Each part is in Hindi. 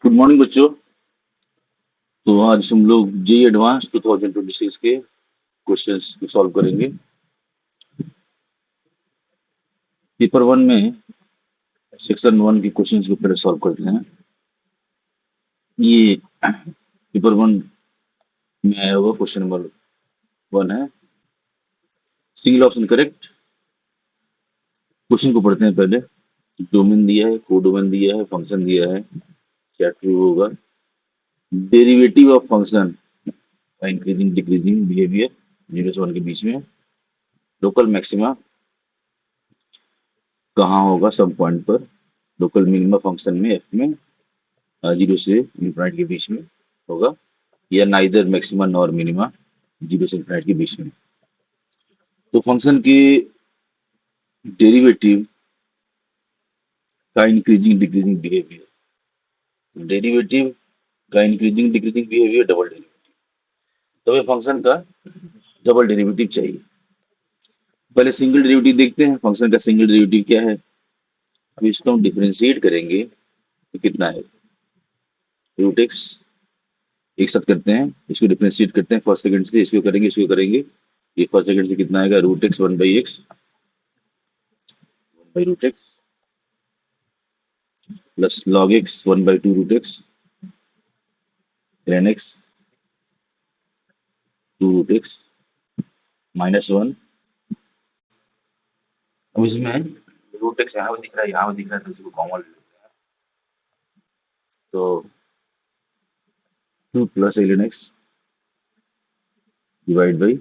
गुड मॉर्निंग बच्चों। तो आज हम लोग जेई एडवांस 2026 के क्वेश्चंस को सॉल्व करेंगे। पेपर वन में सेक्शन वन के क्वेश्चंस को पहले सॉल्व करते हैं। ये पेपर वन में आया हुआ क्वेश्चन नंबर वन है। Single option correct. क्वेश्चन को पढ़ते हैं पहले। डोमेन दिया है, कोडोमेन दिया है, फंक्शन दिया है। क्या ट्रू होगा? डेरिवेटिव ऑफ फंक्शन का इंक्रीजिंग डिक्रीजिंग बिहेवियर 0 से 1 के बीच में। लोकल मैक्सिमा कहाँ होगा? सब पॉइंट पर। लोकल मिनिमा फंक्शन में एफ में 0 से इन्फिनिटी के बीच में होगा, या नाइदर मैक्सिमा नॉर मिनिमा 0 से इन्फिनिटी के बीच में। तो फंक्शन के डेरिवेटिव का इंक्रीजिंग डिक्रीजिंग बिहेवियर, डेरिवेटिव का increasing decreasing behaviour double derivative. तो हमें फंक्शन का डबल डेरिवेटिव चाहिए। पहले सिंगल डेरिवेटिव देखते हैं। फंक्शन का सिंगल डेरिवेटिव क्या है? अब इसको हम डिफरेंशिएट करेंगे तो कितना है? Root X. एक साथ करते हैं, इसको डिफरेंशिएट करते हैं फर्स्ट सेकंड से, इसको करेंगे इसको करेंगे। ये फर्स्ट सेकंड से कितना आएगा? Root X one by X, by root X plus log X one by two root X ln X two root x minus one. अब इसमें रूट एक्स यहाँ पे दिख रहा है, यहाँ पे दिख रहा है, तो इसको कॉमन ले लेते हैं। तो two plus ln X divide by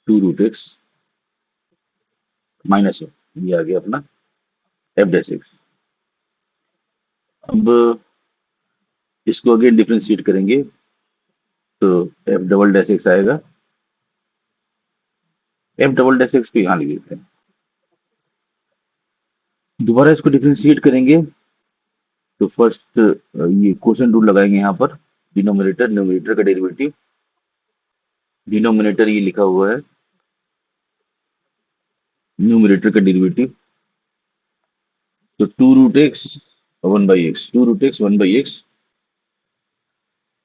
two root x minus one. ये आ गया अपना एफ डैश एक्स। अब इसको अगेन डिफरेंशिएट करेंगे तो एफ डबल डैश एक्स आएगा। एफ डबल डैश एक्स को यहाँ लिख लेते हैं। दोबारा इसको डिफरेंशिएट करेंगे तो फर्स्ट ये क्वेश्चन रूल लगाएंगे यहाँ पर। डिनोमिनेटर न्यूमरेटर का डेरिवेटिव। डिनोमिनेटर ये लिखा हुआ है, न्यूमरेटर का डेरिवेटिव। तो two root X one by X, two root X one by X,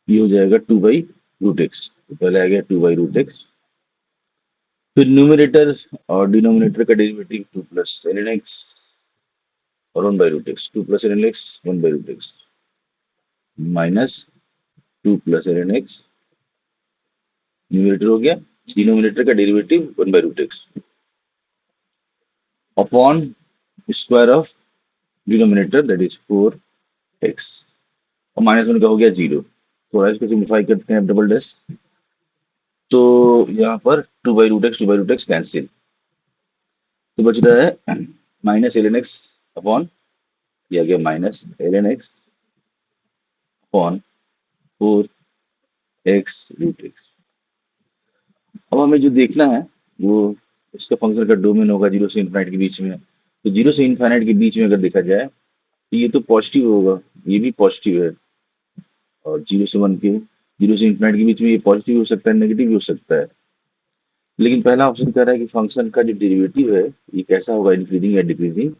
ये हो जाएगा टू बाई रूट एक्स। तो पहले आ गया टू बाई रूट एक्स। फिर न्यूमरेटर और डिनोमिनेटर का derivative two plus l N x और one by root x, two plus l N x one by root x minus two plus l N x. Numerator हो गया, डिनोमिनेटर का derivative one by root x upon square of denominator that is four x, और माइनस वन का हो गया जीरो। थोड़ा इसको सिम्प्लीफाई करते हैं डबल डैश। तो यहाँ पर two by root X cancel, तो बच रहा है minus L N X upon, ये आ गया minus L N X upon four X root X. अब हमें जो देखना है वो इसका फंक्शन का डोमेन होगा 0 से इनफाइनाइट के बीच में। तो 0 से इनफाइनाइट के बीच में अगर देखा जाए तो ये तो पॉजिटिव होगा, ये भी पॉजिटिव है। और 0 से 1 के, 0 से इनफाइनाइट के बीच में ये पॉजिटिव हो सकता है, नेगेटिव भी हो सकता है। लेकिन पहला ऑप्शन कह रहा है कि फंक्शन का जो डेरिवेटिव है ये कैसा होगा? इंक्रीजिंग या डिक्रीजिंग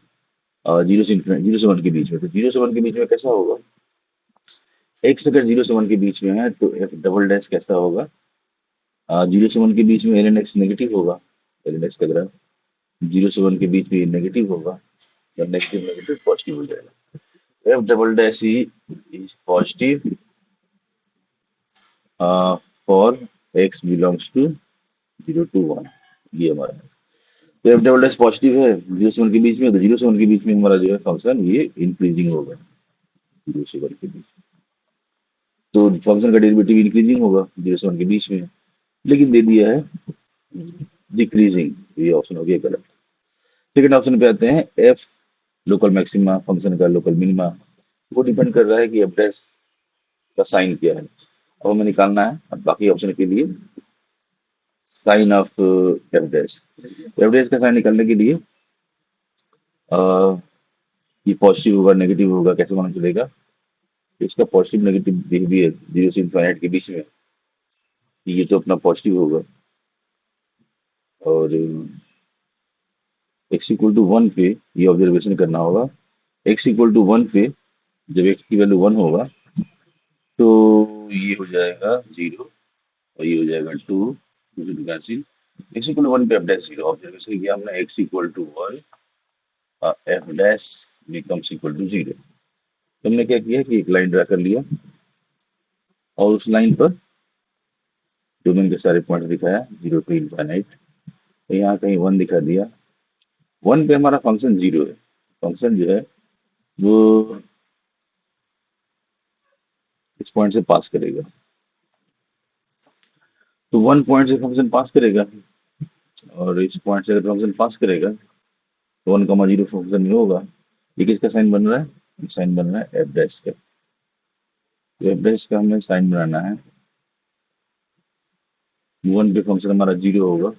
0 से इनफाइनाइट, 0 से 1 के बीच में। तो 0 से 1 के बीच में कैसा होगा? एक्स अगर 0 से 1 के बीच में है तो एफ डबल डैश कैसा होगा? 0 से 1 के बीच में एल एन एक्स नेगेटिव होगा। एल एन एक्स का ग्राफ 0 से 1 के बीच में ये नेगेटिव होगा, या नेगेटिव नेगेटिव पॉजिटिव हो जाएगा। F double dash E is positive for X belongs to 0 to 1। ये हमारा है। तो एफ डबल डैश पॉजिटिव है 0 से 1 के बीच में, तो 0 से 1 के बीच में हमारा जो है फंक्शन ये इंक्रीजिंग होगा 0 से 1 के बीच में। तो फंक्शन का डेरिवेटिव इंक्रीजिंग होगा 0 से 1 के बीच में, लेकिन दे दिया है डिक्रीजिंग। ये ऑप्शन हो गया गलत। सेकंड ऑप्शन पे आते हैं। एफ लोकल मैक्सिमा फंक्शन का लोकल मिनिमा, वो डिपेंड कर रहा है कि एफ डैश का साइन क्या है। अब हमें निकालना है अब बाकी ऑप्शन के लिए sign of F dash. F dash का साइन निकालने के लिए अ, ये पॉजिटिव होगा नेगेटिव होगा कैसे मालूम चलेगा? इसका पॉजिटिव नेगेटिव बिहेवियर 0 से इनफाइनाइट के बीच में, ये तो अपना पॉजिटिव होगा। और एक्स इक्वल टू वन पे ये ऑब्जर्वेशन करना होगा। एक्स इक्वल टू वन पे जब x की वैल्यू 1 होगा तो ये हो जाएगा 0 और ये हो जाएगा 2, two cancel. x equal to 1 पे f डैश 0 ऑब्जर्वेशन किया हमने, x equal to 1 f dash becomes equal to 0। तुमने क्या किया कि एक लाइन ड्रा कर लिया और उस लाइन पर डोमेन के सारे पॉइंट दिखाया 0 टू इनफाइनाइट। तो यहाँ कहीं 1 दिखा दिया। 1 पे हमारा फंक्शन 0 है। फंक्शन जो है वो इस पॉइंट से पास करेगा। तो 1 पॉइंट से फंक्शन पास करेगा और इस पॉइंट से अगर फंक्शन पास करेगा तो 1, 0 फंक्शन में होगा। ये किसका साइन बन रहा है? साइन बन रहा है एफ डैश का। तो एफ डैश का हमें साइन बनाना है। 1 पे फंक्शन हमारा 0 होगा।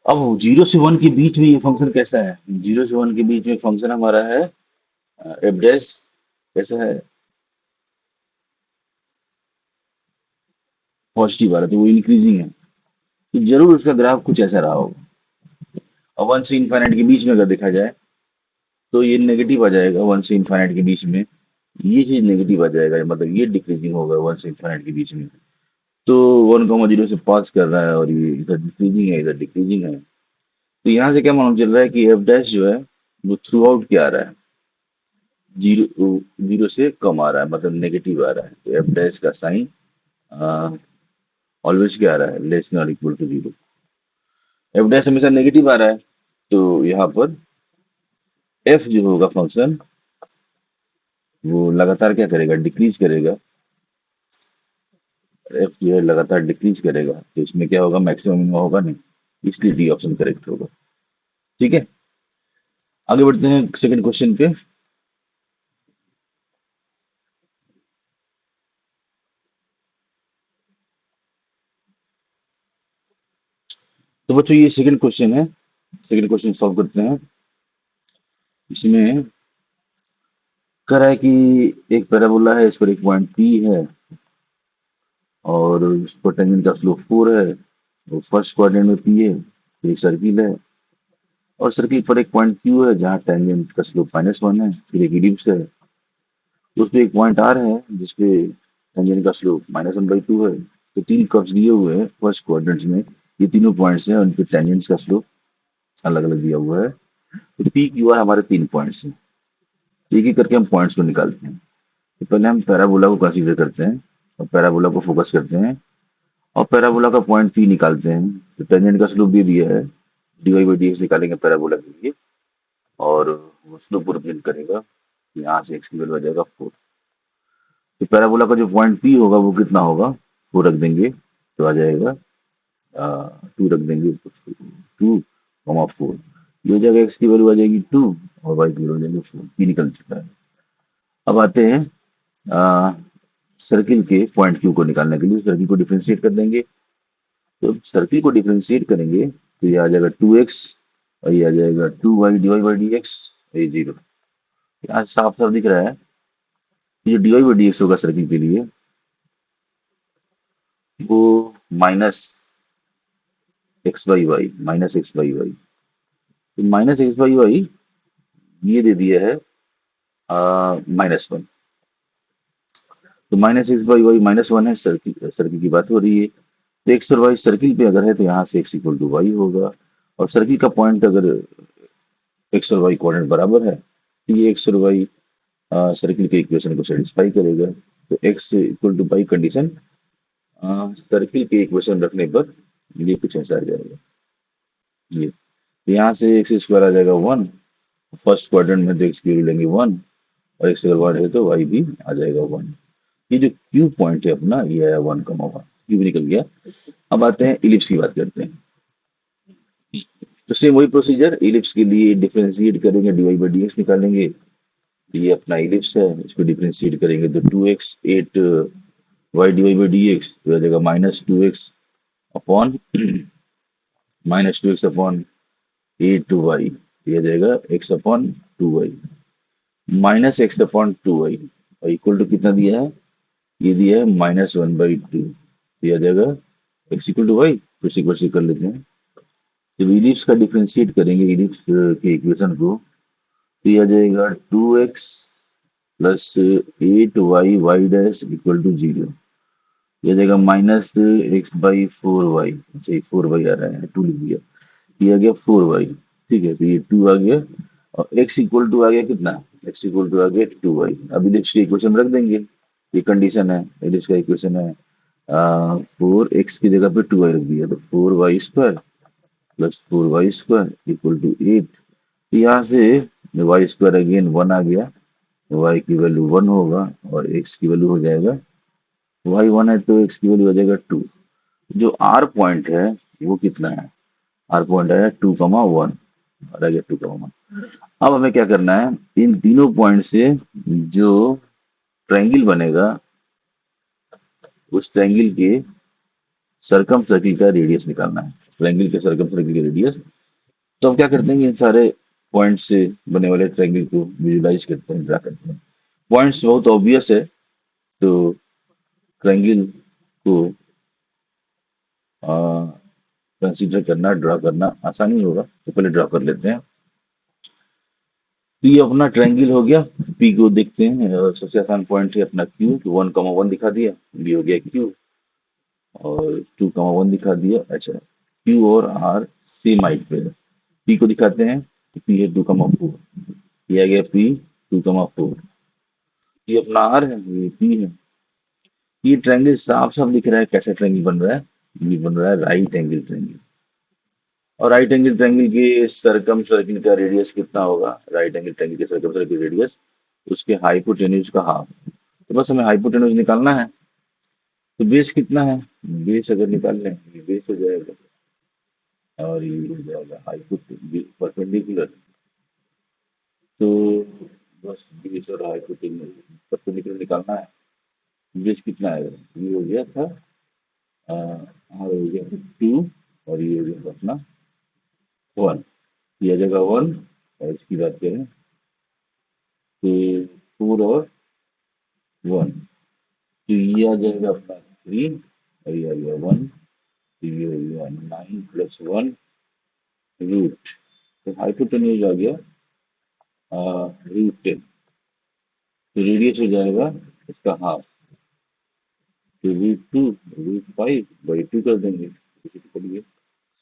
अब 0 से 1 के बीच में ये फंक्शन कैसा है? 0 से 1 के बीच में फंक्शन हमारा है एफ डैश कैसा है? पॉजिटिव आ रहा है, तो वो इंक्रीजिंग है। तो जरूर उसका ग्राफ कुछ ऐसा रहा होगा। और 1 से इनफाइनाइट के बीच में अगर देखा जाए तो ये नेगेटिव आ जाएगा। 1 से इनफाइनाइट के बीच में ये चीज नेगेटिव आ जाएगा, मतलब ये डिक्रीजिंग होगा 1 से इनफाइनाइट के बीच में। तो 1, 0 से पास कर रहा है और ये इधर इंक्रीजिंग है, इधर डिक्रीजिंग है। तो यहाँ से क्या मालूम चल रहा है कि एफ डैश जो है वो थ्रू आउट क्या आ रहा है? 0 से कम आ रहा है, मतलब नेगेटिव आ रहा है। तो एफ डैश का साइन ऑलवेज क्या आ रहा है? लेस देन और इक्वल टू 0। एफ डैश हमेशा नेगेटिव आ रहा है, तो यहाँ पर एफ जो होगा फंक्शन वो लगातार क्या करेगा? डिक्रीज करेगा। एफ जो है लगातार डिक्रीज करेगा, तो इसमें क्या होगा? मैक्सिमम मिनिमम होगा नहीं, इसलिए डी ऑप्शन करेक्ट होगा। ठीक है, आगे बढ़ते हैं सेकंड क्वेश्चन पे। तो बच्चों ये सेकंड क्वेश्चन है। सेकंड क्वेश्चन सॉल्व करते हैं। इसमें कह रहा है कि एक पैराबोला है, इस पर एक पॉइंट पी है और उस पर टेंजेंट का स्लोप 4 है। वो फर्स्ट क्वाड्रेंट में पी है, फिर एक सर्किल है और सर्किल पर एक पॉइंट क्यू है जहाँ टेंजेंट का स्लोप -1 है, फिर एक इलिप्स है। तो उस पे एक पॉइंट आर है जिसपे टेंजेंट का स्लोप -1/2 है। तो तीन कर्व्स दिए हुए हैं फर्स्ट क्वाड्रेंट में, ये तीनों पॉइंट्स हैं, उनके टेंजेंट्स का स्लोप अलग अलग दिया हुआ है। तो पी क्यू आर हमारे तीन पॉइंट्स हैं। एक एक करके हम पॉइंट्स को निकालते हैं। तो पहले हम पैराबोला को कंसीडर करते हैं और पैराबोला को फोकस करते हैं और पैराबोला का पॉइंट पी निकालते हैं। तो टेंजेंट का स्लोप दे दिया है, dy/dx निकालेंगे पैराबोला के लिए और वो स्लोप रिप्रेजेंट करेगा। यहाँ से x की वैल्यू आ जाएगा 4। तो पैराबोला का जो पॉइंट पी होगा वो कितना होगा? 4 रख देंगे तो आ जाएगा 2 रख देंगे तो 2, 4। ये हो जाएगा, x की वैल्यू आ जाएगी 2 और y की वैल्यू आ जाएगी 4। पी निकल चुका है। अब आते हैं सर्किल के पॉइंट क्यू को निकालने के लिए। सर्किल को डिफरेंशिएट कर देंगे। तो सर्किल को डिफरेंशिएट करेंगे तो ये आ जाएगा 2x और ये आ जाएगा 2y dy/dx, ये 0। यहाँ साफ साफ दिख रहा है कि जो dy/dx होगा सर्किल के लिए वो -x/y। तो -x/y ये दे दिया है -1। तो -x/y -1 है। सर्किल सर्किल की बात हो रही है। तो एक्स और वाई सर्किल पे अगर है तो यहाँ से x इक्वल टू वाई होगा। और सर्किल का पॉइंट अगर एक्स और वाई कोऑर्डिनेट बराबर है तो ये एक्स और वाई सर्किल के इक्वेशन को सेटिस्फाई करेगा। तो X equal to Y condition circle के इक्वेशन रखने पर ये कुछ ऐसा आ जाएगा। ये तो यहाँ से एक्स स्क्वायर आ जाएगा 1। फर्स्ट क्वाड्रेंट में तो एक्स की वैल्यू लेंगे 1 और एक्स अगर 1 है तो वाई भी आ जाएगा 1। ये जो क्यू पॉइंट है अपना ये आया 1,1, क्यू निकल गया। अब आते हैं इलिप्स की बात करते हैं। तो सेम वही प्रोसीजर, इलिप्स के लिए डिफरेंशिएट करेंगे, dy/dx निकालेंगे। ये अपना इलिप्स है, इसको डिफरेंशिएट करेंगे तो 2x 8 y dy/dx तो आ जाएगा -2x upon -2x upon 8y, ये आ जाएगा x upon 2y -x upon 2y और इक्वल टू कितना दिया है? ये दिया है -1/2। ये आ जाएगा x इक्वल टू वाई। फिर से एक बार चेक कर लेते हैं। जब इलिप्स का डिफरेंशिएट करेंगे इलिप्स के इक्वेशन को तो ये आ जाएगा 2x plus 8y dash equal to 0। ये आ जाएगा -x/4y। अच्छा ये 4y आ रहा है, 2 लिख दिया। ये आ गया 4y। ठीक है, तो ये 2 आ गया और x इक्वल टू आ गया कितना, x इक्वल टू आ गया 2y। अब इलिप्स की इक्वेशन रख देंगे, ये कंडीशन है, इलिप्स का इक्वेशन है 4x की जगह पे 2y रख दिया, तो 4y² plus 4y² equal to 8। यहाँ से y² अगेन 1 आ गया, y की वैल्यू 1 होगा और x की वैल्यू हो जाएगा, y 1 है तो x की वैल्यू हो जाएगा 2। जो r पॉइंट है वो कितना है, r पॉइंट है 2,1 और आ गया 2,1। अब हमें क्या करना है, इन तीनों पॉइंट से जो ट्रायंगल बनेगा उस ट्रायंगल के सरकम सर्किल का रेडियस निकालना है, ट्रायंगल के सरकम सर्किल का रेडियस। तो हम क्या करते हैं कि इन सारे पॉइंट से बने वाले ट्रायंगल को विजुलाइज करते हैं, ड्रा करते हैं। पॉइंट्स बहुत ऑब्वियस है, तो ट्रायंगल को कंसीडर करना, ड्रा करना आसानी होगा, तो पहले ड्रा कर लेते हैं। तो ये अपना ट्रायंगल हो गया, पी को देखते हैं, सबसे आसान पॉइंट है अपना क्यू, 1,1 दिखा दिया, बी हो गया क्यू और 2,1 दिखा दिया। अच्छा, क्यू और आर सेम हाइट पे है, पी को दिखाते हैं, पी है 2,4, ये आ गया पी 2,4। ये अपना आर है, ये पी है। ये ट्रायंगल साफ साफ दिख रहा है, कैसा ट्रायंगल बन रहा है, ये बन रहा है राइट एंगल ट्रायंगल। और राइट एंगल ट्रायंगल के सरकम सर्किल का रेडियस कितना होगा, राइट एंगल ट्रायंगल के सरकम सर्किल रेडियस उसके हाइपोटेन्यूज का हाफ। तो बस हमें हाइपोटेन्यूज निकालना है। तो बेस कितना है, बेस अगर निकाल लें, ये बेस हो जाएगा और ये हो जाएगा हाइपोटेन्यूज परपेंडिकुलर। तो बस बेस और हाइपोटेन्यूज परपेंडिकुलर निकालना है। बेस कितना आएगा, ये हो गया था आर हो गया 2 और ये हो गया था अपना 1, ये आ जाएगा 1। और इसकी बात करें तो 4 और 1, तो ये आ जाएगा अपना 3 और ये आ गया 1, तो ये हो गया 9 प्लस 1 रूट। तो हाइपोटेन्यूज आ गया √10। तो रेडियस हो जाएगा इसका हाफ, तो √2 √5/2 कर देंगे।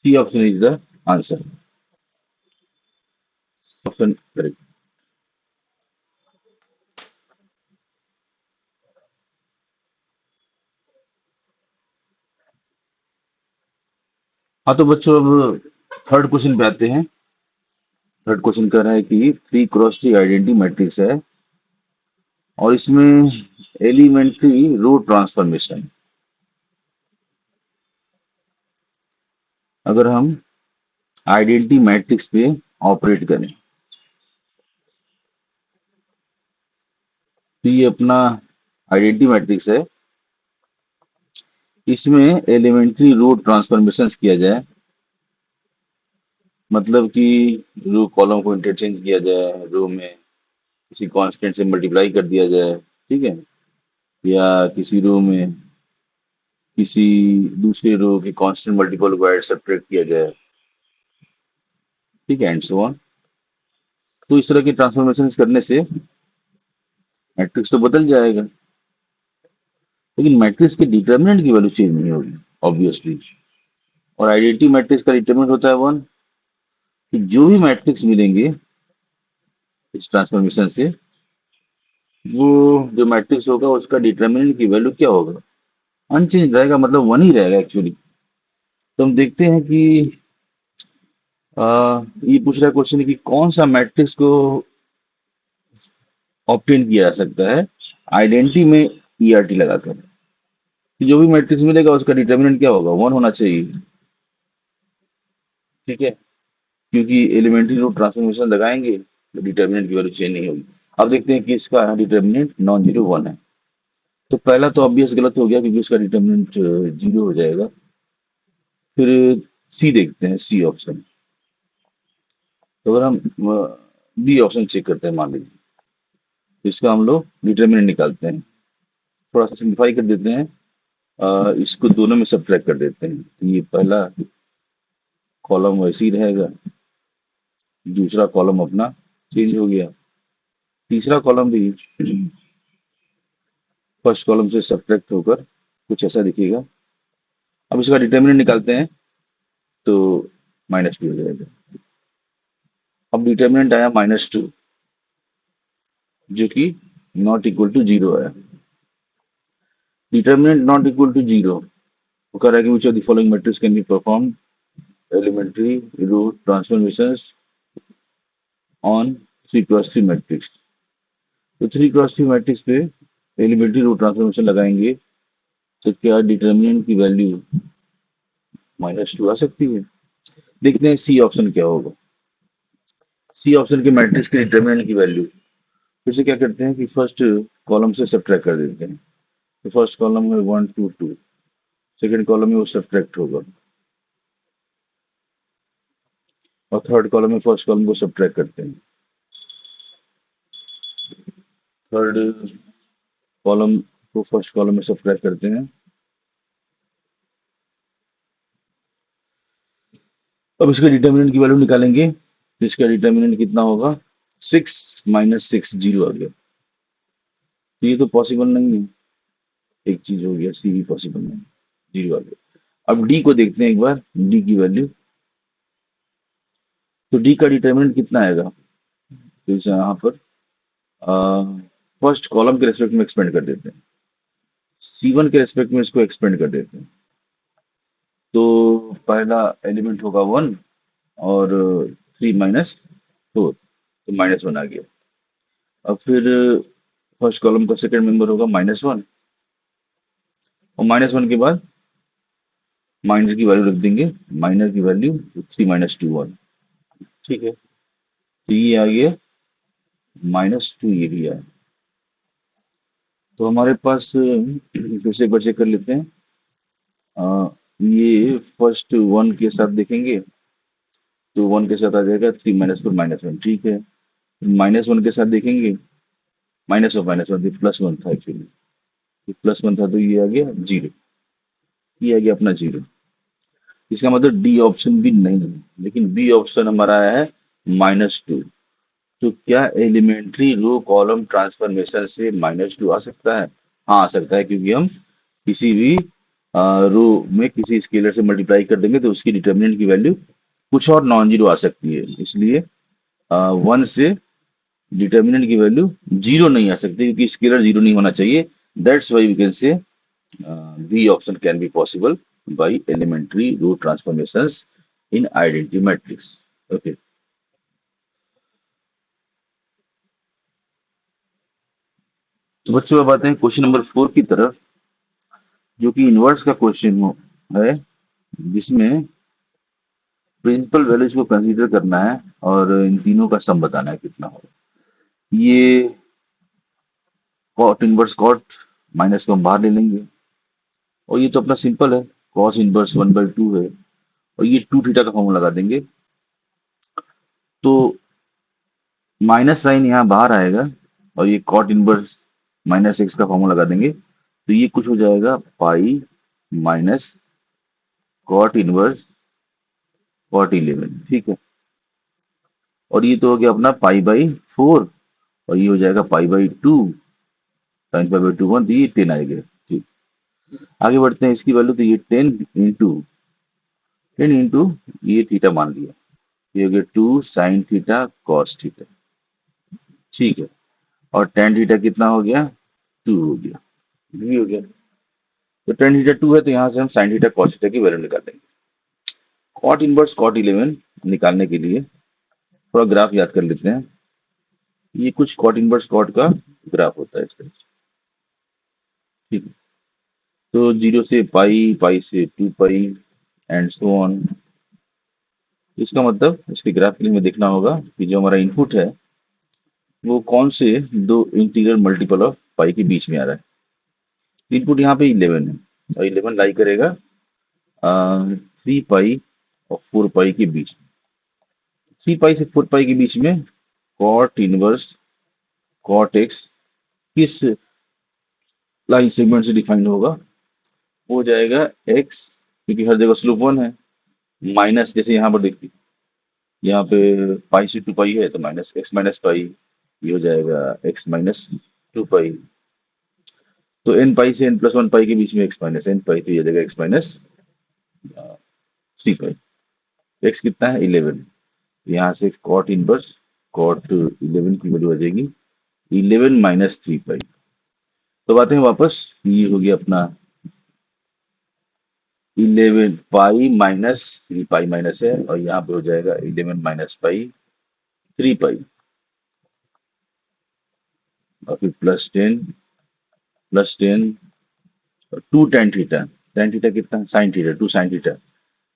C option is the answer, option correct. हाँ तो बच्चों अब थर्ड क्वेश्चन पे आते हैं। थर्ड क्वेश्चन कह रहा है कि 3x3 आइडेंटिटी मैट्रिक्स है और इसमें एलिमेंट्री रो ट्रांसफॉर्मेशन। अगर हम आइडेंटिटी मैट्रिक्स पे ऑपरेट करें, तो ये अपना आइडेंटिटी मैट्रिक्स है, इसमें एलिमेंट्री रो ट्रांसफॉर्मेशन किया जाए, मतलब कि रो कॉलम को इंटरचेंज किया जाए, रो में किसी कांस्टेंट से मल्टीप्लाई कर दिया जाए, ठीक है, या किसी रो में किसी दूसरे रो के कांस्टेंट मल्टीपल को ऐड सब्ट्रैक्ट किया जाए, ठीक है, एंड सो ऑन। तो इस तरह की ट्रांसफॉर्मेशन करने से मैट्रिक्स तो बदल जाएगा, लेकिन मैट्रिक्स के डिटर्मिनेंट की वैल्यू चेंज नहीं होगी ऑब्वियसली। और आइडेंटिटी मैट्रिक्स का डिटर्मिनेंट होता है 1। कि जो भी मैट्रिक्स मिलेंगे इस ट्रांसफॉर्मेशन से, वो जो मैट्रिक्स होगा उसका डिटर्मिनेंट की वैल्यू क्या होगा, अनचेंज रहेगा, मतलब 1 ही रहेगा एक्चुअली। तो हम देखते हैं कि ये पूछ रहा है क्वेश्चन कि कौन सा मैट्रिक्स को ऑब्टेन किया जा सकता है आइडेंटिटी में ईआरटी लगाकर। कि जो भी मैट्रिक्स मिलेगा उसका डिटर्मिनेंट क्या होगा, 1 होना चाहिए, ठीक है, क्योंकि एलिमेंट्री रूट ट्रांसफॉर्मेशन लगाएंगे तो डिटर्मिनेंट की वैल्यू चेंज नहीं होगी। अब देखते हैं कि इसका डिटर्मिनेंट नॉन जीरो 1 है। तो पहला तो ऑब्वियस गलत हो गया क्योंकि उसका डिटर्मिनेंट 0 हो जाएगा। फिर सी देखते हैं, सी ऑप्शन। तो अगर हम बी ऑप्शन चेक करते हैं, मान लीजिए, तो इसका हम लोग डिटर्मिनेंट निकालते हैं, थोड़ा सा सिंप्लीफाई कर देते हैं, इसको दोनों में सब्ट्रैक्ट कर देते हैं, तो ये पहला कॉलम वैसे ही रहेगा, दूसरा कॉलम अपना चेंज हो गया। तीसरा कॉलम भी फर्स्ट कॉलम से सब्ट्रैक्ट होकर कुछ ऐसा दिखेगा। अब इसका डिटर्मिनेंट निकालते हैं तो -2 हो जाएगा। अब डिटर्मिनेंट आया -2, जो कि नॉट इक्वल टू जीरो है। Determinant not equal to zero, वो कह रहा है कि which of the following matrix can be perform elementary root transformations on 3 cross 3 matrix. तो 3 क्रॉस 3 मैट्रिक्स पे एलिमेंट्री रूट ट्रांसफॉर्मेशन लगाएंगे तो क्या डिटर्मिनेंट की वैल्यू -2 आ सकती है? देखते हैं सी ऑप्शन क्या होगा। सी ऑप्शन के मैट्रिक्स के डिटर्मिनेंट की वैल्यू फिर से क्या करते हैं कि फर्स्ट कॉलम से सब्ट्रैक्ट कर देते हैं। तो फर्स्ट कॉलम में 1 2 2, सेकंड कॉलम में वो सब्ट्रैक्ट होगा, और थर्ड कॉलम में फर्स्ट कॉलम को सब्ट्रैक्ट करते हैं। थर्ड कॉलम को फर्स्ट कॉलम में सब्ट्रैक्ट करते हैं। अब इसके डिटर्मिनेंट की वैल्यू निकालेंगे तो इसका डिटर्मिनेंट कितना होगा? 6 - 6 जीरो आ गया। तो ये तो पॉसिबल नहीं है। एक चीज हो गया, सी भी पॉसिबल नहीं, जीरो आ गया। अब डी को देखते हैं एक बार, डी की वैल्यू। तो डी का डिटर्मिनेंट कितना आएगा? तो इसे यहाँ पर फर्स्ट कॉलम के रेस्पेक्ट में एक्सपेंड कर देते हैं, C1 के रेस्पेक्ट में इसको एक्सपेंड कर देते हैं। तो पहला एलिमेंट होगा 1 और 3 - 4, तो -1 आ गया। अब फिर फर्स्ट कॉलम का सेकंड मेंबर होगा -1, और -1 के बाद माइनर की वैल्यू रख देंगे, माइनर की वैल्यू 3 - 2 1। ठीक है, तो ये आ गया -2, ये भी आया। तो हमारे पास फिर से एक बार चेक कर लेते हैं। ये फर्स्ट 1 के साथ देखेंगे तो 1 के साथ आ जाएगा 3 - 4 -1, ठीक है। -1 के साथ देखेंगे, -1 +1 था एक्चुअली, +1 था तो ये आ गया 0, ये आ गया अपना 0। इसका मतलब डी ऑप्शन भी नहीं है, लेकिन बी ऑप्शन हमारा आया है -2। तो क्या एलिमेंट्री रो कॉलम ट्रांसफॉर्मेशन से -2 आ सकता है? हाँ, आ सकता है, क्योंकि हम किसी भी रो में किसी स्केलर से मल्टीप्लाई कर देंगे तो उसकी डिटर्मिनेंट की वैल्यू कुछ और नॉन जीरो आ सकती है। इसलिए 1 से डिटर्मिनेंट की वैल्यू जीरो नहीं आ सकती, क्योंकि स्केलर जीरो नहीं होना चाहिए। That's why we can say B option can be possible by elementary row transformations in identity matrix. Okay, तो बच्चों अब आते हैं क्वेश्चन नंबर 4 की तरफ, जो कि इनवर्स का क्वेश्चन है, जिसमें प्रिंसिपल वैल्यूज को कंसीडर करना है और इन तीनों का सम बताना है कितना होगा। ये कॉट इनवर्स कॉट माइनस को हम बाहर ले लेंगे, और ये तो अपना सिंपल है, कॉस इनवर्स 1/2 है, और ये 2 थीटा का फॉर्मूला लगा देंगे। तो माइनस साइन यहाँ बाहर आएगा, और ये कॉट इनवर्स -x का फॉर्मूला लगा देंगे, तो ये कुछ हो जाएगा pi minus cot inverse cot 11, ठीक है। और ये तो हो गया अपना पाई/4, और ये हो जाएगा पाई/2, साइन पाई/2 1, तो ये 10 आएगा, ठीक। आगे बढ़ते हैं, इसकी वैल्यू तो ये 10 इंटू ये थीटा मान लिया, ये हो गया 2 sin θ cos θ, ठीक है। और tan थीटा कितना हो गया? 2 हो गया, भी हो गया। तो tan थीटा 2 है, तो यहाँ से हम sin θ cos θ की वैल्यू निकाल देंगे। कॉट इनवर्स कॉट 11 निकालने के लिए थोड़ा ग्राफ याद कर लेते हैं। ये कुछ कॉट इनवर्स कॉट का ग्राफ होता है इस तरह से, ठीक है। तो 0 से पाई, पाई से 2 पाई, एंड सो ऑन। इसका मतलब इसके ग्राफ के लिए हमें देखना होगा कि जो हमारा इनपुट है वो कौन से दो इंटीग्रल मल्टीपल ऑफ पाई के बीच में आ रहा है। इनपुट यहाँ पे 11 है, और 11 लाई करेगा 3 पाई और 4 पाई के बीच में। 3 पाई से 4 पाई के बीच में कॉट इनवर्स कॉट एक्स किस लाइन सेगमेंट से डिफाइन होगा? वो हो जाएगा एक्स, क्योंकि हर जगह स्लोप 1 है, माइनस, जैसे यहाँ पर देखिए यहाँ पे पाई से 2 पाई है तो माइनस एक्स माइनस पाई, ये हो जाएगा एक्स माइनस 2 पाई। तो एन पाई से n+1 पाई के बीच में एक्स माइनस एन पाई, तो ये हो जाएगा एक्स माइनस 3 पाई। एक्स कितना है 11, यहाँ से कॉट इनवर्स कॉट 11 की वैल्यू आ जाएगी 11 - 3 पाई। तो आते हैं वापस, ये हो गया अपना 11 पाई - 3 पाई माइनस है, और यहाँ पे हो जाएगा 11 - पाई 3 पाई, और फिर प्लस टेन और 2 tan थीटा। tan थीटा कितना, साइन थीटा, 2 sin थीटा।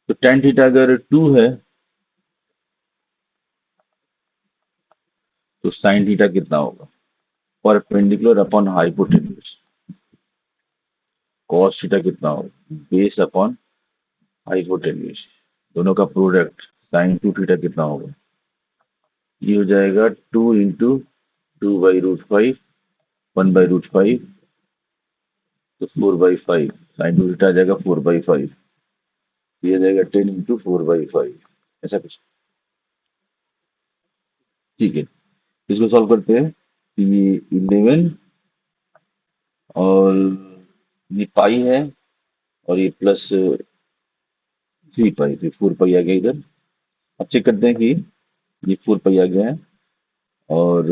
तो tan थीटा अगर 2 है तो साइन थीटा कितना होगा, perpendicular upon hypotenuse. Cos theta कितना होगा, बेस अपॉन हाइपोटेन्यूज, दोनों का प्रोडक्ट sin 2 थीटा कितना होगा, ये हो जाएगा 2 × 2/√5, 1/√5, तो 4/5, sin 2 थीटा आ जाएगा 4/5, ये आ जाएगा 10 × 4/5, ऐसा कुछ। ठीक है, इसको सॉल्व करते हैं। तो ये 11 और ये पाई है, और ये +3 पाई, तो 4 पाई आ गया इधर। अब चेक करते हैं कि ये 4 पाई आ गया है, और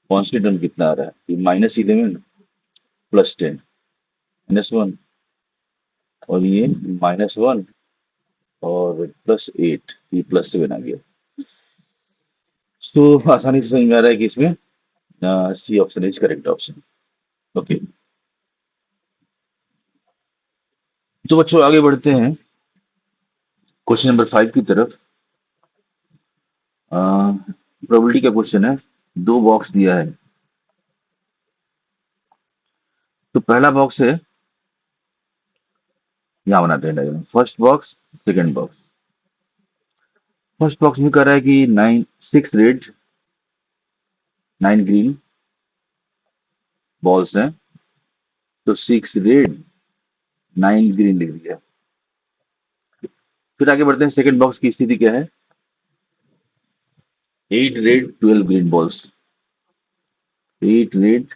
कांस्टेंट टर्म कितना आ रहा है, ये -11 +10 -1, और ये -1 और +8, ये +7 आ गया। तो आसानी से समझ में आ रहा है कि इसमें C option is correct option. Okay, तो बच्चों आगे बढ़ते हैं क्वेश्चन नंबर 5 की तरफ। प्रोबेबिलिटी का क्वेश्चन है, दो बॉक्स दिया है। तो पहला बॉक्स है, यहाँ बनाते हैं diagram, first box second box. First box में कह रहा है कि 6 रेड 9 ग्रीन बॉल्स हैं, तो 6 रेड 9 ग्रीन लिख दिया। फिर आगे बढ़ते हैं, सेकंड बॉक्स की स्थिति क्या है, 8 red 12 green balls, 8 red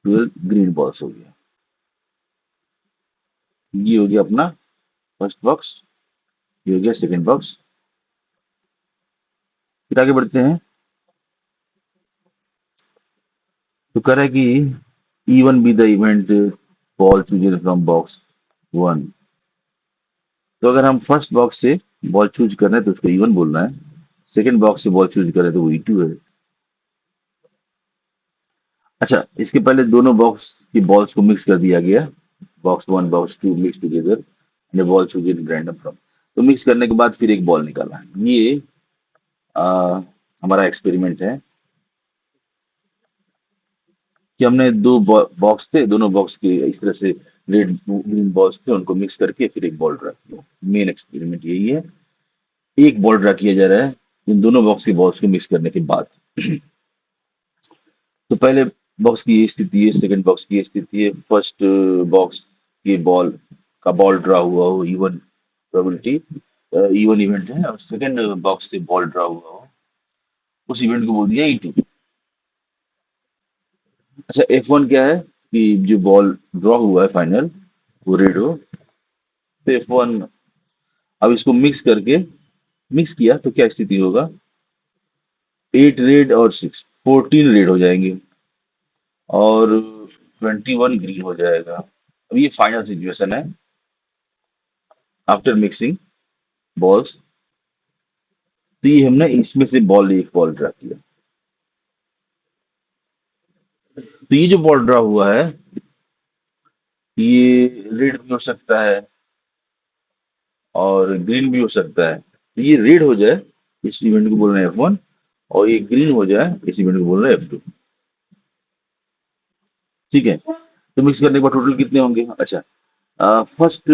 12 green balls हो गया। ये हो गया अपना फर्स्ट बॉक्स, ये हो गया सेकंड बॉक्स। फिर आगे बढ़ते हैं, तो कह रहा है कि E1 be the event ball chosen from box 1। तो अगर हम फर्स्ट बॉक्स से बॉल चूज कर रहे हैं तो उसको E1 बोलना है, सेकंड बॉक्स से बॉल चूज कर रहे हैं तो वो E2 है। अच्छा, इसके पहले दोनों बॉक्स की बॉल्स को मिक्स कर दिया गया, box 1 box 2 mix together and ball choose in random from. तो मिक्स करने के बाद फिर एक बॉल निकाला। ये आ, हमारा एक्सपेरिमेंट है कि हमने दो बॉक्स थे, दोनों बॉक्स के इस तरह से रेड ग्रीन बॉल्स थे, उनको मिक्स करके फिर एक बॉल ड्रा किया। मेन एक्सपेरिमेंट यही है, एक बॉल ड्रा किया जा रहा है इन दोनों बॉक्स के बॉल्स को मिक्स करने के बाद। तो पहले बॉक्स की ये स्थिति है, सेकंड बॉक्स की ये स्थिति है। फर्स्ट बॉक्स के बॉल का बॉल ड्रा हुआ हो इवन प्रोबेबिलिटी, इवन इवेंट है, और सेकंड बॉक्स से बॉल ड्रा हुआ हो उस इवेंट को बोल दिया E2। अच्छा, F1 क्या है कि जो बॉल ड्रॉ हुआ है फाइनल वो रेड हो, तो F1 अब इसको मिक्स किया तो क्या स्थिति होगा, 8 रेड और 6 14 रेड हो जाएंगे, और 21 ग्रीन हो जाएगा। अब ये फाइनल सिचुएशन है आफ्टर मिक्सिंग बॉल्स। तो ये हमने इसमें से एक बॉल ड्रा किया। तो ये जो बॉल ड्रा हुआ है ये रेड भी हो सकता है और ग्रीन भी हो सकता है। तो ये रेड हो जाए इस इवेंट को बोल रहे हैं F1, और ये ग्रीन हो जाए इस इवेंट को बोल रहे हैं F2। ठीक है, तो मिक्स करने के बाद टोटल कितने होंगे। अच्छा, फर्स्ट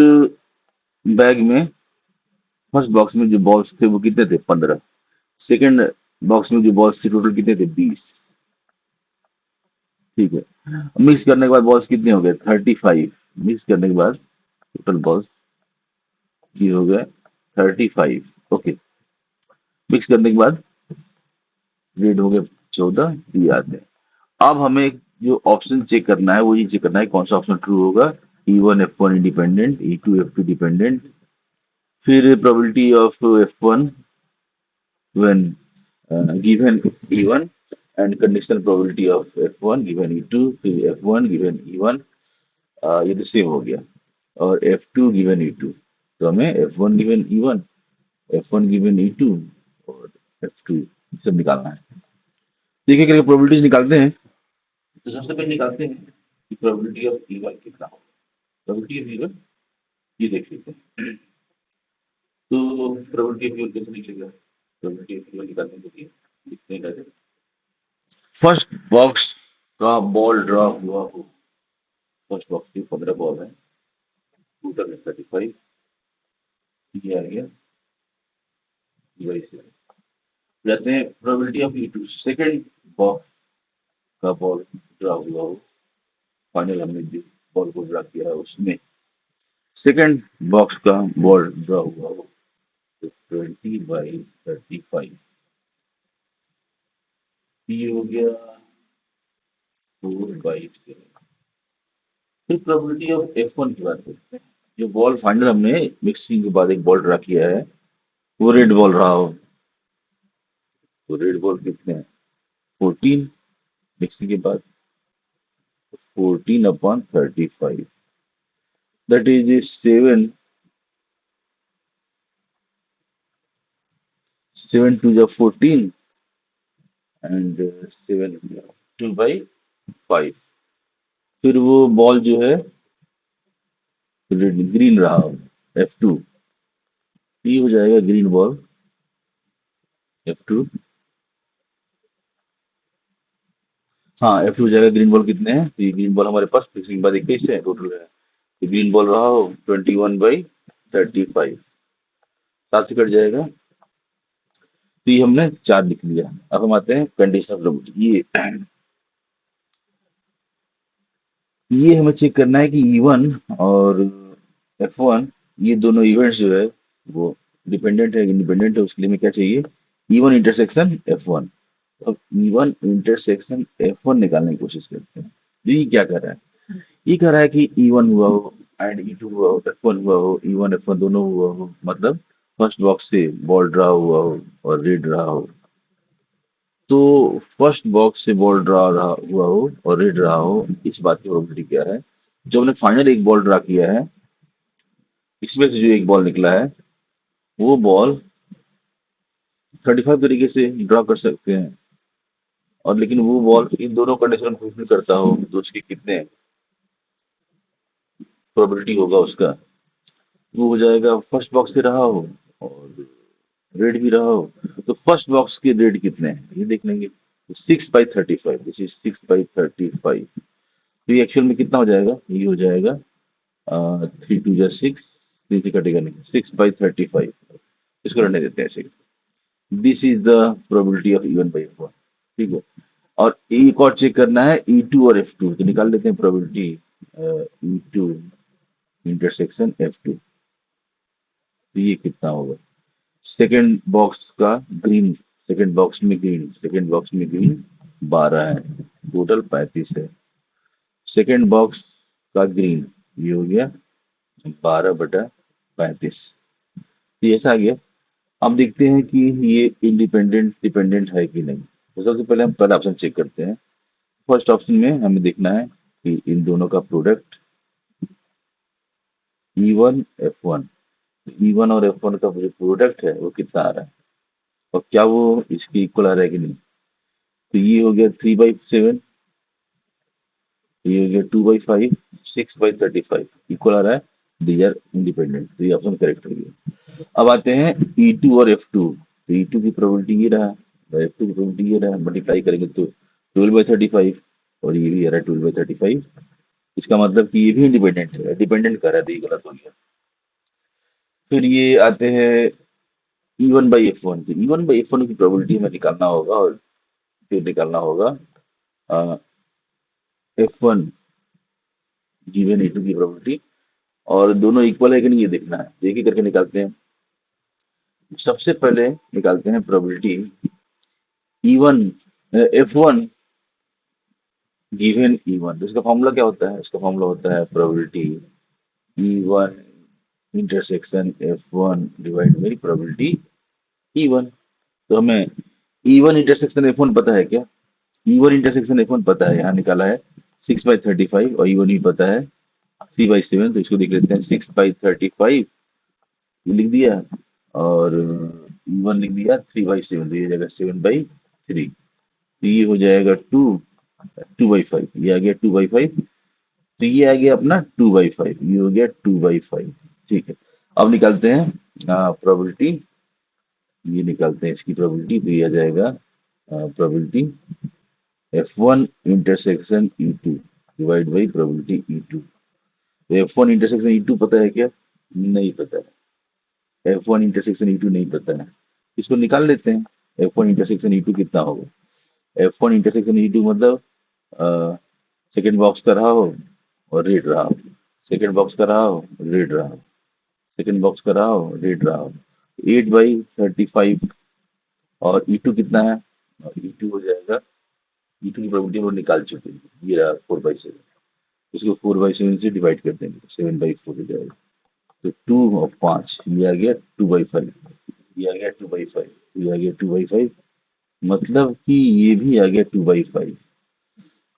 बैग में, फर्स्ट बॉक्स में जो बॉल्स थे वो कितने थे, 15। सेकंड बॉक्स में जो बॉल्स थे टोटल कितने थे, 20। ठीक है, मिक्स करने के बाद बॉल्स कितने हो गए, 35। मिक्स करने के बाद टोटल बॉल्स ये हो गए 35। ओके, मिक्स करने के बाद रेड हो गए 14, ये आते हैं। अब हमें जो ऑप्शन चेक करना है वो ये चेक करना है कौन सा ऑप्शन ट्रू होगा। E1 F1 independent, E2 F2 dependent, फिर probability of F1 when given E1 and conditional probability of F1 given E2, फिर F1 given E1, ये तो सेम हो गया, और F2 given E2। तो हमें F1 given E1, F1 given E2 और F2 सब निकालना है। देखिए करके प्रोबेबिलिटीज निकालते हैं। तो सबसे पहले निकालते हैं कि प्रोबेबिलिटी ऑफ E1 कितना होगा। प्रोबेबिलिटी ऑफ E1 ये देख लेते हैं। तो प्रोबेबिलिटी ऑफ E1 कैसे निकलेगा? प्रोबेबिलिटी ऑफ E1 निकालने के लिए लिखते हैं फर्स्ट बॉक्स का बॉल ड्रॉ हुआ हो। फर्स्ट बॉक्स की 15 बॉल है, टोटल है 35, ये आ गया डिवाइड से। जाते हैं probability of E2, second box का बॉल ड्रॉ हुआ हो। फाइनल हमने जिस बॉल को ड्रॉ किया है उसमें सेकंड बॉक्स का बॉल ड्रॉ हुआ हो, तो 20/35, ये हो गया 4/7। फिर प्रोबेबिलिटी ऑफ F1 की बात करते हैं। जो बॉल फाइनल हमने मिक्सिंग के बाद एक बॉल ड्रॉ किया है वो रेड बॉल रहा हो, तो रेड बॉल कितने हैं? 14, मिक्सिंग के बाद 14/35, दैट इज 7 2 14 एंड 7 2/5। फिर वो बॉल जो है ग्रीन रहा हो, F2, ये हो जाएगा ग्रीन बॉल F2। हाँ, F2 हो जाएगा। ग्रीन बॉल कितने हैं? तो ये ग्रीन बॉल हमारे पास मिक्सिंग के बाद 21 है टोटल है, तो ग्रीन बॉल रहा हो 21/35, 7 से कट जाएगा, तो ये हमने 4 लिख लिया। अब हम आते हैं कंडीशनल प्रोबेबिलिटी। ये हमें चेक करना है कि E1 और F1 ये दोनों इवेंट्स जो है वो डिपेंडेंट है इंडिपेंडेंट है, उसके लिए हमें क्या चाहिए? E1 intersection F1। अब E1 इंटरसेक्शन F1 निकालने की कोशिश करते हैं। तो ये क्या कर रहा है? ये कह रहा है कि E1 हुआ हो एंड E2 हुआ हो, F1 हुआ हो, E1 F1 दोनों हुआ हो, मतलब फर्स्ट बॉक्स से बॉल ड्रा हुआ हो और रेड रहा हो। तो फर्स्ट बॉक्स से बॉल ड्रा रहा हुआ हो और रेड रहा हो, इस बात की प्रोबेबिलिटी क्या है? जो हमने फाइनल एक बॉल ड्रा किया है, इसमें से जो एक बॉल निकला है वो बॉल 35 तरीके से ड्रा कर सकते हैं, और लेकिन वो बॉल इन दोनों कंडीशन को फुलफिल करता हो तो उसके कितने प्रोबेबिलिटी होगा उसका? वो हो जाएगा फर्स्ट बॉक्स से रहा हो और रेड भी रहा हो, तो फर्स्ट बॉक्स के रेड कितने हैं ये देख लेंगे। 6/35, दिस इज 6/35। तो ये एक्चुअल में कितना हो जाएगा? ये हो जाएगा 3 2 6, 3 से कटेगा नहीं, 6/35। इसको रहने देते हैं ऐसे। This is the probability of E1/F1। ठीक है, और एक और चेक करना है E2 और F2, तो निकाल लेते हैं प्रोबेबिलिटी E2 इंटरसेक्शन F2। तो ये कितना होगा? सेकेंड बॉक्स का ग्रीन, सेकेंड बॉक्स में ग्रीन 12 है, टोटल 35 है। सेकेंड बॉक्स का ग्रीन ये हो गया 12/35, तो ये ऐसा आ गया। अब देखते हैं कि ये इंडिपेंडेंट डिपेंडेंट है कि नहीं। तो सबसे पहले हम पहला ऑप्शन चेक करते हैं। फर्स्ट ऑप्शन में हमें देखना है कि इन दोनों का प्रोडक्ट E1 F1, E1 और F1 का जो प्रोडक्ट है वो कितना आ रहा है और क्या वो इसकी इक्वल आ रहा है कि नहीं। तो ये हो गया 3/7, ये हो गया 2/5, 6/35, इक्वल आ रहा है। दी आर इंडिपेंडेंट, तो ये ऑप्शन करेक्ट हो गया। अब आते हैं E2 और F2। तो E2 की प्रोबेबिलिटी ये रहा, F2 की प्रोबेबिलिटी ये रहा, मल्टीप्लाई करेंगे तो 12/35, और ये भी आ रहा है 12/35। इसका मतलब कि ये भी इंडिपेंडेंट है, डिपेंडेंट कर रहा है, तो ये गलत हो गया। फिर ये आते हैं E1/F1। तो E1/F1 की प्रोबेबिलिटी हमें निकालना होगा, और फिर निकालना होगा F1 गिवन E2 की प्रोबेबिलिटी, और दोनों इक्वल है कि नहीं ये देखना है। तो एक ही करके निकालते हैं। सबसे पहले निकालते हैं probability E1 F1 given E1। तो इसका फॉर्मूला क्या होता है? इसका फॉर्मूला होता है probability E1 intersection F1 divide by probability E1। तो हमें E1 इंटरसेक्शन F1 पता है क्या? E1 इंटरसेक्शन F1 पता है, यहाँ निकाला है 6/35, और E1 भी पता है 3/7। तो इसको देख लेते हैं, 6/35 ये लिख दिया, और E1 लिख दिया 3/7, तो ये हो जाएगा 7/3। तो ये हो जाएगा 2/5, ये आ गया 2/5। तो ये आ गया अपना 2/5, ये हो गया 2/5। ठीक है, अब निकालते हैं प्रोबेबिलिटी। ये निकालते हैं इसकी प्रोबेबिलिटी, तो ये आ जाएगा probability F1 intersection E2 divide by probability E2। तो F1 इंटरसेक्शन E2 पता है क्या? नहीं पता है। F1 इंटरसेक्शन E2 नहीं पता है, इसको निकाल लेते हैं। F1 इंटरसेक्शन E2 कितना होगा? F1 इंटरसेक्शन E2 मतलब सेकेंड बॉक्स का रहा हो और रेड रहा हो, सेकेंड बॉक्स का रहा हो, रेड रहा हो, सेकेंड बॉक्स का रहा हो, रेड रहा हो। 8/35, और E2 कितना है? E2 हो जाएगा, E2 की प्रोबेबिलिटी हम लोग निकाल चुके हैं, ये रहा 4/7। इसको 4/7 से डिवाइड कर देंगे तो 7/4 हो जाएगा। तो 2 और 5, ये आ गया 2/5, ये आ गया 2/5, ये आ गया 2/5। मतलब कि ये भी आ गया 2/5,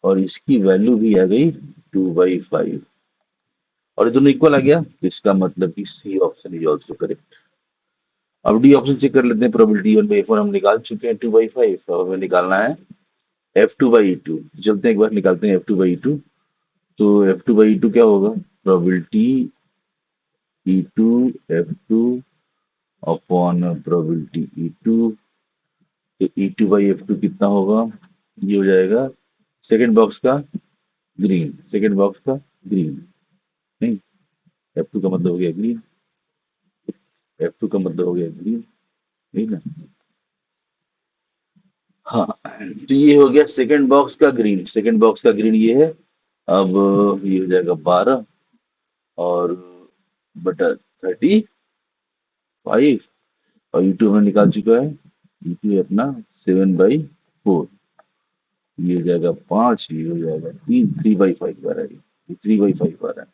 और इसकी वैल्यू भी आ गई 2/5, और ये दोनों इक्वल आ गया, तो इसका मतलब कि C option is also correct. अब डी ऑप्शन चेक कर लेते हैं। प्रोबेबिलिटी वन बाई F1 हम निकाल चुके हैं 2/5, अब हमें निकालना है F2/E2। चलते हैं एक बार निकालते हैं F2/E2। तो F2/E2 क्या होगा? Probability E2 F2 upon probability E2। तो E2/F2 कितना होगा? ये हो जाएगा सेकेंड बॉक्स का ग्रीन, सेकेंड बॉक्स का ग्रीन, नहीं, F2 का मतलब हो गया ग्रीन, F2 का मतलब हो गया ग्रीन, ठीक है। हाँ, तो ये हो गया सेकेंड बॉक्स का ग्रीन, सेकेंड बॉक्स का ग्रीन ये है। अब ये हो जाएगा 12 और बटा 35, और E2 हमने निकाल चुका है, E2 है अपना 7/4। ये हो जाएगा 5, ये हो जाएगा 3, 3/5 आ रहा है, ये 3/5 आ रहा है।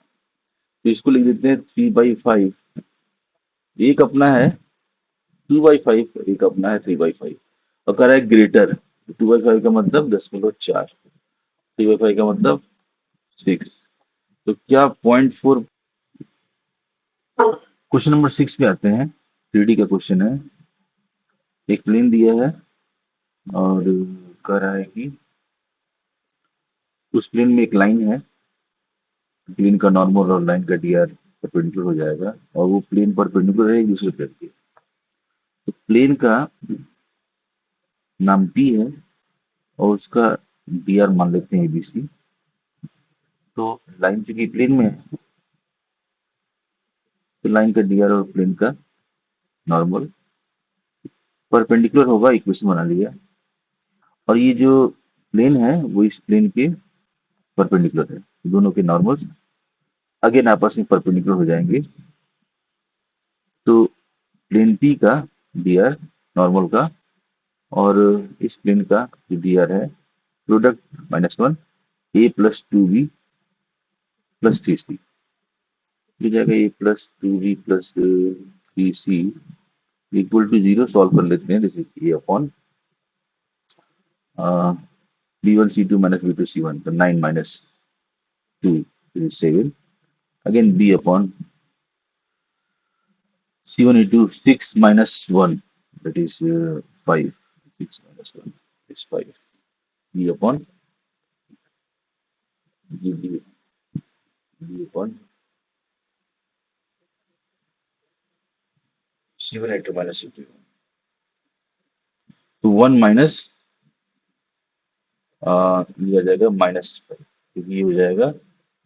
तो इसको लिख देते हैं 3/5। एक अपना है 2/5, एक अपना है 3/5, और कह रहा है ग्रेटर। 2/5 का मतलब 10.4, 3/5 का मतलब 6। तो क्या 0.4? क्वेश्चन नंबर 6 पे आते हैं। 3D का क्वेश्चन है, एक प्लेन दिया है, और कह रहा है कि उस प्लेन में एक लाइन है, प्लेन का नॉर्मल और लाइन का डी आर परपेंडिकुलर हो जाएगा, और वो प्लेन परपेंडिकुलर है एक दूसरे प्लेन के। तो प्लेन का नाम पी है, और उसका डी आर मान लेते हैं ABC। तो लाइन चूंकि प्लेन में है, तो लाइन का डी आर और प्लेन का नॉर्मल परपेंडिकुलर होगा, इक्वेशन बना लिया। और ये जो प्लेन है वो इस प्लेन के परपेंडिकुलर है, दोनों के नॉर्मल अगेन आपस में परपेंडिकुलर हो जाएंगे। तो प्लेन पी का डी आर नॉर्मल का, और इस प्लेन का जो डी आर है, प्रोडक्ट -1 A+2B+3C, ये जाएगा A+2B+3C इक्वल टू 0। सॉल्व कर लेते हैं, जैसे ए upon B1 C2 minus B2 C1, तो 9 - 2 is 7। Again B upon C1 into 6 minus 1, that is 5, 6 minus 1 is 5, B upon B, B upon C1 into minus C2। तो 1 माइनस ये आ जाएगा -5, क्योंकि ये हो जाएगा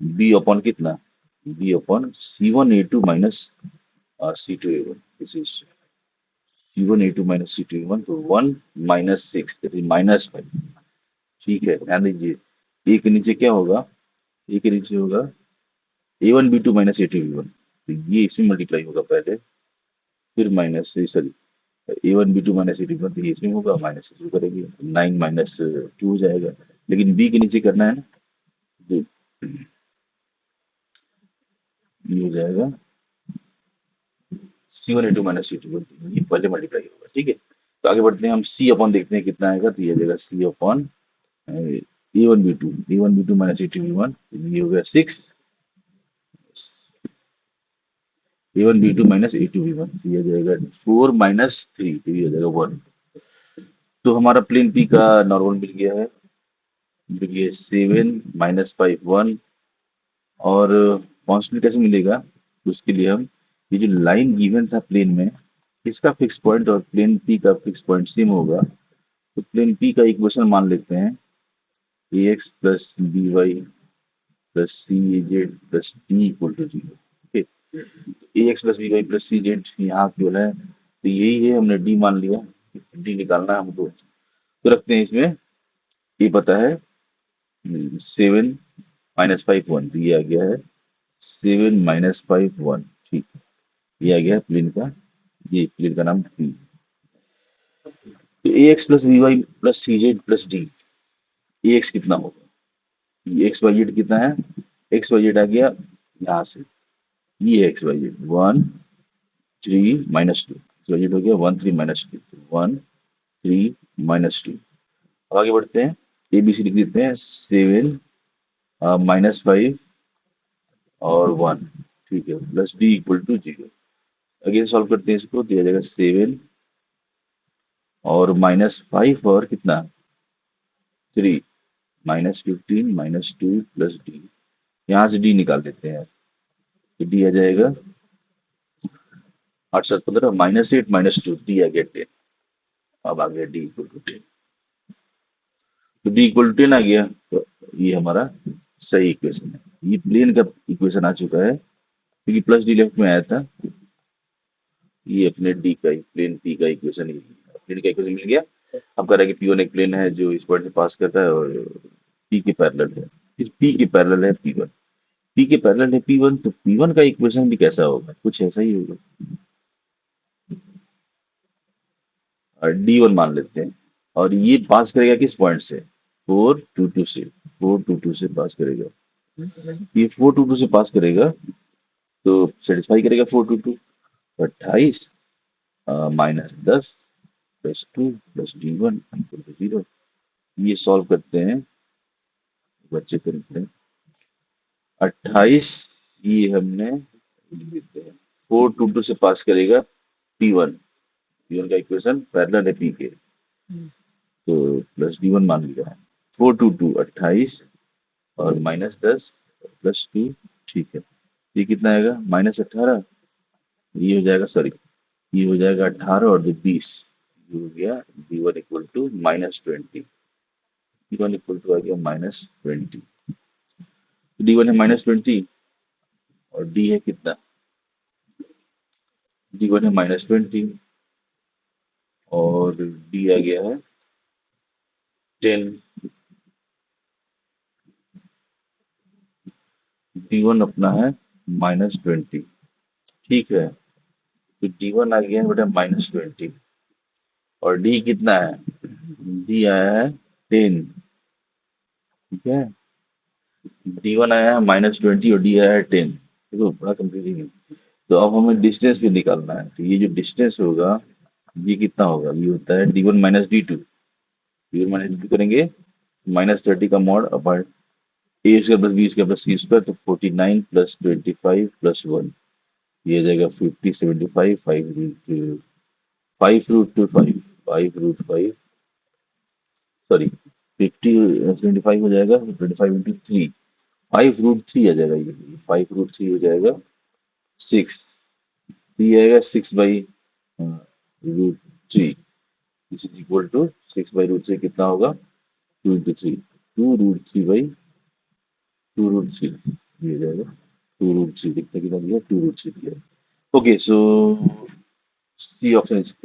B अपॉन कितना? B upon C1A2 minus C2A1, this is C1A2 minus C2A1, तो 1 - 6 दैट इज -5। ठीक है, ध्यान दीजिए, ए के नीचे क्या होगा? ए के नीचे होगा A1B2 माइनस A2B1, तो ये इसमें मल्टीप्लाई होगा पहले, फिर minus sorry A1 B2 - A2 तो ये इसमें होगा, माइनस से शुरू करेंगे, 9 - 2 हो जाएगा, लेकिन बी के नीचे करना है ना, तो ये हो जाएगा C1 A2 - C2, ये पहले मल्टीप्लाई होगा, ठीक है। तो आगे बढ़ते हैं, हम सी अपॉन देखते हैं कितना आएगा, तो ये आ जाएगा C upon A1 B2 - A2 - A2 B1, ये हो गया 6, A1 B2 - A2 B1, ये आ जाएगा 4 - 3, तो ये आ जाएगा 1। तो हमारा प्लेन पी का नॉर्मल मिल गया है, जो कि 7 - 5 1, और कांस्टेंट कैसे मिलेगा, तो उसके लिए हम ये जो लाइन गिवन था प्लेन में, इसका फिक्स पॉइंट और प्लेन पी का फिक्स पॉइंट सेम होगा, तो प्लेन पी का इक्वेशन मान लेते हैं, ax plus B Y plus C Z plus D equal to 0। Okay, ax plus B Y plus C Z यहाँ केवल है, तो यही है, हमने डी मान लिया, डी निकालना है हमको, तो रखते हैं इसमें, ये पता है 7 - 5 1, तो ये आ गया है 7 - 5 1, ठीक, ये आ गया है प्लेन का, ये प्लेन का नाम पी। तो a x plus B Y plus C Z plus d, a x कितना होगा, ये एक्स वाई जेड कितना है, एक्स वाई जेड आ गया यहाँ से, ये X Y Z 1 3 - 2, X Y Z हो गया 1 3 - 2, 1 3 - 2। अब आगे बढ़ते हैं, ए बी सी लिख देते हैं, 7 - 5 और 1, ठीक है, plus D equal to 0। Again solve करते हैं इसको, दिया जाएगा 7 और -5 और कितना 3, -15 - 2 प्लस डी, यहाँ से डी निकाल लेते हैं, तो डी आ जाएगा 8 7 15, -8 - 2, डी आ गया 10। अब आ गया डी इक्वल टू 10, तो डी इक्वल टू 10 आ गया, तो ये हमारा सही इक्वेशन है, ये प्लेन का इक्वेशन आ चुका है, क्योंकि प्लस डी लेफ्ट में आया था, ये अपने डी का प्लेन पी का इक्वेशन, प्लेन का इक्वेशन मिल गया। अब कह रहा है कि P1 एक प्लेन है जो इस पॉइंट से पास करता है और पी के पैरेलल है, फिर पी के पैरेलल है P1, पी के पैरेलल है P1, तो P1 का इक्वेशन भी कैसा होगा, कुछ ऐसा ही होगा, और D1 मान लेते हैं, और ये पास करेगा किस पॉइंट से, 4 2 2 से, 4 2 2 से पास करेगा, ये 4 2 2 से पास करेगा, तो सेटिस्फाई करेगा 4 2 2, 28 -10 +2 प्लस D1 इक्वल टू 0। ये सॉल्व करते हैं, बच्चे करते हैं, 28, ये हमने लिख देते हैं, 4 2 2 से पास करेगा P1, P1 का इक्वेशन पैरेलल है P के, तो प्लस D1 मान लिया है, 4 2 2 28 और -10 +2, ठीक है, ये कितना आएगा -18, ये हो जाएगा, सॉरी, ये हो जाएगा 18 और 2 20, ये हो गया D1 equal to -20, D1 equal to आ गया -20, D1 है -20 और D है कितना, D1 है -20 और D आ गया है 10, D1 अपना है -20, ठीक है, तो D1 आ गया है बेटा -20, और D कितना है, D आया है 10, ठीक है, D1 आया है -20 और D आया है 10, देखो बड़ा कंफ्यूजिंग है, तो अब हमें डिस्टेंस भी निकालना है, तो ये जो डिस्टेंस होगा, ये कितना होगा, ये होता है D1 - D2, D1 - D2 करेंगे, -30 का mod upon a square plus b square plus c square, तो 49 + 25 + 1, ये आ जाएगा 50 75, 5√5 सॉरी 50 75 हो जाएगा, 25 × 3, 5√3 आ जाएगा, ये 5√3 हो जाएगा 6, तो ये आएगा 6/√3, दिस इज इक्वल टू 6/√3 कितना होगा, 2 × 3, 2√3 ये हो जाएगा 2√3, कितना कितना दिया, 2√3 दिया। Okay, so C option is,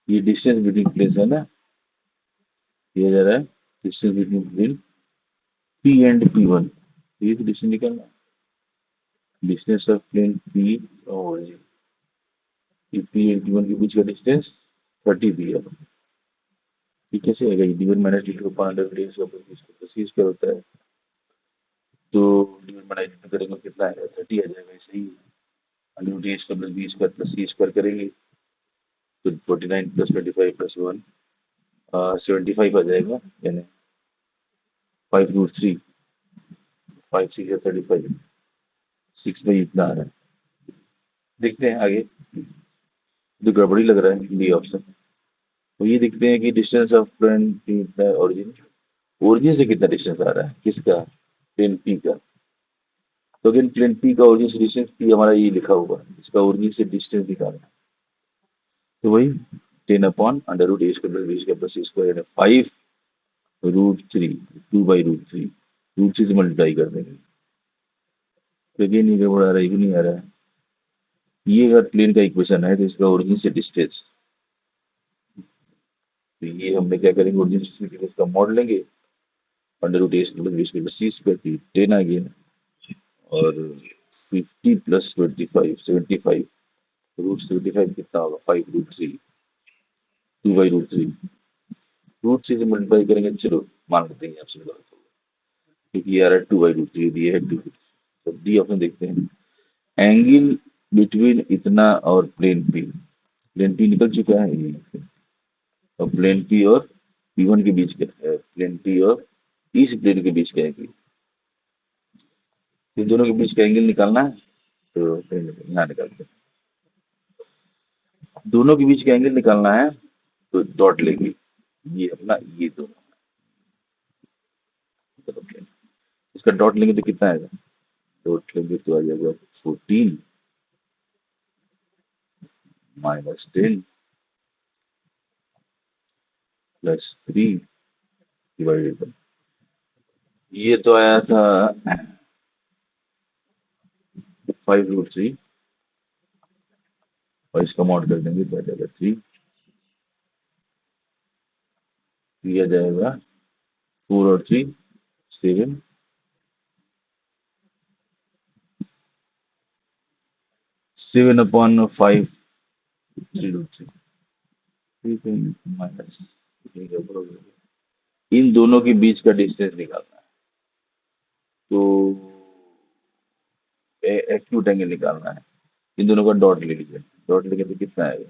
ये डिस्टेंस बिटवीन प्लेन्स है ना, दिया जा रहा है distance between plane p and P1, ये तो डिस्टेंस निकालना है, डिस्टेंस ऑफ प्लेन पी और पी और डी वन के बीच का डिस्टेंस 30 दिया। ये कैसे आएगा? D one minus d two upon under root a square c square होता है। तो d one minus d two करेंगे कितना आएगा? 30 आ जाएगा, ऐसे ही। Under root a square plus b square plus c square करेंगे तो 49 प्लस 25 प्लस 1 75 आ जाएगा, यानी 5 रूट 3। 5 6 35, 6 में इतना आ रहा है। देखते हैं आगे। तो गड़बड़ी लग रहा है बी ऑप्शन। तो ये देखते हैं कि डिस्टेंस ऑफ प्लेन पी इतना है, ओरिजिन ओरिजिन से कितना डिस्टेंस आ रहा है, किसका? प्लेन पी का। तो अगेन प्लेन पी का ओरिजिन से डिस्टेंस पी हमारा ये लिखा हुआ है, इसका ओरिजिन से डिस्टेंस निकालना है। तो वही 10 upon under root a square plus b square plus c square, 5 root 3, 2/√3, root 3 से मल्टीप्लाई कर देंगे। तो अगेन ये गड़बड़ा रहा है, ये भी नहीं आ रहा है। ये अगर प्लेन का इक्वेशन है तो इसका ओरिजिन से डिस्टेंस, तो ये हमने क्या करेंगे, ओरिजिन से इसका मॉड लेंगे, under root a square plus b square plus c square की 10 आ गया। और 50 प्लस 25 75, √75 कितना होगा? 5 रूट 3, 2/√3, √3 से मल्टीप्लाई करेंगे, चलो मान लेते हैं आपसे गलत होगा, क्योंकि ये आ रहा है 2/√3, ये है 2। तो डी ऑप्शन देखते हैं। एंगल बिटवीन इतना और प्लेन पी, प्लेन पी निकल चुका है ये। और प्लेन पी और पी वन के बीच का है, प्लेन पी और इस प्लेन के बीच का एंगल, इन दोनों के बीच का एंगल निकालना है। तो यहाँ निकालते हैं, दोनों के बीच का एंगल निकालना है। तो डॉट लेंगे, ये अपना ये दोनों प्लेन, इसका डॉट लेंगे तो कितना आएगा? डॉट लेंगे तो आ जाएगा 14 माइनस 10 प्लस 3 डिवाइडेड बाई, ये तो आया था 5√3, और इसका मॉड कर देंगे तो आ जाएगा 3, आ जाएगा 4 और 3 7, 7/5 3√3, ठीक है, माइनस, इन दोनों के बीच का डिस्टेंस निकालना है। तो एक्यूट एंगल निकालना है, इन दोनों का डॉट ले लीजिए, डॉट लेके तो कितना आएगा?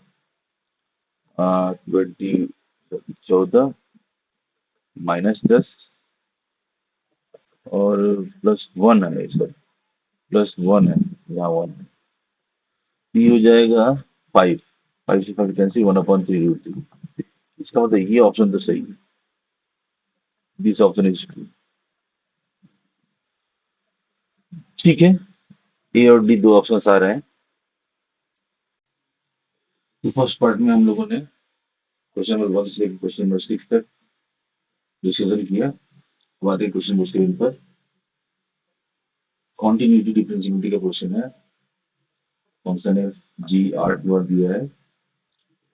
14 - 10 और +1 है, सर +1 है, यहाँ 1 है। ये हो जाएगा 5, 5 से 5 कैंसिल, 1/3√3। इसका मतलब ये ऑप्शन तो सही है, दिस ऑप्शन इज ट्रू। ठीक है, ए और डी दो ऑप्शन आ रहे हैं। तो फर्स्ट पार्ट में हम लोगों ने क्वेश्चन नंबर 1 से क्वेश्चन नंबर 6 तक डिस्कशन किया। अब आते हैं क्वेश्चन नंबर 7 पर। कॉन्टिन्यूटी डिफरेंशिएबिलिटी का क्वेश्चन है। फंक्शन है जी आर द्वारा दिया है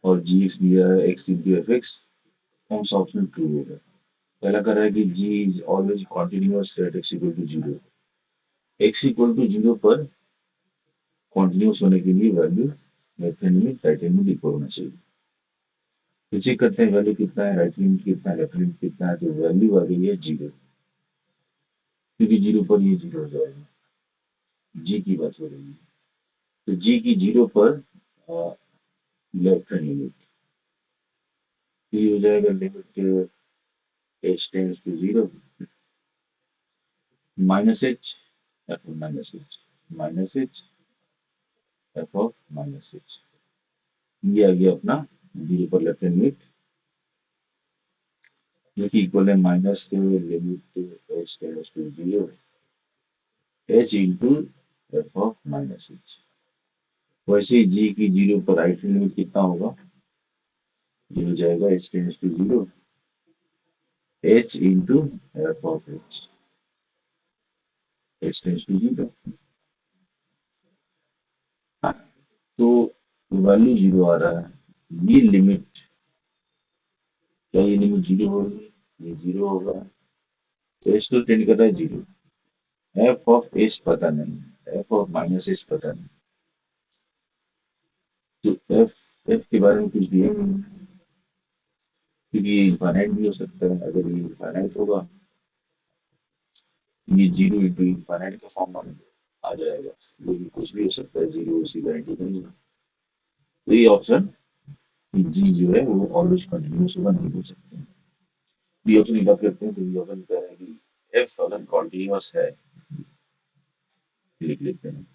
और जी एक्स दिया है, एक्स इंटू एफ एक्स। कौन सा ऑप्शन ट्रू होगा? पहला कर रहा है कि g is always continuous at x equal to 0। X equal to 0 पर कॉन्टिन्यूअस होने के लिए वैल्यू लेफ्ट हैंड में राइट हैंड में इक्वल होना चाहिए। तो चेक करते हैं वैल्यू कितना है, राइट हैंड कितना है, लेफ्ट हैंड कितना है। तो वैल्यू आ गई है 0, क्योंकि 0 पर ये 0 हो जाएगा। जी की बात हो रही है, तो जी की 0 पर लेफ्ट हैंड लिमिट, ये हो जाएगा limit h tends to 0 minus H F of minus H, minus H F of minus H. ये आ गया अपना 0 पर लेफ्ट हैंड लिमिट, जो कि इक्वल है माइनस के limit h tends to 0 h into F of minus H. वैसे ही जी की 0 पर राइट हैंड लिमिट कितना होगा? ये हो जाएगा h tends to 0 h into F of h, h tends to 0। तो वैल्यू 0 आ रहा है, ये लिमिट, क्या ये लिमिट 0 होगी? ये 0 होगा, तो एच तो टेंड कर रहा है 0। एफ ऑफ एच पता नहीं, एफ ऑफ माइनस एच पता नहीं, तो एफ एफ के बारे में कुछ दिया नहीं, क्योंकि ये इनफाइनाइट भी हो सकता है। अगर ये इनफाइनाइट होगा, ये जीरो इंटू इनफाइनाइट का फॉर्म में आ जाएगा। वो भी कुछ भी हो सकता है, जीरो उसकी गारंटी नहीं है। तो ये ऑप्शन जी जो है वो ऑलवेज कंटिन्यूस होगा, नहीं हो सकता। बी ऑप्शन की बात करते हैं, तो बी ऑप्शन कह रहे हैं कि एफ अगर कॉन्टिन्यूस है, लिख लेते हैं।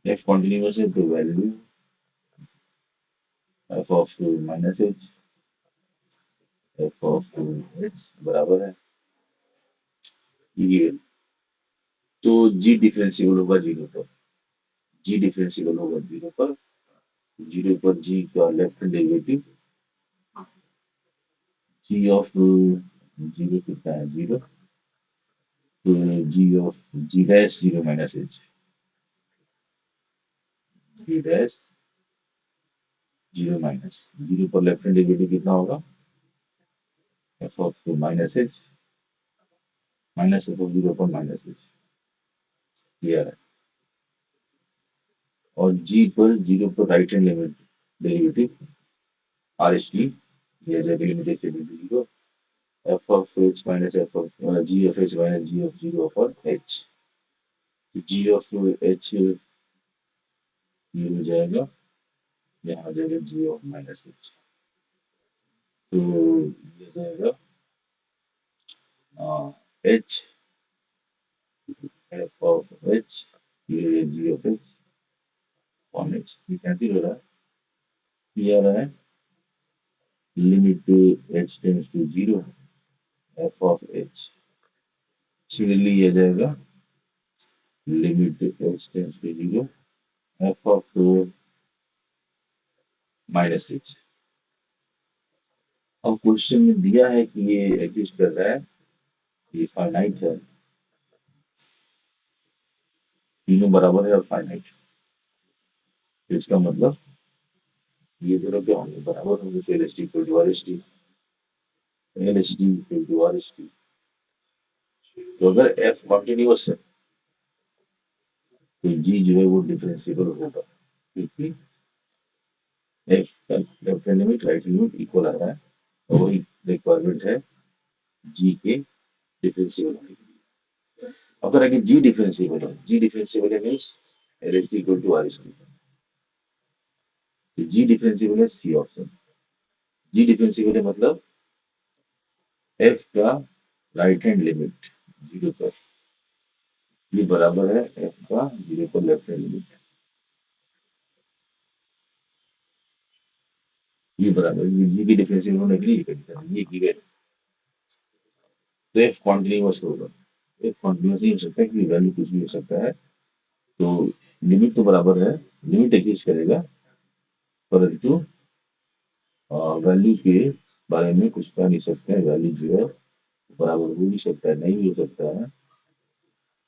एफ कॉन्टिन्यूस है तो value F of minus H, F of H बराबर है ये। तो जी डिफरेंशिएबल होगा जीरो पर, जी डिफरेंशिएबल होगा जीरो पर, जीरो पर जी का left derivative, G of zero कितना है, जीरो, तो G of G dash zero minus H, G dash zero minus zero पर लेफ्ट हैंड डेरिवेटिव कितना होगा, F of minus H, minus F of zero पर माइनस एच, क्लियर है। और जी पर जीरो पर right hand limit derivative r h t, ये limited to zero, F of h minus F of g of h minus g of zero upon h, g of H ये हो जाएगा, यहाँ आ जाएगा जी ऑफ माइनस एच, तो ये हो जाएगा एच एफ ऑफ एच, ये G of H on H, ये कैंसिल हो रहा है, ये आ रहा है limit H tends to zero, F of H, similarly ये आ जाएगा limit H tends to zero, F of minus H. अब क्वेश्चन में दिया है कि ये एग्जिस्ट कर रहा है, ये फाइनाइट है, तीनों बराबर है और फाइनाइट, तो इसका मतलब ये दोनों क्या होंगे, बराबर होंगे, तो L S T equal to R S T, L S T equal to R S T. तो अगर एफ कॉन्टिन्यूस है तो जी जो है वो डिफरेंशिएबल होगा, क्योंकि एफ का left hand limit right limit equal आ रहा है, और वही रिक्वायरमेंट है जी के डिफरेंशिएबल होने के लिए। अगर आगे जी डिफरेंशिएबल है means L S T equal to R S T, तो जी डिफरेंशिएबल है सी ऑप्शन, जी डिफरेंशिएबल है मतलब एफ का राइट हैंड लिमिट जीरो पर, ये बराबर है एफ का जीरो पर लेफ्ट हैंड लिमिट, ये बराबर है जी की डिफरेंशिएबल होने के लिए ये कंडीशन है, ये गिवन। तो एफ कॉन्टिन्यूस होगा, एफ कॉन्टिन्यूस नहीं हो सकता क्योंकि वैल्यू कुछ भी हो सकता है, तो लिमिट तो बराबर है, लिमिट एग्जिस्ट करेगा, परंतु वैल्यू के बारे में कुछ कह नहीं सकते हैं, वैल्यू जो है बराबर हो भी सकता है, नहीं भी हो सकता है,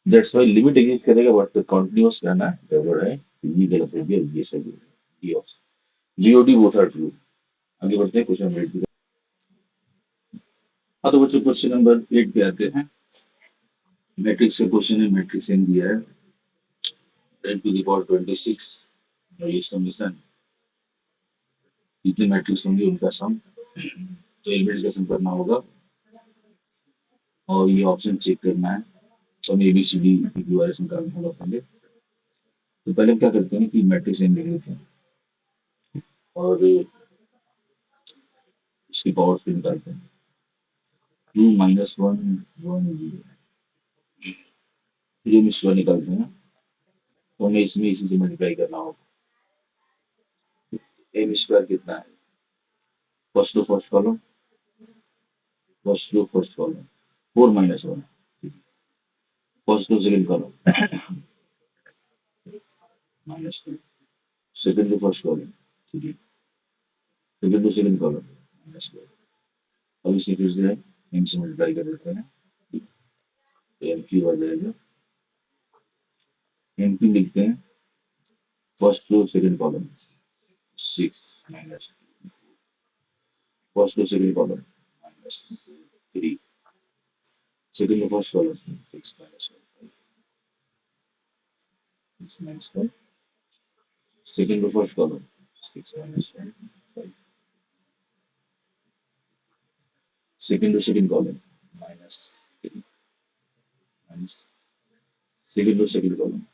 दैट्स वाई लिमिट एग्जिस्ट करेगा, बट कंटिन्यूअस रहना गड़बड़ है, तो ये गलत हो गया, ये सही है, ये option GOD both are true. आगे बढ़ते हैं क्वेश्चन नंबर 8। हाँ तो बच्चों क्वेश्चन नंबर 8 पे आते हैं। मैट्रिक्स का क्वेश्चन है, मैट्रिक्स एन दिया है 10 टू द पावर 26, और ये समीशन जितने मैट्रिक्स होंगे उनका सम, तो एलिमेंट्स का सम करना होगा, और ये ऑप्शन चेक करना है, तो हमें एबीसीडी इक्विवेलेंस निकालना होगा पहले। तो पहले हम क्या करते हैं कि मैट्रिक्स एन लिख लेते हैं, और इसकी पावर फिर निकालते हैं, 2 - 1 1 0, ये हम इसको निकालते हैं, तो हमें इसमें इसी से मल्टीप्लाई करना होगा। एम स्क्वायर कितना है, first to first column, first to first column 4 - 1, first to second column -2, second to first column 3, second to second column -4। अब इसे फिर से एम से मल्टीप्लाई कर देते हैं, तो एम क्यूब आ जाएगा, एम क्यूब लिखते हैं first to second column 6 - first to second column -3, second to first column 6 - 5, 6 - 5, second to first column 6 minus 1, 5. Second to second column, minus 3, minus second column,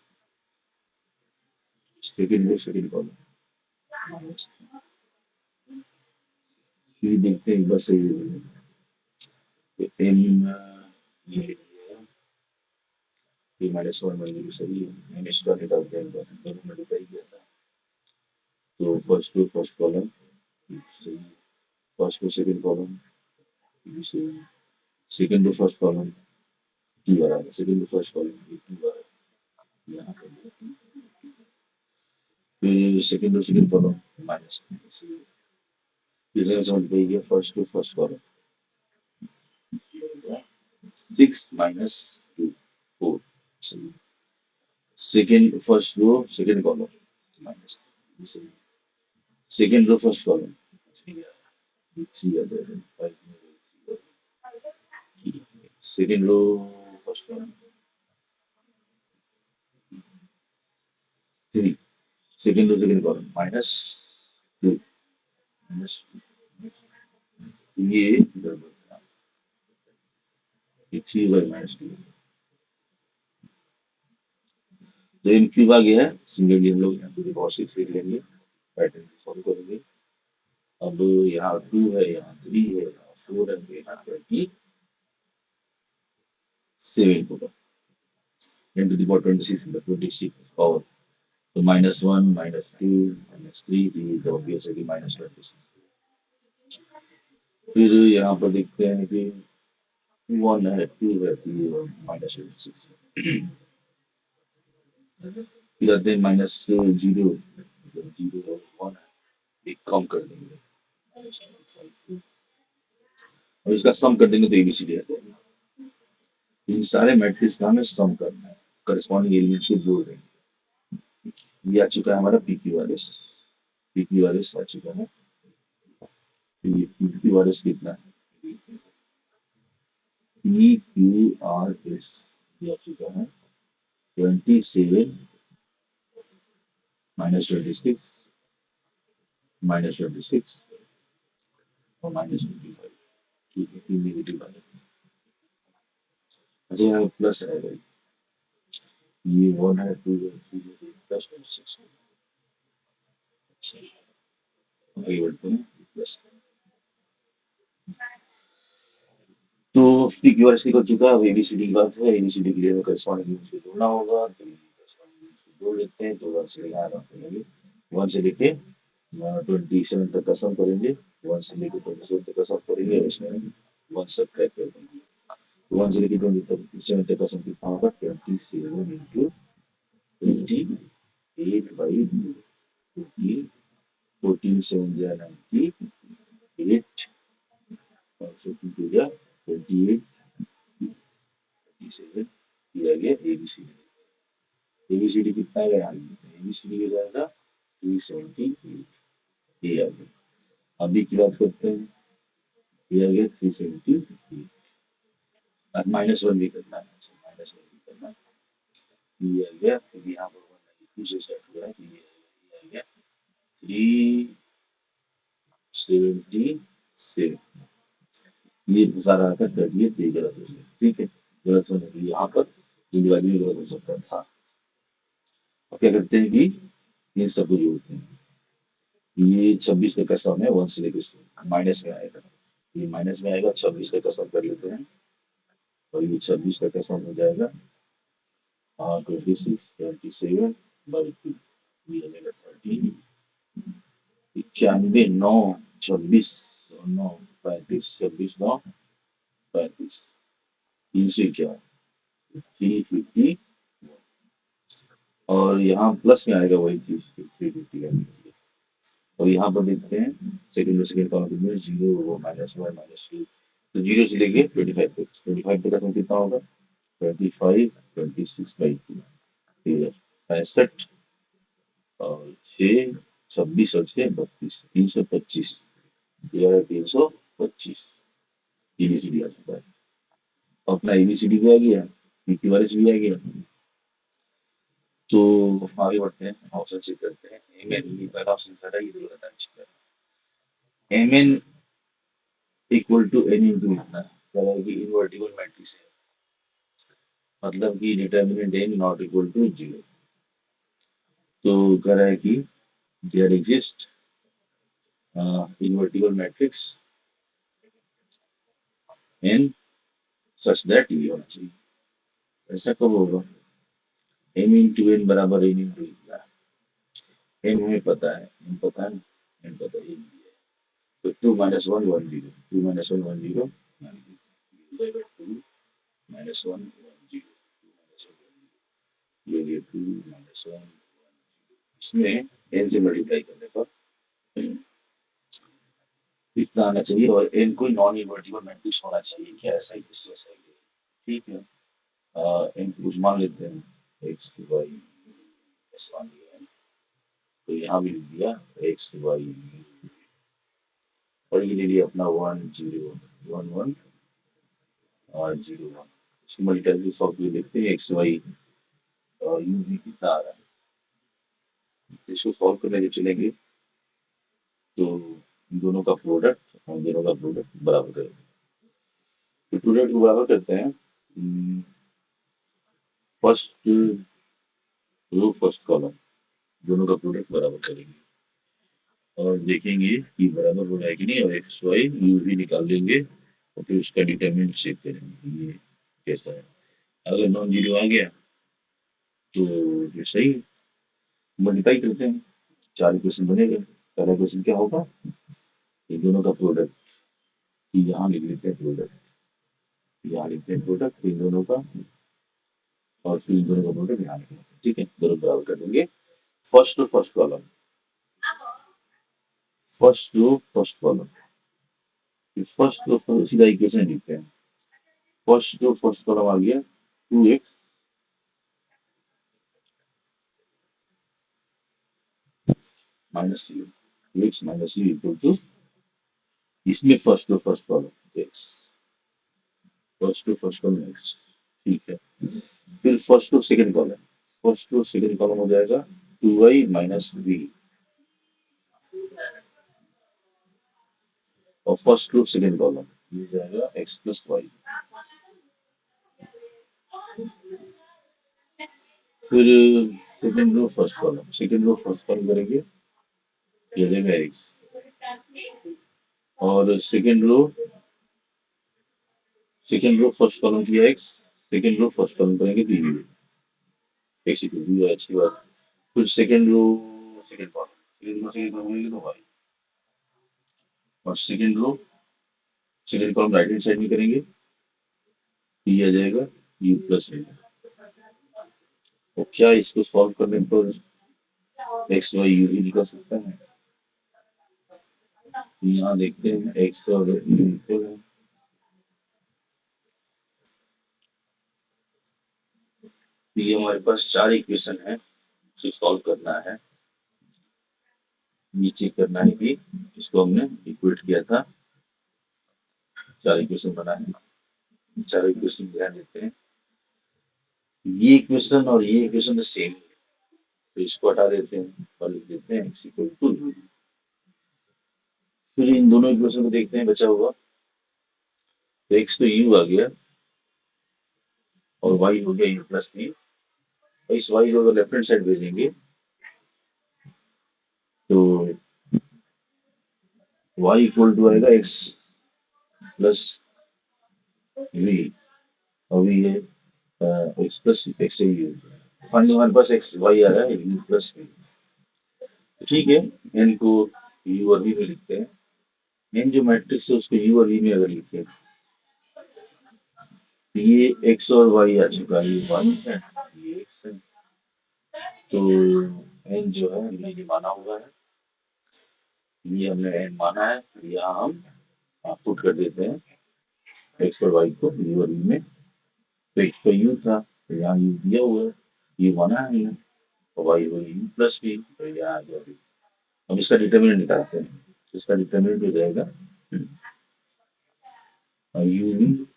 second to second column, minus 3 देखते हैं एक बार सही है। तो m ये p minus 1 वैल्यू सही है, m इसका निकालते हैं एक बार, दोनों मल्टीप्लाई किया था। तो फर्स्ट टू फर्स्ट कॉलम सही है, फर्स्ट टू सेकंड कॉलम भी सही है, सेकंड टू फर्स्ट कॉलम 2 आ रहा है, सेकंड टू फर्स्ट कॉलम भी 2 आ रहा है यहाँ पर। फिर second to second column minus सही है, इस तरह से मल्टीप्लाई किया first to first column, 6 minus 2, 4. Second, first row, second column, minus 3. Second row, first column, 3 are there, and 5 more. Second row, first column, 3. Second row, second column, minus 2. Minus 2. ये इधर बढ़ता है, 3 by minus 2. तो इन क्यूब आ गया है, सिमिलरली हम लोग यहाँ टू द पावर 6 लिख लेंगे, पैटर्न फॉलो करेंगे। अब यहाँ 2 है, यहाँ 3 है, यहाँ 4 है, यहाँ 27 होगा, 10 to the power 26 into 26 power. So minus 1, minus 2, minus 3, the obvious है कि minus 26. फिर यहाँ पर देखते हैं कि 1 है, 2 है, 3 और minus 26 है। फिर आते हैं minus 0, 0 और 1 है, एक कम कर देंगे, minus 25. और इसका सम कर देंगे तो एबीसीडी आ जाएगा। इन सारे मैट्रिक्स का हमें सम करना है, करस्पॉन्डिंग एलिमेंट्स को जोड़ देंगे। ये आ चुका है हमारा PQRS, PQRS आ चुका है। ये PQRS कितना है? PQRS ये आ चुका है 27 minus 26 minus 26 और minus 25, ठीक है, तीन नेगेटिव आ जाएगा। अच्छा यहाँ प्लस आएगा, ये 1 है, 2 है, 3 है, प्लस 26। अच्छा आगे बढ़ते हैं, प्लस तो PQRS निकल चुका है। अब एबीसीडी की बात है, एबीसीडी के लिए हमें करस्पॉन्डिंग यूनिट्स को जोड़ना होगा, तो करस्पॉन्डिंग यूनिट्स को जोड़ लेते हैं। तो 1 से लेके 1 से लेके 27 तक का सम करेंगे, 1 से लेके 27 तक का सम करेंगे, और इसमें 1 सब्ट्रैक्ट कर देंगे। तो 1 से लेके 27 तक का सम कितना होगा? 27 इंटू 28 बाई 14, 14 7 या 98 और 14 या 28, 37, ये आ गया एबीसीडी। एबीसीडी कितना है यहाँ? एबीसीडी हो जाएगा 378, ये आ गया। अभी की बात करते हैं, ये आ गया 378, माइनस 1 भी करना है, माइनस 1 भी करना है, ये आ गया। फिर यहाँ पर 192 से स्टार्ट हुआ है, तो ये आ गया 377, ये सारा आकर 38, ये गलत हो गया, ठीक है, गलत होने के लिए यहाँ पर इंडिविजुअल में गलत हो सकता था। अब क्या करते हैं कि इन सबको जोड़ते हैं। ये 26 का कसम है, 1 से लेकर माइनस में आएगा, ये माइनस में आएगा, 26 का कसम कर लेते हैं, और ये 26 का कसम हो जाएगा 26, 27 बाई 2, ये आ जाएगा 13, 91, 9, 26, 9, 35, 26, 9, 35, 351, 350, और यहाँ प्लस में आएगा वही चीज 350 का। और यहाँ पर देखते हैं सेकंड कॉलम में 0, माइनस 1, माइनस 2, तो 0 से लेके 25 तक, 25 तक का सम कितना होगा? 25, 26 बाई 2, 65 और 6, 26 और 6, 32, 325, 325 एबीसीडी आ चुका है। और अपना एबीसीडी भी आ गया, पीक्यूआरएस भी आ गया। तो आगे बढ़ते हैं, ऑप्शन चेक करते हैं। एम एन, ये पहला ऑप्शन था, ये तो गलत है। M N equal to N into इतना, कह रहा है कि इनवर्टिबल मैट्रिक्स है, मतलब कि determinant N not equal to zero. तो कह रहा है कि there exist invertible matrix N such that, ये होना चाहिए। ऐसा कब होगा? एम इंटू एन बराबर एन इंटू इतना। एम हमें पता है, एम पता है, एन पता है, एन दिया है। तो two minus one one zero, two minus one one zero, two minus one one zero, two minus one, ये टू माइनस वन, इसमें एन से मल्टीप्लाई करने पर इतना आना चाहिए, और एन कोई नॉन इन्वर्टिबल मैट्रिक्स होना चाहिए। क्या ऐसा ही कुछ ऐसा ही है? ठीक है, एन कुछ मान लेते हैं, एक्स टू वाई ऐसा मान लिया है। तो यहाँ भी लिख दिया एक्स टू वाई, और ये ले लिया अपना वन जीरो वन वन और जीरो वन। इसको मल्टीप्लाई सॉल्व करके देखते हैं एक्स वाई और यू भी कितना आ रहा है। तो इसको सॉल्व करने जब चलेंगे तो इन दोनों का प्रोडक्ट और दोनों का प्रोडक्ट बराबर करेंगे। तो प्रोडक्ट को बराबर करते हैं, फर्स्ट रो फर्स्ट कॉलम, दोनों का प्रोडक्ट बराबर करेंगे और देखेंगे कि बराबर हो रहा है कि नहीं, और एक्स वाई यू भी निकाल लेंगे और फिर उसका डिटरमिनेंट चेक करेंगे ये कैसा है। अगर नॉन जीरो आ गया तो फिर सही है, मल्टीप्लाई करते हैं, चार इक्वेशन बनेगा। पहला क्वेश्चन क्या होगा, ये दोनों का प्रोडक्ट, यहाँ लिख लेते हैं प्रोडक्ट, यहाँ लिखते हैं प्रोडक्ट इन दोनों का, और फिर इन दोनों का प्रोडक्ट यहाँ लिख लेते हैं। ठीक है, दोनों बराबर कर देंगे। First to first column, first row first column, first row सीधा इक्वेशन लिखते हैं। फर्स्ट रो फर्स्ट कॉलम आ गया two x minus u, two x minus u equal to, इसमें first row first column x, first to first column x. ठीक है, फिर first to second column, first to second column हो जाएगा टू वाई माइनस वी, और फर्स्ट टू सेकंड कॉलम ये जाएगा एक्स प्लस वाई। फिर second row first column, second row first column करेंगे, ये जाएगा एक्स, और सेकंड रो फर्स्ट कॉलम किया x, second row first column करेंगे तो यू, एक्स इक्वल टू है, अच्छी बात। फिर second row second column, second column करेंगे तो वाई, और second column right hand side में करेंगे तो ये आ जाएगा यू प्लस है। तो क्या इसको सॉल्व करने पर एक्स वाई यू भी निकल सकता है? तो यहाँ देखते हैं एक्स और यू इक्वल है। तो ये हमारे पास चार इक्वेशन है, इसे सॉल्व करना है। ये चेक करना है कि इसको हमने इक्वेट किया था, चार इक्वेशन बना है, चार इक्वेशन ध्यान देते हैं। ये इक्वेशन और ये इक्वेशन तो सेम है, तो इसको हटा देते हैं और लिख देते हैं एक्स इक्वल टू यू। फिर इन दोनों इक्वेशन को देखते हैं बचा हुआ, तो एक्स तो यू आ गया और वाई हो गया यू प्लस बी, और इस वाई को अगर लेफ्ट हैंड साइड भेजेंगे तो वाई इक्वल टू आएगा एक्स प्लस वी, और वी है x plus x you. Finally हमारे पास एक्स वाई आ रहा है यू प्लस वी। ठीक है, एन को यू और वी में लिखते हैं। एन जो मैट्रिक्स है उसको यू और वी में अगर लिखें तो ये एक्स और वाई आ चुका है, ये वन है, ये एक्स है। तो एन जो है हमने ये माना हुआ है, ये हमने एन माना है, तो यहाँ हम पुट कर देते हैं एक्स और वाई को यू और वी में। तो एक्स का यू था तो यहाँ यू दिया हुआ है, ये माना है हमने, और वाई हो यू प्लस वी, तो यहाँ आ गया। हम इसका डिटर्मिनेंट निकालते हैं, इसका डिटर्मिनेंट हो जाएगा U V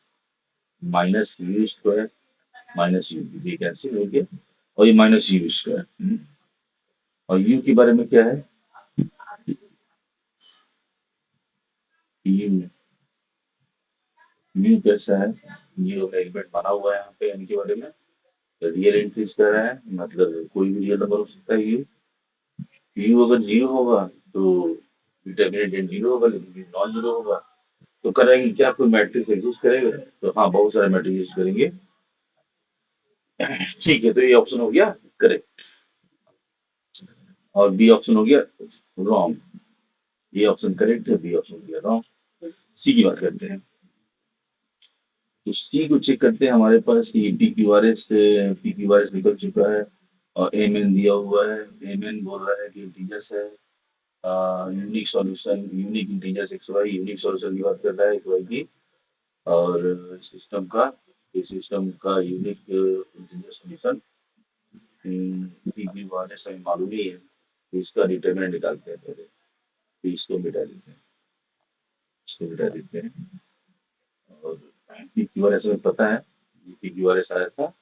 minus U square minus U, ये कैंसिल हो गया, और ये माइनस यू स्क्वायर। और यू के बारे में क्या है? यू यू कैसा है? यू एलिमेंट बना हुआ है यहाँ पे एन के बारे में, रियल इंक्रीज कर रहा है, मतलब कोई भी रियल नंबर हो सकता है यू अगर जीरो होगा तो डिटर्मिनेंट एन जीरो होगा, लेकिन नॉन जीरो होगा तो करेंगे क्या, कोई मैट्रिक्स एग्जिस्ट करेगा? तो हाँ, बहुत सारे मैट्रिक्स यूज करेंगे। ठीक है, तो ये ऑप्शन हो गया करेक्ट, और बी ऑप्शन हो गया रॉन्ग। ये ऑप्शन करेक्ट है, बी ऑप्शन हो गया रॉन्ग। सी की बात करते हैं। तो सी को चेक करते हैं, हमारे पास ये पी क्यू आर एस निकल चुका है, और एम एन दिया हुआ है। एम एन बोल रहा है कि इंटीजर्स है, unique solution, unique integers x Y, unique solution की बात कर रहा है एक्स वाई की। और सिस्टम का इस सिस्टम का unique integer solution P Q R S हमें मालूम ही है, तो इसका डिटरमिनेंट निकालते हैं पहले। तो इसको मिटा देते हैं। और पी क्यू आर एस हमें पता है, पी क्यू आर एस आया था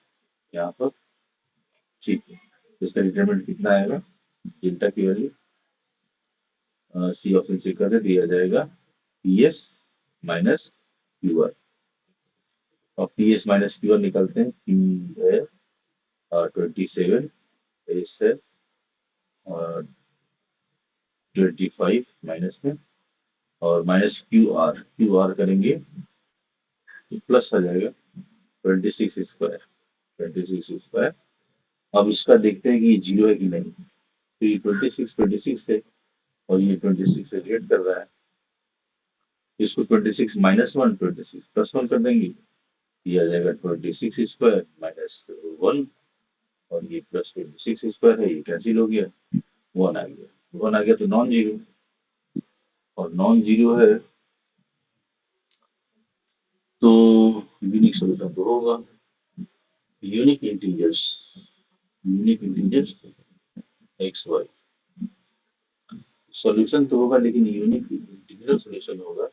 यहाँ पर। ठीक है, तो इसका डिटरमिनेंट कितना आएगा? डेल्टा की वैल्यू सी ऑप्शन से कर दिया जाएगा p s minus q r. और p s minus q r निकालते हैं, पी है 27, एस है 25 माइनस में, और माइनस क्यू आर करेंगे तो प्लस आ जाएगा 26 स्क्वायर, 26 स्क्वायर। अब इसका देखते हैं कि ये जीरो है कि नहीं। तो ये 26 है, और ये 26 से रिलेट कर रहा है। इसको 26 - 1, 26 + 1 कर देंगे, ये आ जाएगा 26 स्क्वायर माइनस 1। और ये प्लस 26 स्क्वायर है, ये कैंसिल हो गया, 1 आ गया तो नॉन जीरो। और नॉन जीरो है तो यूनिक सोल्यूशन तो होगा। Unique integers unique integers x Y solution तो होगा, लेकिन यूनिक इंटीग्रल सॉल्यूशन होगा,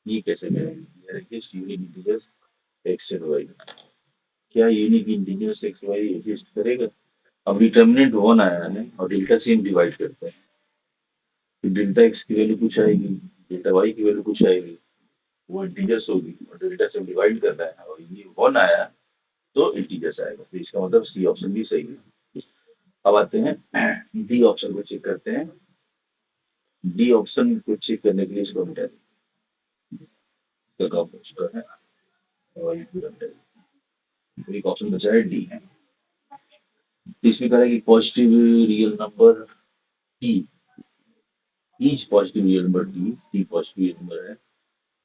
ये कैसे करेंगे? Exist unique integers x and y. क्या unique integers x y exist करेगा? अब डिटर्मिनेंट 1 आया है और डेल्टा से हम डिवाइड करते हैं, तो डेल्टा एक्स की वैल्यू कुछ आएगी, डेल्टा वाई की वैल्यू कुछ आएगी, वो इंटीजर्स होगी, और डेल्टा से हम डिवाइड कर रहे हैं और ये 1 आया तो इंटीजर्स आएगा, तो इसका मतलब सी ऑप्शन भी सही है। अब आते हैं डी ऑप्शन को चेक करते हैं। डी ऑप्शन को चेक करने के लिए इसको मिटा दें, का है, और ये पूरा मिटा दें। तो एक ऑप्शन बचा है डी है। तो इसमें कह रहा है कि positive real number T, each positive real number T positive real number है,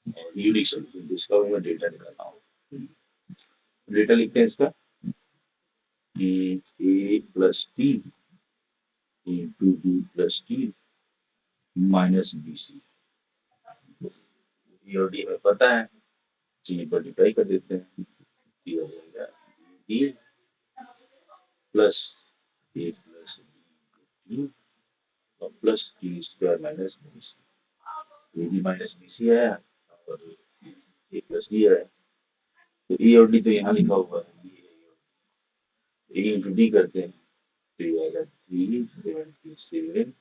और यूनिक सोल्यूशन, जिसका भी मैं डेटा निकालना हूँ। डेटा लिखते हैं इसका कि a plus t into b plus t minus B C. A और डी हमें पता है, सी पर डिवाइड कर देते हैं, ये हो जाएगा D plus A plus B और plus T square minus B C. A B minus B C आया, और ए प्लस डी आया। तो ए और डी तो यहाँ लिखा हुआ है, ए इंटू डी करते हैं तो ये आएगा 377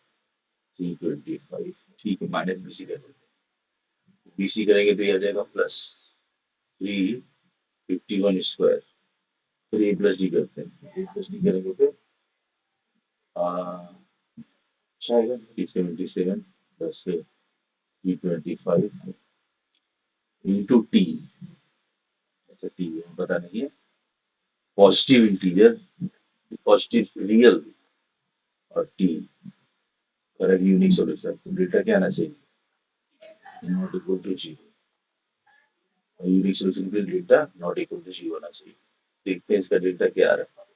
325। ठीक है, माइनस बी सी कर देते हैं, बी सी करेंगे तो ये आ जाएगा प्लस 351 स्क्वायर। फिर ए प्लस डी करते हैं, ए प्लस डी करेंगे तो अच्छा आएगा 377 प्लस 325 इंटू टी। अच्छा, टी पता नहीं है। पॉजिटिव इंटीजर, पॉजिटिव रियल, और टी करेक्ट यूनिक सॉल्यूशन, तो डेटा क्या आना चाहिए? Not equal to zero. और यूनिक सॉल्यूशन के लिए डेटा नॉट इक्वल टू जीरो आना चाहिए। देखते हैं इसका डेटा क्या आ रहा है,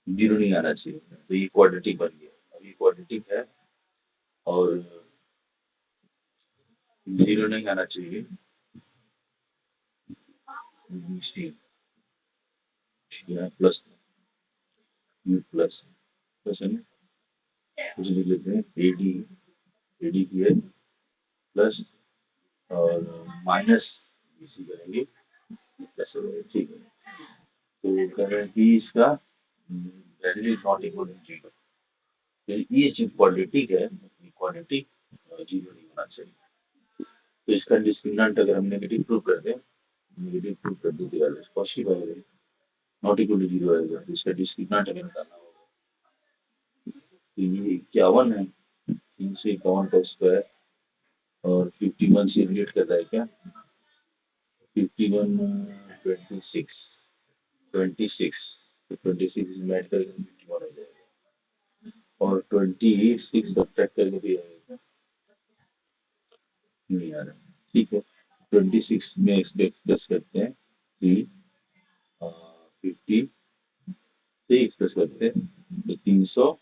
जीरो नहीं आना चाहिए, तो ये क्वाड्रेटिक बन गया। अब ये क्वाड्रेटिक है और जीरो नहीं आना चाहिए, प्लस प्लस प्लस है ना, कुछ लिख लेते हैं ए डी की है प्लस, और माइनस बीसी करेंगे प्लस हो जाएगा। ठीक है, तो कह रहे हैं कि इसका value not equal to zero. ये जो क्वाड्रेटिक है, क्वाड्रेटिक जीरो नहीं होना चाहिए। तो इसका डिस्क्रिमिनेंट अगर हम नेगेटिव प्रूव कर दें, नेगेटिव प्रूव कर दें तो वैल्यू पॉजिटिव आएगा, नॉट इक्वल टू जीरो आएगा। तो इसका डिस्क्रिमिनेंट हमें निकालना होगा। तो ये 51 है, 351 का स्क्वायर, और 51 से रिलेट कर रहा है क्या? 51 26, 26, तो 26 में ऐड करके 51 हो जाएगा, और 26 सब्ट्रैक्ट करके भी आएगा, नहीं आ रहा। ठीक है, 26 में एक्सप्रेस करते हैं कि 50 से एक्सप्रेस करते हैं तो 350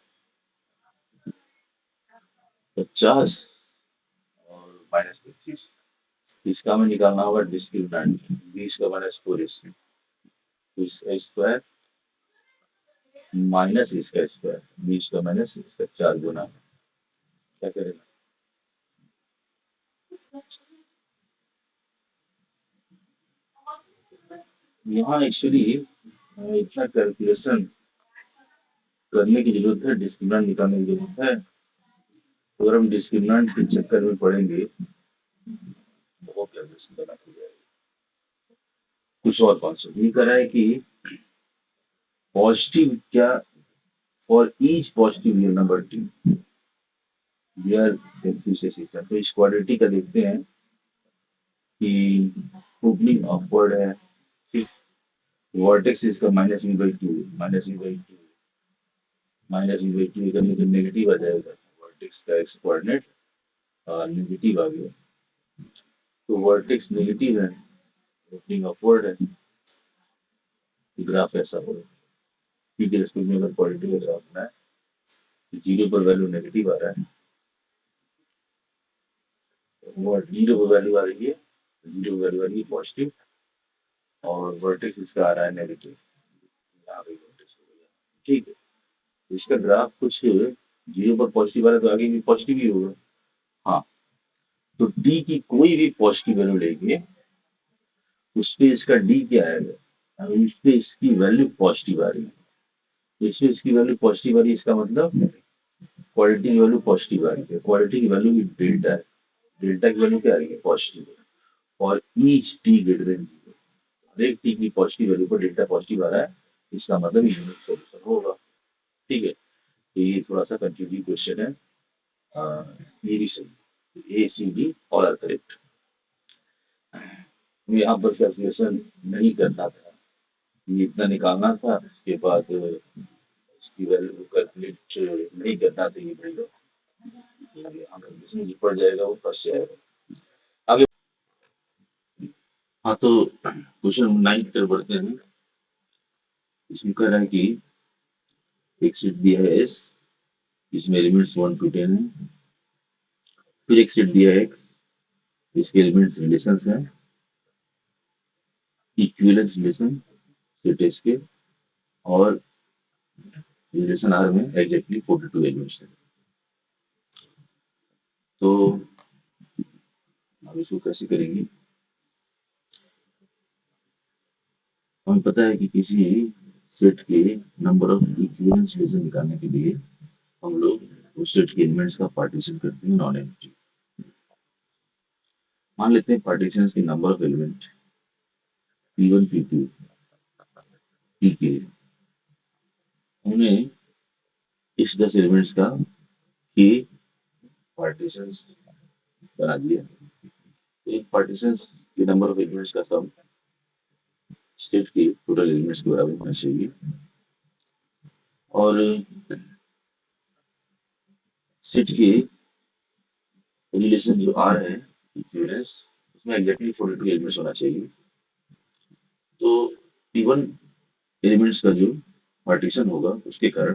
और -25। इसका हमें निकालना होगा डिस्क्रिमिनेंट, 20 का -4 इसमें, तो इसका स्क्वायर माइनस इसका स्क्वायर, 20 का माइनस इसका 4 गुना, क्या करेगा? यहाँ एक्चुअली इतना कैलकुलेशन करने की जरूरत है, डिस्क्रिमिनेंट निकालने की जरूरत है। तो अगर हम डिस्क्रिमिनेंट के चक्कर में पड़ेंगे, बहुत कैलकुलेशन करना पड़ जाएगा। कुछ और कॉन्सेप्ट ये करा है कि पॉजिटिव क्या, for each positive real number T here system. तो इस क्वाड्रेटिक का देखते हैं कि ओपनिंग अपवर्ड है, ठीक, वर्टेक्स इसका -v/2, -v/2, -v/2 करने से नेगेटिव आ जाएगा, वर्टेक्स का एक्स कोऑर्डिनेट नेगेटिव आ गया, तो वर्टेक्स नेगेटिव है, ओपनिंग अपवर्ड है, तो ग्राफ ऐसा होगा। ठीक है, इसको में अगर पॉजिटिव का ग्राफ बनाए, जीरो पर वैल्यू नेगेटिव आ रहा है, वो जीरो पर वैल्यू आ रही है, जीरो वैल्यू आ रही है पॉजिटिव, और वर्टेक्स इसका आ रहा है नेगेटिव, यहाँ पे वर्टेक्स हो गया। ठीक है, इसका ग्राफ कुछ जीरो पर पॉजिटिव आ रहा है, तो आगे भी पॉजिटिव ही होगा। हाँ, तो डी की कोई भी पॉजिटिव वैल्यू लेंगे, उस पे इसका डी क्या आएगा, अगर इस पे इसकी वैल्यू पॉजिटिव आ रही है, तो इसमें इसकी वैल्यू पॉजिटिव आ रही है, इसका मतलब क्वालिटी की वैल्यू पॉजिटिव आ रही है, क्वालिटी की वैल्यू की डेल्टा है, डेल्टा की वैल्यू क्या आ रही है, पॉजिटिव है, और each t greater than zero, हर एक टी की पॉजिटिव वैल्यू पर डेल्टा पॉजिटिव आ रहा है, इसका मतलब यूनिक सॉल्यूशन होगा। ठीक है, तो ये थोड़ा सा कंफ्यूजिंग क्वेश्चन है, ये भी सही, a c d all are correct. यहाँ पर कैलकुलेशन नहीं करना था, ये इतना निकालना था, उसके बाद इसकी वैल्यू कैलकुलेट नहीं करना था, ये बड़ी यहाँ कैलकुलेशन जो पड़ जाएगा वो फंस जाएगा आगे। हाँ, तो क्वेश्चन 9 की तरफ बढ़ते हैं। इसमें कह रहा है कि एक सेट दिया है एस, इसमें एलिमेंट्स 1 to 10 है, फिर एक सेट दिया है एक्स, इसके एलिमेंट्स रिलेशंस हैं, इक्विवेलेंस रिलेशन सेट एस के, और रिलेशन आर में एग्जैक्टली 42 एलिमेंट्स हैं। तो अब इसको कैसे करेंगे? हमें पता है कि किसी सेट के नंबर ऑफ इक्विवेलेंस रिलेशन निकालने के लिए हम लोग उस सेट के एलिमेंट्स का पार्टीशन करते हैं नॉन एम्प्टी। मान लेते हैं पार्टीशन की number of element P1 P2 Pk, उन्हें इस 10 एलिमेंट्स का के पार्टीशन बना दिया। इन पार्टीशन के नंबर ऑफ एलिमेंट्स का सम स्टेट के टोटल एलिमेंट्स के बराबर होना चाहिए, और सेट के रिलेशन जो आर है इक्विवेलेंस, उसमें एग्जैक्टली 42 एलिमेंट्स होना चाहिए। तो P1 एलिमेंट्स का जो पार्टीशन होगा उसके कारण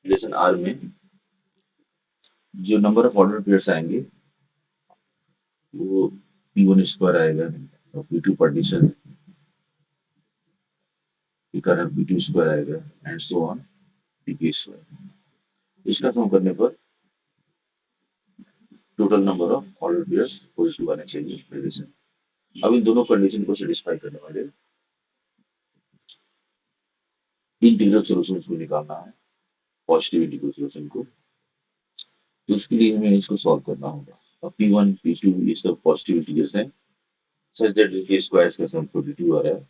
रिलेशन आर में जो नंबर ऑफ ऑर्डर पेयर्स आएंगे वो P1 स्क्वायर आएगा, और P2 पार्टीशन के कारण P2 स्क्वायर आएगा, and so on Pk square. इसका सम करने पर total number of order pairs positive आने चाहिए रिलेशन। अब इन दोनों कंडीशन को सेटिस्फाई करने वाले इंटीग्रल सॉल्यूशन को निकालना है, पॉजिटिव इंटीग्रल सॉल्यूशन को। तो उसके लिए हमें इसको सॉल्व करना होगा। अब P1 P2 ये सब पॉजिटिव इंटीजर्स हैं, सच दैट इनके स्क्वायर्स का सम 42 आ रहा है।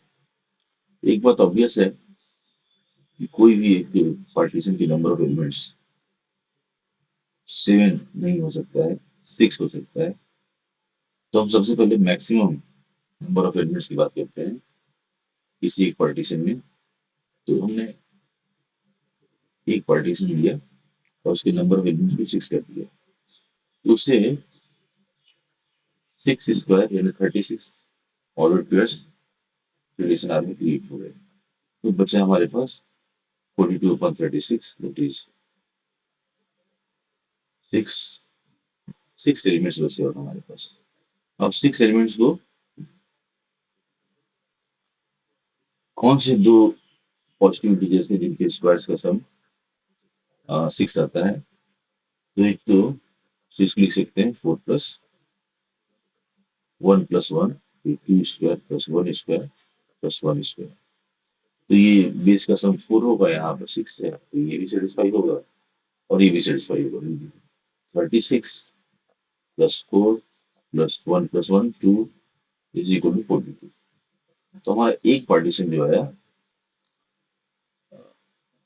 एक बात ऑब्वियस है कि कोई भी एक पार्टीशन की नंबर ऑफ एलिमेंट्स 7 नहीं हो सकता है, 6 हो सकता है। तो हम सबसे पहले मैक्सिमम नंबर ऑफ एलिमेंट्स की बात करते हैं किसी एक पार्टीशन में। तो हमने एक पार्टीशन लिया और उसके नंबर ऑफ एलिमेंट्स को 6 कर दिया। तो उससे 6 स्क्वायर यानी 36 ऑर्डर पेयर्स रिलेशन आर में क्रिएट हो गए। तो बचा हमारे पास 42/36, दैट इज 6 6 एलिमेंट्स बचे और हमारे पास। अब 6 एलिमेंट्स को कौन से दो पॉजिटिव इंटीजर्स हैं जिनके स्क्वायर्स का सम 6 आता है। तो एक तो 6 लिख सकते हैं 4 plus 1 plus 1, 2 square plus 1 square plus 1 square. तो ये बेस का सम 4 होगा, यहाँ पर 6 है तो ये भी सेटिस्फाई होगा और ये भी सेटिस्फाई होगा। 36 plus 4 plus 1 plus 1 2 is equal to 42। तो हमारा एक पार्टीशन जो आया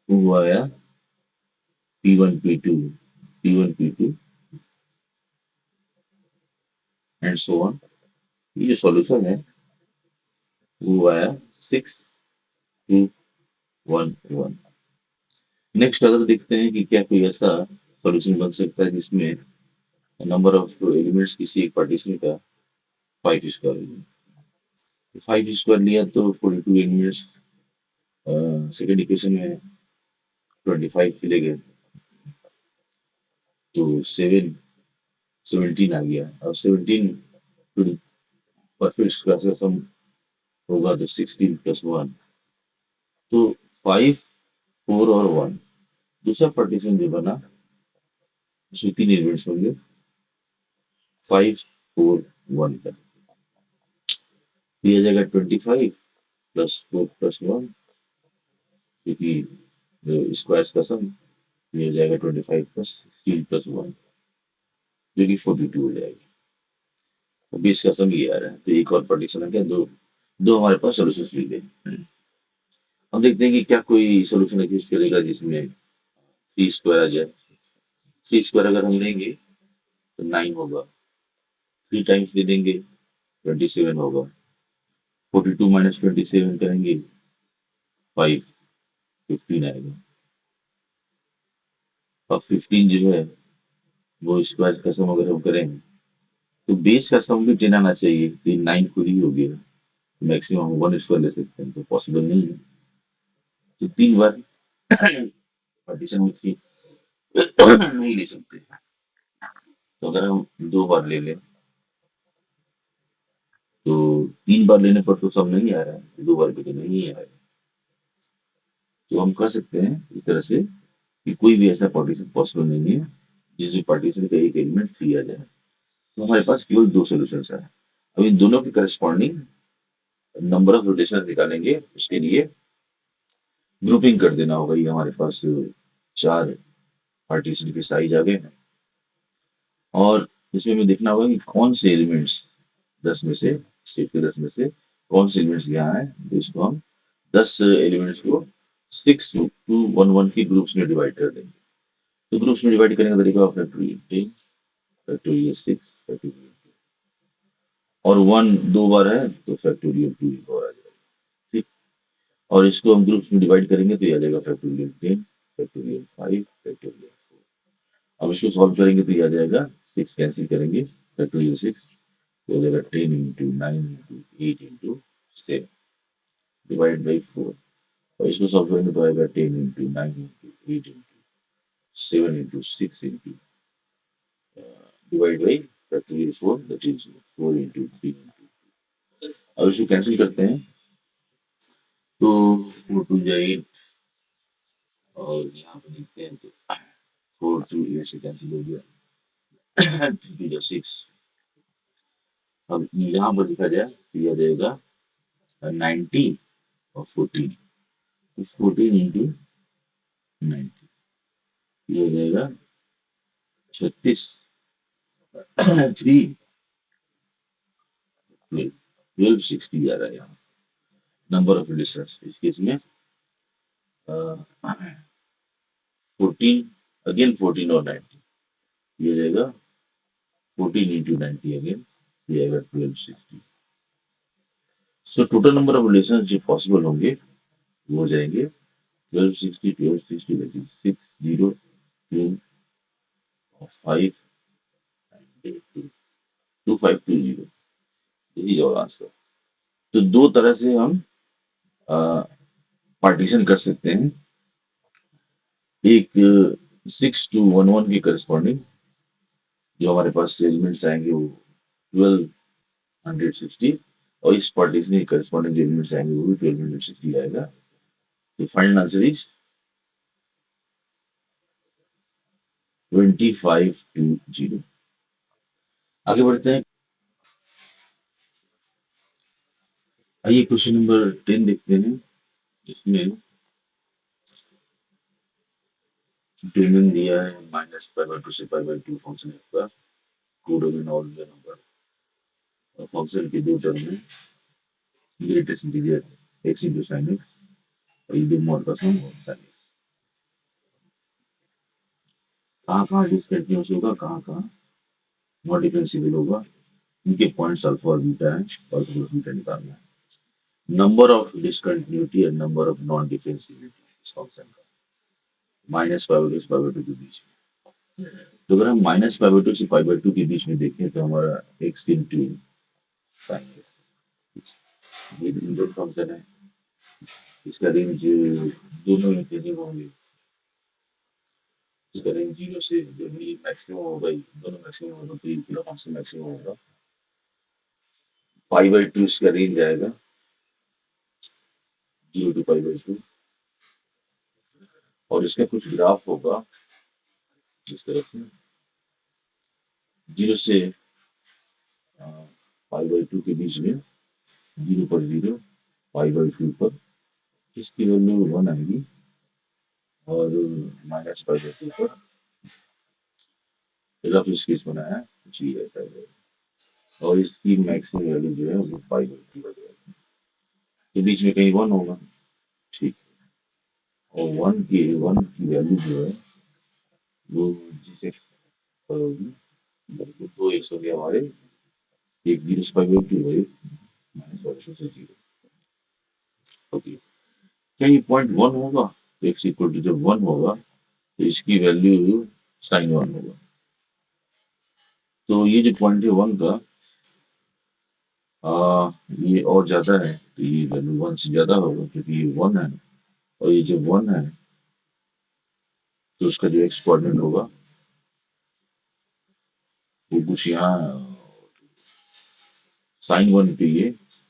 वो आया P1 P2 P1 P2 and so on. ये जो सॉल्यूशन है वो आया 6 2 1 1। नेक्स्ट अगर देखते हैं कि क्या कोई ऐसा सॉल्यूशन बन सकता है जिसमें नंबर ऑफ एलिमेंट्स किसी एक पार्टीशन का 5 स्क्वायर। 5 स्क्वायर लिया तो 42 एलिमेंट्स सेकेंड इक्वेशन में 25 चले गए तो 17 आ गया। अब 17 फिर परफेक्ट स्क्वायर का सम होगा तो 16 प्लस 1। तो 5 4 और 1 दूसरा पार्टीशन जो बना उसमें 3 एलिमेंट्स होंगे 5 4 1 का। दिया जाएगा 25 प्लस 4 प्लस 1, क्योंकि स्क्वायर्स का सम दिया जाएगा 25 प्लस 16 प्लस 1 जो कि 42 हो जाएगा। तो 20 का सम ये आ रहा है। तो एक और पार्टीशन आ गया, दो दो हमारे पास सोल्यूशन मिल गए। हम देखते हैं कि क्या कोई सोल्यूशन एग्जिस्ट करेगा जिसमें 3 स्क्वायर आ जाए। 3 स्क्वायर अगर हम लेंगे तो 9 होगा, 3 टाइम्स ले लेंगे 27 होगा, 42 माइनस 27 करेंगे 5 15 आएगा। अब 15 जो है वो स्क्वायर का सम अगर हम करें तो बेस का सम भी 10 आना चाहिए। तो 9 खुद ही हो गया, मैक्सिमम 1 स्क्वायर ले सकते हैं तो पॉसिबल नहीं है। तो 3 बार पार्टीशन में 3 नहीं ले सकते। तो अगर हम 2 बार ले लें तो 3 बार लेने पर तो सब नहीं आ रहा है, 2 बार भी तो नहीं आ रहा है। तो हम कह सकते हैं इस तरह से कि कोई भी ऐसा पार्टीशन पॉसिबल नहीं है जिसमें पार्टीशन का एक एलिमेंट 3 आ जाए। तो हमारे पास केवल 2 सॉल्यूशंस है। अब इन दोनों के करस्पॉन्डिंग नंबर ऑफ रोटेशन निकालेंगे। उसके लिए ग्रुपिंग कर देना होगा। ये हमारे पास 4 पार्टीशन के साइज आ गए हैं और इसमें हमें देखना होगा कि कौन से एलिमेंट्स 10 में से, सेट के 10 में से कौन से एलिमेंट्स यहाँ हैं। तो इसको हम 10 एलिमेंट्स को 6 2 1 1 के ग्रुप्स में डिवाइड कर देंगे। तो ग्रुप्स में डिवाइड करने का तरीका फैक्टोरियल 10 फैक्टोरियल 6 फैक्टोरियल, और 1 2 बार है तो फैक्टोरियल 2 एक और आ जाएगा। ठीक। और इसको हम ग्रुप्स में डिवाइड करेंगे तो ये आ जाएगा फैक्टोरियल 10 फैक्टोरियल 5 फैक्टोरियल। अब इसको सॉल्व करेंगे तो ये आ जाएगा 6 कैंसिल करेंगे फैक्टोरियल 6 तो हो जाएगा 10 into 9 into 8 into 7 divide by 4। और इसको सॉल्व करेंगे तो आएगा 10 into 9 into 8 into 7 into 6 into divide by factorial 4 that is 4 into 3 into. अब इसको कैंसिल करते हैं तो 4 2 जा 8 और यहाँ पे देखते हैं तो 4 2 8 से कैंसिल हो गया 3 2 जा 6। अब यहाँ पर देखा जाए तो यह आ जाएगा 90 और 14। 14 into 90, ये हो जाएगा 36, 3, 1260 आ रहा है यहाँ नंबर ऑफ लिस्टर्स इस केस में। 14, अगेन 14 और 90, ये हो जाएगा 14 into 90 अगेन, ये आएगा 1260। So total number of relation जो पॉसिबल होंगे वो हो जाएंगे 1260, 1260 दैट इज 60, 2, 5, 2520, यही और आंसर। तो दो तरह से हम पार्टीशन कर सकते हैं, एक 6 to 11 के करस्पॉन्डिंग जो हमारे पास एलिमेंट्स आएंगे वो 1260, और इस पार्टीशन के करस्पॉन्डिंग जो एलिमेंट्स आएंगे वो भी 1260 आएगा। तो फाइनल आंसर इज 2520। आगे बढ़ते हैं, आइए क्वेश्चन नंबर 10 देखते हैं। इसमें डोमेन दिया है -π/2 से π/2 फंक्शन का, टू डोमेन और नंबर फंक्शन के दो टर्म में greatest integer x into sine x और ये दो मॉड का सम और साइन एक्स। कहाँ कहाँ डिसकंटिन्यूअस होगा, कहाँ कहाँ नॉट डिफरेंशिएबल होगा, इनके पॉइंट्स अल्फा और बीटा है और बीटा निकालना है। नंबर ऑफ डिसकंटिन्यूटी और नंबर ऑफ नॉन डिफरेंशिएबिलिटी इस फंक्शन का -π/2 से π/2 के बीच में। तो अगर हम -π/2 से π/2 के बीच में देखें तो हमारा x इंटू साइन एक्स, ये इंटीग्रल फंक्शन है, इसका रेंज दोनों इंटीग्रल होंगे, इसका रेंज 0 से जो भी मैक्सिमम होगा, दोनों मैक्सिमम होगा तो ये पूरा फंक्शन मैक्सिमम होगा। π/2 इसका रेंज आएगा 0 to π/2, और इसका कुछ ग्राफ होगा इस तरह से 0 से π/2 के बीच में, 0 पर 0, π/2 पर इसकी वैल्यू 1 आएगी और -π/2 पर रफ स्केच बनाया कुछ ही ऐसा है, और इसकी मैक्सिमम वैल्यू जो है वो π/2 हो जाएगी, तो बीच में कहीं 1 होगा, ठीक। और 1 की वैल्यू जो है वो जिसे होगी, दो एक्स हो गया हमारे, एक 0 से π/2 है, -π/2 से 0। ओके, क्या ये पॉइंट 1 होगा? तो एक्स इक्वल टू जब 1 होगा तो इसकी वैल्यू साइन 1 होगा। तो ये जो पॉइंट है 1 का, ये और ज्यादा है तो ये वैल्यू 1 से ज्यादा होगा क्योंकि ये 1 है, और ये जब 1 है तो उसका जो एक्स कोऑर्डिनेट होगा वो कुछ यहाँ साइन 1 पे ये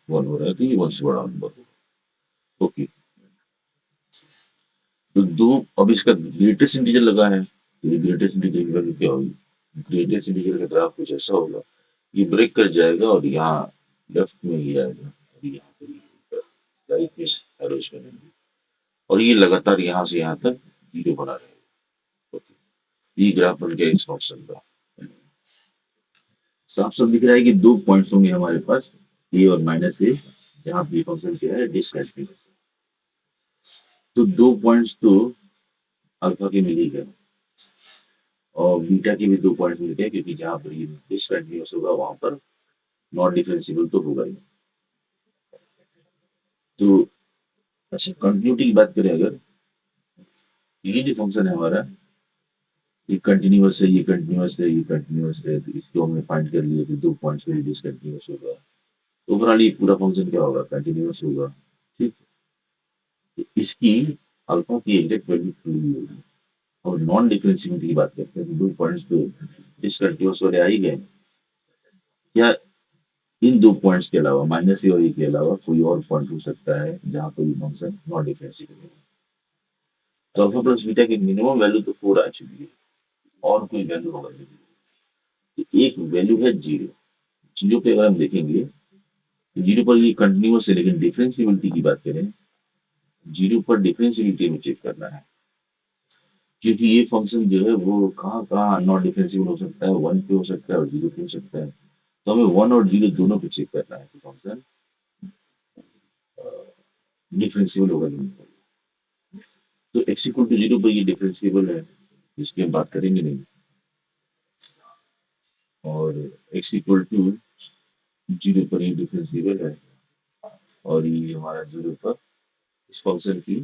1 हो रहा है, तो ये 1 से बड़ा नंबर होगा। ओके, तो दो, अब इसका ग्रेटेस्ट इंटीजर लगा है तो ये ग्रेटेस्ट इंटीजर की वैल्यू क्या होगी? ग्रेटेस्ट इंटीजर का ग्राफ कुछ ऐसा होगा, ये ब्रेक कर जाएगा और यहाँ लेफ्ट में ही आएगा, और यहाँ पर राइट में एरोस बनेंगे, और ये लगातार यहाँ से यहाँ तक जीरो बना रहेगा। ओके, ये ग्राफ बन गया इस फंक्शन का। साफ साफ दिख रहा है कि दो पॉइंट्स होंगे हमारे पास, ए और -a, जहाँ पे फंक्शन क्या है, डिसकंटिन्यूअस। तो दो पॉइंट्स तो अल्फा के मिल ही गए, और बीटा के भी दो पॉइंट मिल गए, क्योंकि जहाँ पर ये डिसकंटिन्यूअस होगा वहां पर नॉन डिफरेंशिएबल तो होगा ही। तो अच्छा, कंटिन्यूटी की बात करें अगर, ये जो फंक्शन है हमारा, ये कंटिन्यूअस है, ये कंटिन्यूअस है, ये कंटिन्यूअस है, तो इसको हमने फाइंड कर लिया कि दो पॉइंट्स में डिसकंटिन्यूअस होगा, तो ओवरऑल ये पूरा फंक्शन क्या होगा, कंटिन्यूअस होगा, ठीक। तो इसकी अल्फा की एग्जैक्ट वैल्यू 2 होगी। और नॉन डिफरेंशिएबिलिटी की बात करते हैं तो दो पॉइंट्स तो डिसकंटिन्यूअस वाले आ ही गए, या इन दो पॉइंट्स के अलावा -a और a के अलावा कोई और पॉइंट हो सकता है जहां पर ये फंक्शन नॉन डिफरेंशिएबल है। तो अल्फा प्लस बीटा की मिनिमम वैल्यू तो 4 आ चुकी है, और कोई वैल्यू होगा नहीं। तो एक वैल्यू है 0, 0 पे अगर हम देखेंगे, 0 पर ये कंटिन्यूअस है, लेकिन डिफरेंशिएबिलिटी की बात करें जीरो पर डिफरेंशियलिटी में चेक करना है, क्योंकि ये फंक्शन जो है वो कहाँ कहाँ नॉट डिफरेंशिएबल हो सकता है, वन पे हो सकता है और जीरो पे हो सकता है। तो हमें वन और जीरो दोनों पे चेक करना है कि फंक्शन डिफरेंशिएबल होगा कि नहीं। तो एक्स इक्वल टू जीरो पर ये डिफरेंशिएबल है, इसकी हम बात करेंगे नहीं। और एक्स इक्वल टू जीरो पर ये डिफरेंशिएबल है, और ये हमारा जीरो पर इस फंक्शन की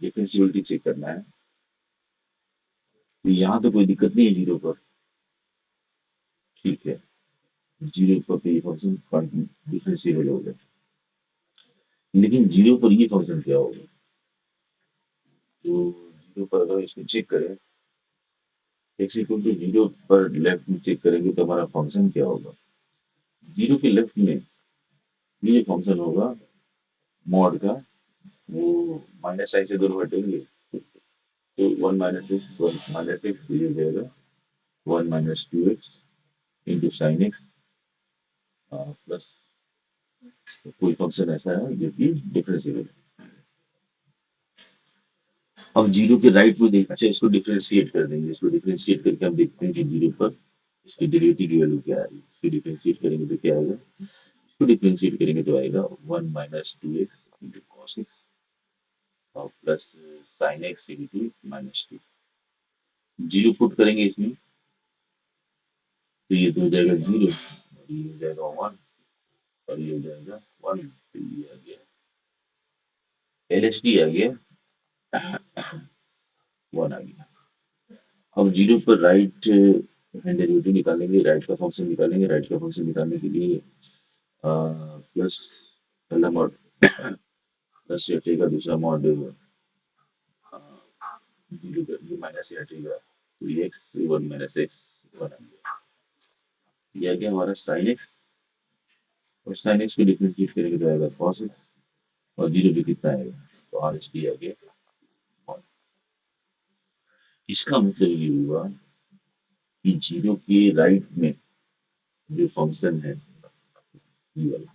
डिफरेंशियलिटी चेक करना है। तो यहाँ तो कोई दिक्कत नहीं है जीरो पर, ठीक है, जीरो पर तो ये फंक्शन डिफरेंशिएबल हो गया। लेकिन जीरो पर ये फंक्शन क्या होगा? तो जीरो पर अगर इसको चेक करें, एक्स इक्वल टू जीरो पर लेफ्ट में चेक करेंगे तो हमारा फंक्शन क्या होगा? जीरो के लेफ्ट में ये फंक्शन होगा मॉड का, वो माइनस साइन से दोनों हटेंगे, तो one minus x, one minus x ये हो जाएगा one minus two x into sine x plus कोई फंक्शन ऐसा है जो कि डिफरेंशिएबल है। अब जीरो के राइट में देख, अच्छा इसको डिफरेंशिएट कर देंगे, इसको डिफरेंशिएट करके हम देखते हैं कि जीरो पर इसकी डेरिवेटिव की वैल्यू क्या आएगी। इसको डिफरेंशिएट करेंगे तो क्या आएगा? इसको डिफरेंशिएट करेंगे तो आएगा one minus two x into cos x और plus sine x into minus two. Zero put करेंगे इसमें तो ये तो हो जाएगा जीरो, और ये हो जाएगा वन, और ये हो जाएगा वन, तो ये आ गया एल एच डी आ गया, वन आ गया। अब जीरो पर राइट हैंड डेरिवेटिव निकालेंगे, राइट का फंक्शन निकालेंगे, राइट का फंक्शन निकालने के लिए प्लस पहला मॉड प्लस से हटेगा, दूसरा मॉड जीरो का ये माइनस से हटेगा, तो ये x one minus x one आ गया। ये आ गया हमारा साइन एक्स, और साइन एक्स को डिफरेंशिएट करेंगे तो आएगा कॉस एक्स, और जीरो पे कितना आएगा? तो आर एच डी आ गया वन। इसका मतलब ये हुआ कि जीरो के राइट में जो फंक्शन है, ये वाला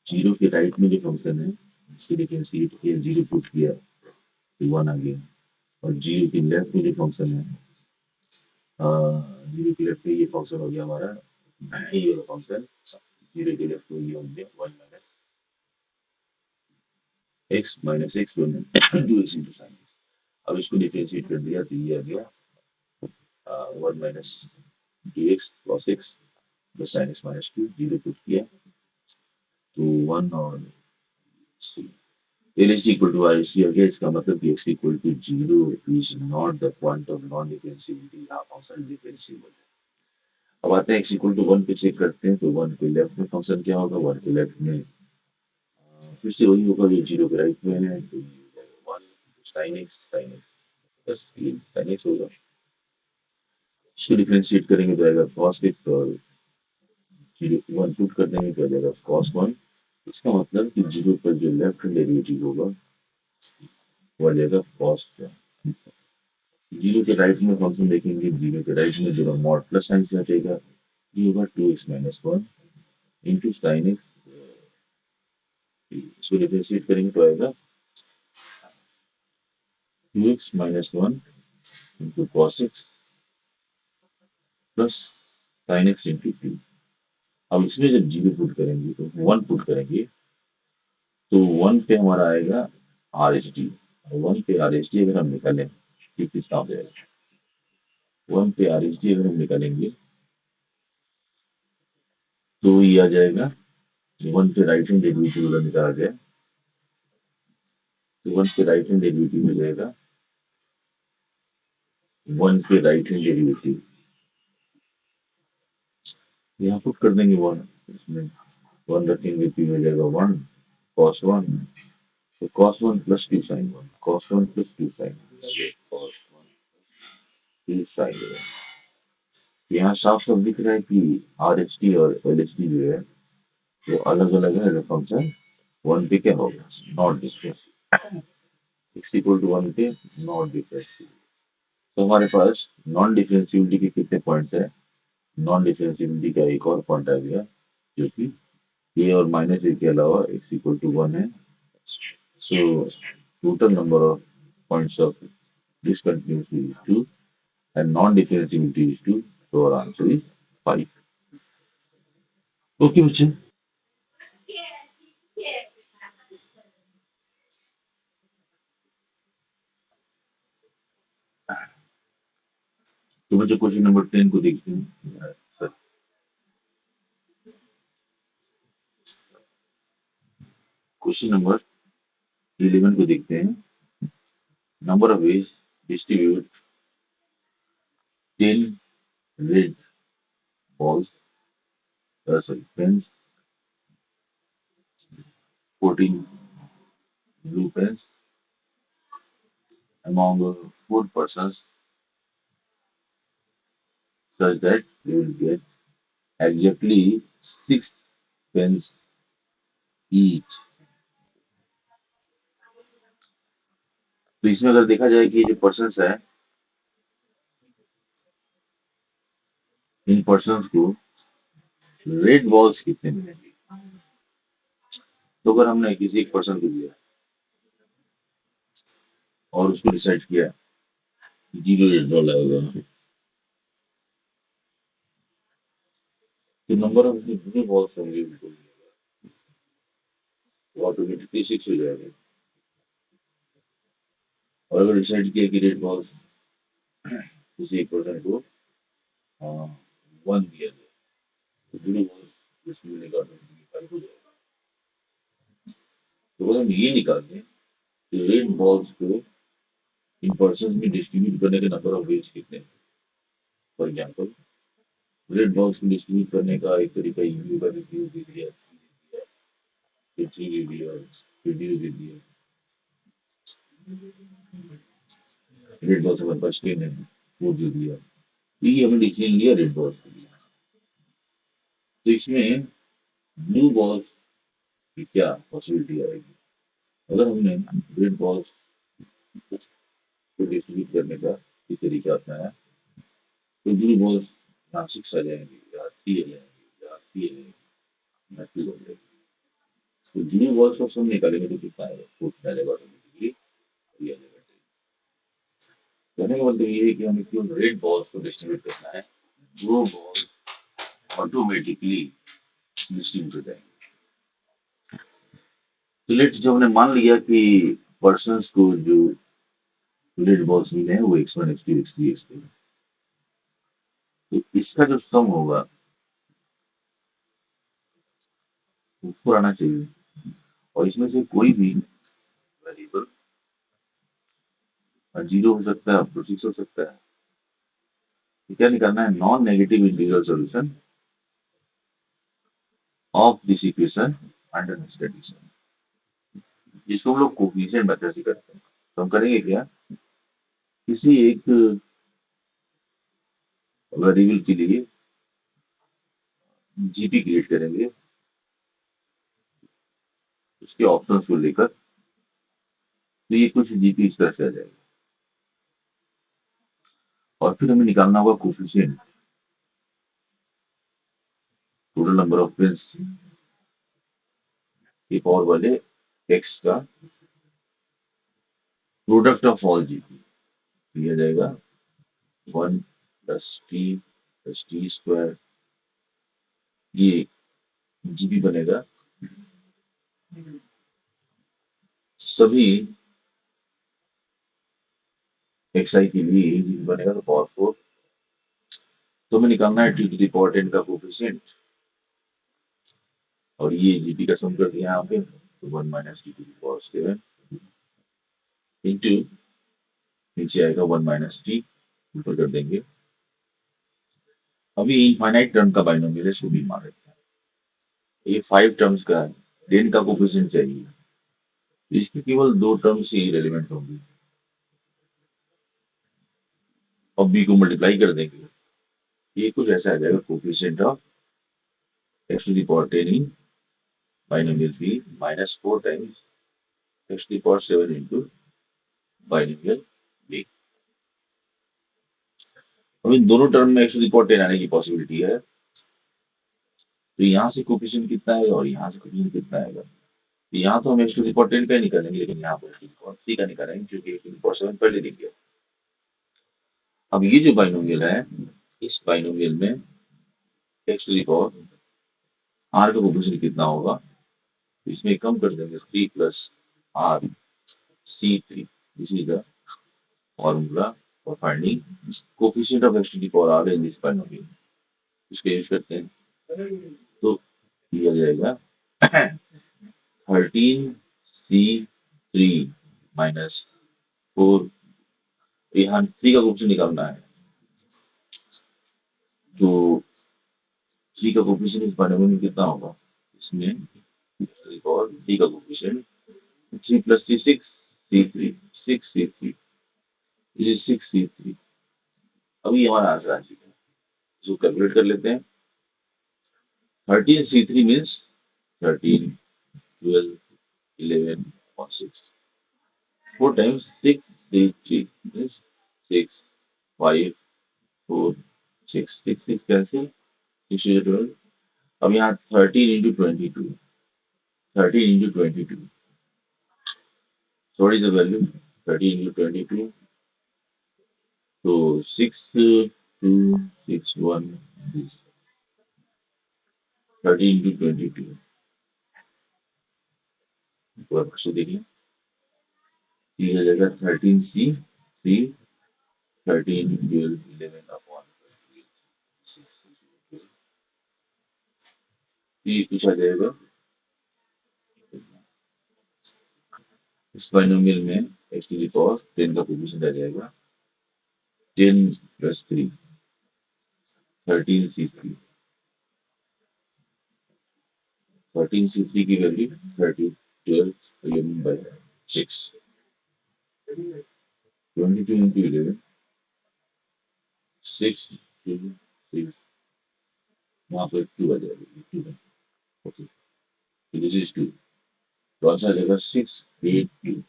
जीरो के राइट में जो फंक्शन है, इसको डिफरेंशिएट किया, जीरो पुट किया तो वन आ गया। और जीरो के लेफ्ट में जो फंक्शन है, जीरो के लेफ्ट में ये फंक्शन हो गया हमारा, ये वाला फंक्शन जीरो के लेफ्ट में ये हो गया one minus x one two x into sine. अब इसको डिफरेंशिएट कर दिया तो ये आ गया one minus two x cos x plus sine x minus two, zero put किया तो वन, और L H d equal to r H d आ गया। इसका मतलब कि x equal to zero is not the point of non differentiability, यहाँ फंक्शन डिफरेंशिएबल है। अब आते हैं एक्स इक्वल टू वन पे चेक करते हैं, तो वन के लेफ्ट में फंक्शन क्या होगा? वन के लेफ्ट में फिर से वही होगा जो जीरो के राइट में है, तो वन साइन एक्स बस ये साइन एक्स होगा। इसको डिफरेंशिएट करेंगे तो आएगा कॉस एक्स, और जीरो वन पुट कर देंगे तो आ जाएगा कॉस वन। इसका मतलब कि जीरो पर जो लेफ्ट डेरिवेटिव होगा वो आ जाएगा कॉस। जीरो के राइट में फंक्शन देखेंगे, जीरो के राइट में जो मॉड प्लस साइन से हटेगा, ये होगा two x minus one into sine X. इसको डिफरेंशिएट करेंगे तो आएगा two x minus one into cos x plus sine x into two. अब इसमें जब जीरो पुट करेंगे तो वन पुट करेंगे तो वन पे हमारा आएगा आर एच डी, वन पे आर एच डी अगर हम निकालें तो कितना हो जाएगा? वन पे आर एच डी अगर हम निकालेंगे तो ये आ जाएगा, वन पे राइट हैंड डेरिवेटिव अगर निकाला जाए तो वन पे राइट हैंड डेरिवेटिव मिल जाएगा, वन पे राइट हैंड डेरिवेटिव यहाँ पुट कर देंगे वन, इसमें वन रखेंगे तो ये हो जाएगा वन कॉस वन, तो cos one plus two sine one, cos one plus two sine cos one two sine. यहाँ साफ साफ दिख रहा है कि आर एच डी और एल एच डी जो है वो अलग अलग है फंक्शन। वन पे क्या होगा? Not differentiable, X equal to one पे नॉट डिफरेंशिएबल। तो हमारे पास नॉन डिफरेंशिएबिलिटी के कितने पॉइंट्स है? नॉन डिफरेंशिएबिलिटी का एक और पॉइंट आ गया, जो कि ए और माइनस ए के अलावा एक्स इक्वल टू वन है, So total number of points of discontinuity is 2 and non-definitivity is 2. So our answer is 5. Okay, बच्चे तो बच्चे क्वेश्चन नंबर 10 को देखते हैं सर क्वेश्चन नंबर 11 को देखते हैं number of ways distribute 10 red balls sorry pens 14 blue pens among 4 persons such that they will get exactly 6 pens each. तो इसमें अगर देखा जाए कि ये जो पर्सन्स है इन पर्सन्स को रेड बॉल्स कितने मिलेंगे तो अगर हमने किसी एक पर्सन को दिया और उसको डिसाइड किया कि 0 रेड बॉल आएगा तो नंबर ऑफ ब्लू बॉल्स होंगे उनको वो ऑटोमेटिकली 6 हो जाएगा और अगर डिसाइड किया कि रेड बॉल्स किसी एक पर्सन को 1 दिया जाए तो ब्लू बॉल्स उसमें मिलेगा ऑटोमेटिकली 5 हो जाएगा तो अगर हम ये निकाल दें कि रेड बॉल्स को इन पर्सन में डिस्ट्रीब्यूट करने के नंबर ऑफ वेज कितने फॉर एग्जाम्पल रेड बॉल्स को डिस्ट्रीब्यूट करने का एक तरीका यूयू का रिव्यू दे दिया फिर थ्री दे दिया फिर डी दे दिया रेड बॉल्स हमारे पास 10 है 4 दे दिया ये हमने डिसीजन लिया रेड बॉल्स के लिए तो इसमें ब्लू बॉल्स की क्या पॉसिबिलिटी आएगी अगर हमने रेड बॉल्स को डिस्ट्रीब्यूट करने का एक तरीका अपनाया तो ब्लू बॉल्स यहाँ 6 आ जाएंगे या 3 आ जाएंगे या 3 आ जाएंगे या 2 आ जाएंगे तो ब्लू बॉल्स को हम निकालेंगे तो कितना आएगा 4 आ जाएगा ऑटोमेटिकली ये आ जाएगा कहने का मतलब ये है कि हमें केवल रेड बॉल्स को डिस्ट्रीब्यूट करना है वो बॉल ऑटोमेटिकली डिस्ट्रीब्यूट हो जाएंगे तो लेट्स जब हमने मान लिया कि पर्सन्स को जो रेड बॉल्स मिले हैं वो x1 x2 x3 x4 तो इसका जो सम होगा वो 4 आना चाहिए और इसमें से कोई भी वेरिएबल 0 हो सकता है अप टू 6 हो सकता है तो क्या निकालना है non negative integral solution of this equation under this condition जिसको हम लोग कोफिशिएंट मेथड से करते हैं तो हम करेंगे क्या किसी एक वेरिएबल के लिए जीपी क्रिएट करेंगे उसके ऑप्शंस को लेकर तो ये कुछ जीपी इस तरह से आ जाएगा और फिर हमें निकालना होगा coefficient total number of pens एक और वाले एक्स का प्रोडक्ट ऑफ ऑल जीपी दिया जाएगा 1 + t + t² ये जीपी बनेगा सभी xi के लिए यही जीपी बनेगा तो पावर 4 तो हमें निकालना है t⁻10 का कोफिशिएंट और ये जीपी का सम कर दिया यहाँ पे तो 1 - t⁻7 इंटू नीचे आएगा 1 - t ऊपर कर देंगे अभी इनफाइनाइट टर्म का बाइनोमियल है सो भी मान लेते हैं ये 5 टर्म्स का है 10 का कोफिशिएंट चाहिए इसकी केवल 2 टर्म्स ही रेलिवेंट होंगी और बी को मल्टीप्लाई कर देंगे ये कुछ ऐसा आ जाएगा coefficient of x⁻10 in binomial b -4 times x⁻7 into binomial b अब इन दोनों टर्म में x⁻10 आने की पॉसिबिलिटी है तो यहाँ से कोफिशिएंट कितना आएगा और यहाँ से कोफिशिएंट कितना आएगा यहाँ तो हम एक्स टू द पावर 10 का ही निकालेंगे, लेकिन यहाँ पर एक्स टू द पावर 3 का निकालेंगे क्योंकि एक्स टू द पावर 7 पहले दिख गया। अब ये जो बाइनोमियल है, इस बाइनोमियल में X to the power R का कोफिशिएंट कितना होगा, तो इसमें कम कर देंगे, 3 plus R C three. This is the formula for finding coefficient of X to the power R in this binomial. इसके यूज करते हैं, तो दिया जाएगा 13 C3 माइनस 4। यहाँ 3 का कोफिशिएंट निकालना है, तो 3 का कोफिशिएंट इस बाइनोमियल में कितना होगा, इसमें और 3 का कोफिशिएंट 3 प्लस 3 6 C3 6 C3 ये 6 C3। अभी हमारा आंसर आ चुका है, इसको कैलकुलेट कर लेते हैं। 13 C3 मीन्स 13 12 11 और 6। 4 टाइम्स 6 C3 मीन्स 6 5 4 6 6 6 कैंसिल 6 अब यहाँ 13 into 22 थोड़ी द वैल्यू 13 into 22, तो 6 2 6 1 13 into 22 से देखिए, ये आ जाएगा 13 C3 13 12 11 अपॉन ये कुछ आ जाएगा। इस बाइनोमियल में एक्स टू द पावर 10 का कोफिशिएंट आ जाएगा 10 प्लस 3 13 C3। 13 C3 की वैल्यू 30 12 11 बाई 6 22 into 11 6 2 6 वहाँ पर 2 आ जाएगा 2 ओके, दिस इज 2, तो आंसर आ जाएगा 682।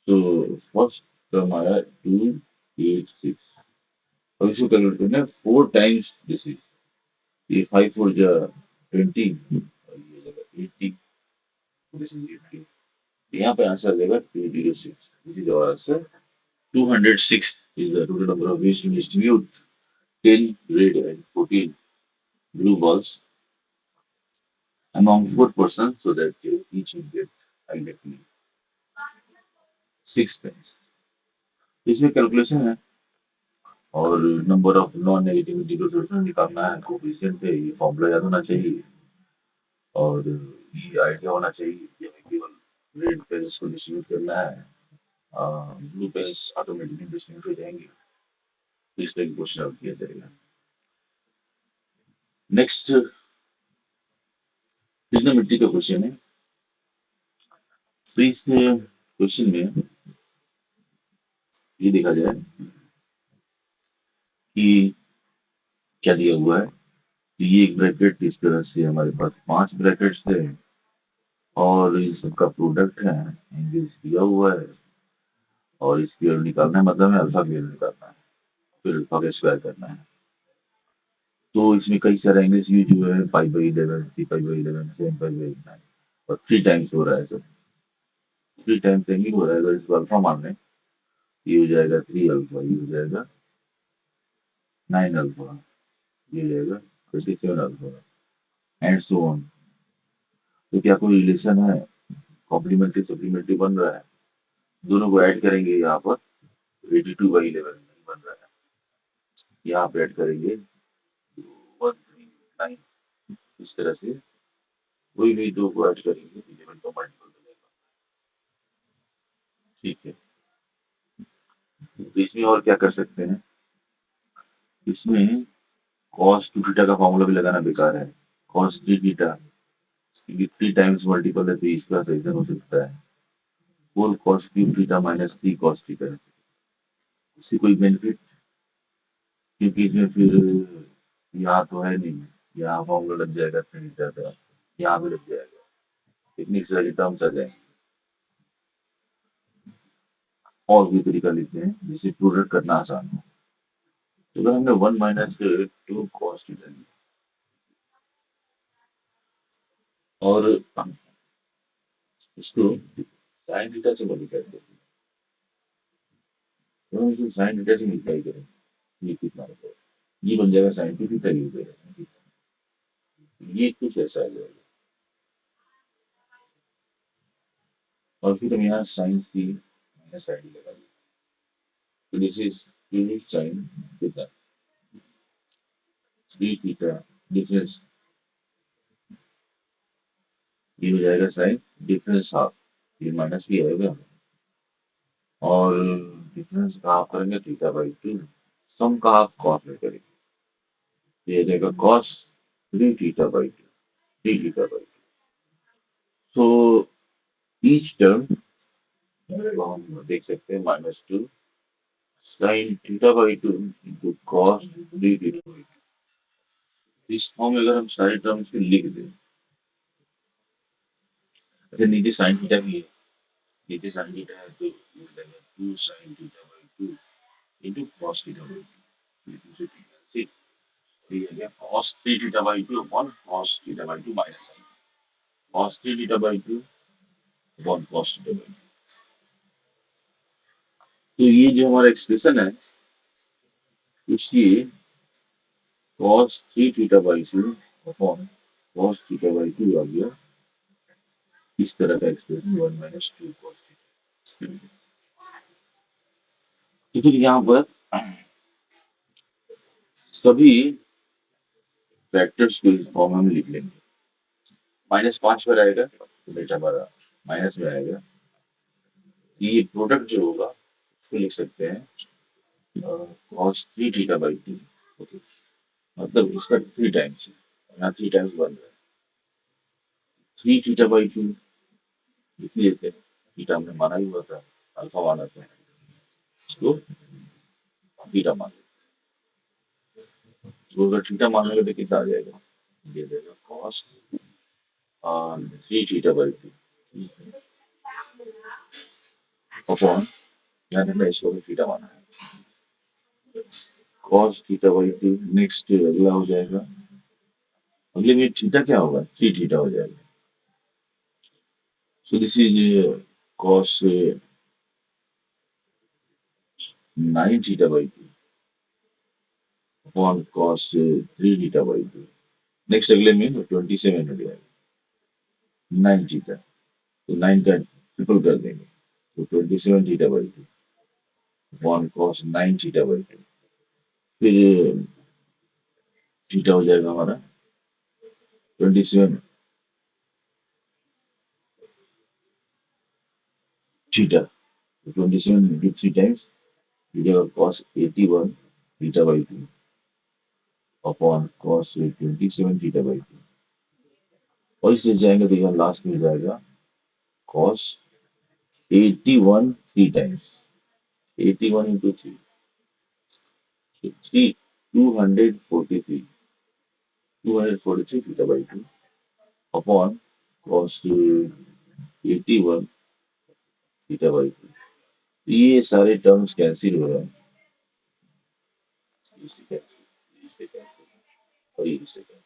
तो फर्स्ट टर्म आया 286। अब इसको कैलकुलेट करना है 4 टाइम्स दिस इज, ये 5 4 जा 20 और ये जाएगा 80, दिस इज 80। यहाँ पे आंसर आ जाएगा 206। This is our answer. 206 is the total number of ways to distribute 10 red and 14 blue balls among 4 persons so that each will get exactly 6 pence। इसमें कैलकुलेशन है और नंबर ऑफ नॉन नेगेटिविटी को सोल्यूशन निकालना है, कोफिशिएंट है, ये फॉर्मूला याद होना चाहिए और ये आइडिया होना चाहिए कि हमें केवल रेड पेन्स को डिस्ट्रीब्यूट करना है, ब्लू पेन्स ऑटोमेटिकली डिस्ट्रीब्यूट हो जाएंगे। तो इस तरह की क्वेश्चन किया जाएगा। नेक्स्ट ट्रिग्नोमेट्री का क्वेश्चन है। तो इस क्वेश्चन में ये देखा जाए कि क्या दिया हुआ है, तो ये एक ब्रैकेट इस तरह से हमारे पास 5 ब्रैकेट्स थे और इन सबका प्रोडक्ट है, एंगल्स दिया हुआ है और इसकी वैल्यू निकालना है, मतलब है अल्फा की वैल्यू निकालना है, फिर अल्फा का स्क्वायर करना है। तो इसमें कई सारे एंगल्स यूज हुए हैं, pi by 11 3 pi by 11 7 pi by 9 और 3 टाइम्स हो रहा है सब। 3 टाइम्स एंगल हो रहा है, अगर इसको अल्फा मान लें ये हो जाएगा 3 अल्फा, ये हो जाएगा 9 अल्फा, ये हो जाएगा 27 अल्फा एंड सो ऑन। तो क्या कोई रिलेशन है, कॉम्प्लीमेंट्री सप्लीमेंट्री बन रहा है, दोनों को ऐड करेंगे यहाँ पर 82/11 नहीं बन रहा है, यहाँ पे ऐड करेंगे 139, इस तरह से कोई भी दो को ऐड करेंगे तो 11 का मल्टीपल बनेगा। ठीक है, तो इसमें और क्या कर सकते हैं, इसमें कॉस 2 थीटा का फॉर्मूला भी लगाना बेकार है, कॉस 3 थीटा, क्योंकि 3 टाइम्स मल्टीपल है तो इसका सेक्शन हो सकता है 4 cos³ theta minus 3 cos theta. इससे कोई बेनिफिट, क्योंकि इसमें फिर यहाँ तो है नहीं, यहाँ फॉर्मूला लग जाएगा 3 थीटा का, यहाँ भी लग जाएगा, इतनी सारी टर्म्स आ जाएंगे। और भी तरीका लिखते हैं जिससे प्रोडक्ट करना आसान हो। तो अगर हमने 1 माइनस 2 cos थीटा और इसको साइन थीटा से मॉडिफाई करें, तो इसको साइन थीटा से मल्टीप्लाई करें, ये कितना होगा, ये बन जाएगा साइन टू थीटा, ये हो जाएगा, ये कुछ ऐसा आ जाएगा। और फिर हम यहाँ sine C minus sine D लगा देंगे, तो this is two sine theta, three theta difference, ये हो जाएगा साइन डिफरेंस हाफ, ये माइनस भी आएगा, और डिफरेंस का हाफ करेंगे थीटा बाई टू, सम का हाफ कॉस में करेंगे, तो ये हो जाएगा cos three theta by to, three theta by two. तो ईच टर्म को हम देख सकते हैं minus two sine theta by two into cos three theta by to. इस फॉर्म में अगर हम सारे टर्म्स को लिख दें, अच्छा नीचे साइन थीटा भी है, नीचे साइन थीटा है, तो ये हो जाएगा two sine theta by two into cos theta by two, ये हो गया cos three theta by two upon cos theta by two minus sine cos three theta by two upon cos theta by two. तो ये जो हमारा एक्सप्रेशन है, उसकी cos 3 theta by two upon cos theta by two आ गया, इस तरह का expression one minus two cos theta. तो फिर यहाँ पर सभी फैक्टर्स को इस फॉर्म में लिख लेंगे, माइनस पांच पर आएगा तो बेटा हमारा माइनस में आएगा, ये प्रोडक्ट जो होगा उसको लिख सकते हैं cos 3 theta by to, okay, मतलब इसका थ्री टाइम्स है, यहाँ थ्री टाइम्स बन रहा है, थ्री थीटा बाई टू लिख लेते हैं, थीटा हमने माना ही हुआ था, अल्फा माना था, इसको थीटा मान लेते हैं। तो अगर थीटा मान लेंगे तो कितना आ जाएगा, ये देगा cos three theta by two upon, यानी मैं इसको भी थीटा माना है, cos theta by to, next अगला हो जाएगा, अगले में थीटा क्या होगा, थ्री थीटा हो जाएगा, so this is cos nine theta by two upon cos three theta by to, next अगले में 27 हो जाएगा, नाइन थीटा, तो नाइन का ट्रिपल कर देंगे, तो 27 theta by two upon cos nine theta by to, फिर थीटा हो जाएगा हमारा 27 थीटा, 27 इंटू थ्री टाइम्स, हो जाएगा cos 81 theta by two upon cos 27 theta by two, और इससे जाएंगे तो यहाँ लास्ट में हो जाएगा cos 81 three times, 81 into three, three 243, 243 theta by two upon cos 81 theta by two, ये सारे टर्म्स कैंसिल हो रहे हैं, इससे कैंसिल, इससे कैंसिल, और ये इससे कैंसिल,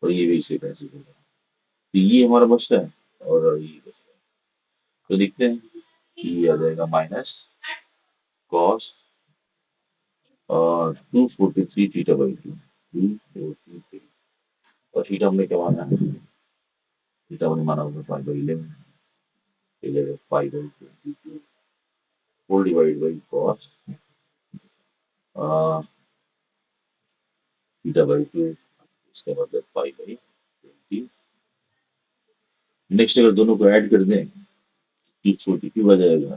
और ये भी इससे कैंसिल हो रहा है, तो ये हमारा बचता है, और ये बचता है, तो देखते हैं, ये आ जाएगा माइनस कॉस और 243 थीटा बाई टू, 243, और थीटा हमने क्या माना है, थीटा हमने माना होगा पाई बाई 11, ये जाएगा pi by 22 whole divide by cos theta by two, इसका मतलब पाई बाई 20। नेक्स्ट अगर दोनों को ऐड कर दें, 242 आ जाएगा,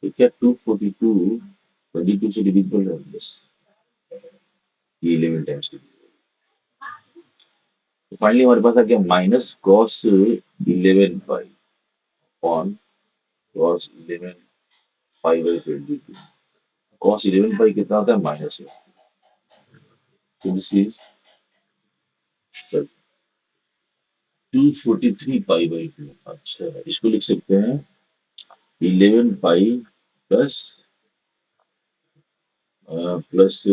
तो क्या 242 22 से डिविजिबल है, बस ये 11 टाइम्स डिविजिबल, तो फाइनली हमारे पास आ गया minus cos 11 pi upon cos 11 pi by 22, cos 11 पाई कितना होता है, माइनस है, तो this is 243 pi by to, अच्छा इसको लिख सकते हैं 11 pi plus plus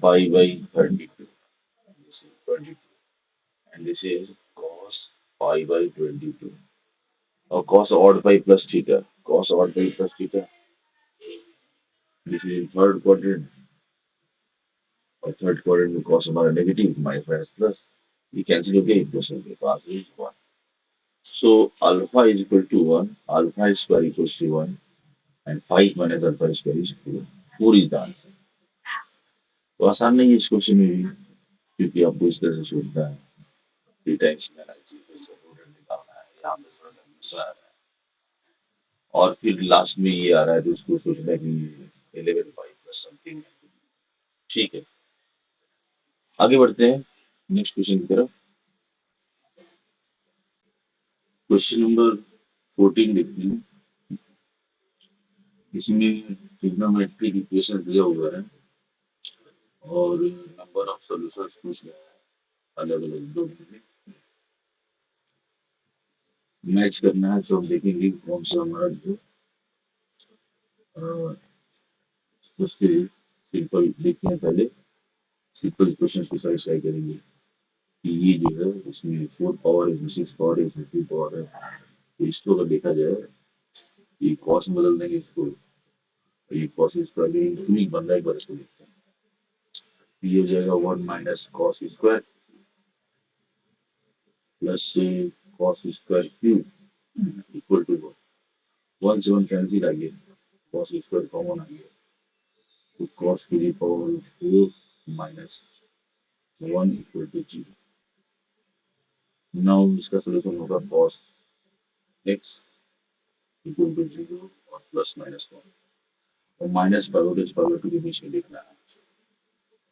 pi by 32, this is 22, and this is cos pi by 22, और cos odd phi plus theta. Cos odd phi plus theta. This is in third quadrant. और थर्ड क्वाड्रेंट में cos हमारा नेगेटिव माइनस माइनस प्लस ये कैंसिल हो गया इक्वेशन के पास is one so alpha is equal to one alpha square equals to one and five minus alpha square is four four is the answer तो आसान नहीं है इस क्वेश्चन में भी क्योंकि आपको इस तरह से सोचना है थ्री टाइम्स में एनालिसिस फिर से रूट निकालना है यहाँ पे थोड़ा दूसरा है और फिर लास्ट में ये आ रहा है तो उसको सोचना है कि 11 फाइव प्लस समथिंग ठीक है आगे बढ़ते हैं नेक्स्ट क्वेश्चन की तरफ क्वेश्चन नंबर 14 देखते हैं इसमें ट्रिग्नोमेट्रिक इक्वेशन दिया हुआ है और नंबर ऑफ सॉल्यूशंस पूछ रहे हैं अलग अलग दो मैच करना है तो हम देखेंगे कौन सा हमारा जो अ, उसके सिंपल देखते हैं पहले सिंपल इक्वेशन को सेटिस्फाई करेंगे कि ये जो है इसमें फोर पावर है सिक्स पावर है इसमें टू पावर है तो इसको अगर देखा जाए ये कॉस में बदल देंगे इसको तो ये कॉस स्क्वायर भी टू ही बन रहा है एक बार इसको देखते हैं ये हो जाएगा one minus cos square plus cos square cube equal to one से वन कैंसिल आ गया कॉस स्क्वायर कॉमन आ गया तो कॉस की power four minus one equal to zero now इसका सोल्यूशन होगा cos X equal to zero और प्लस माइनस वन और माइनस पावर टू के बीच में देखना है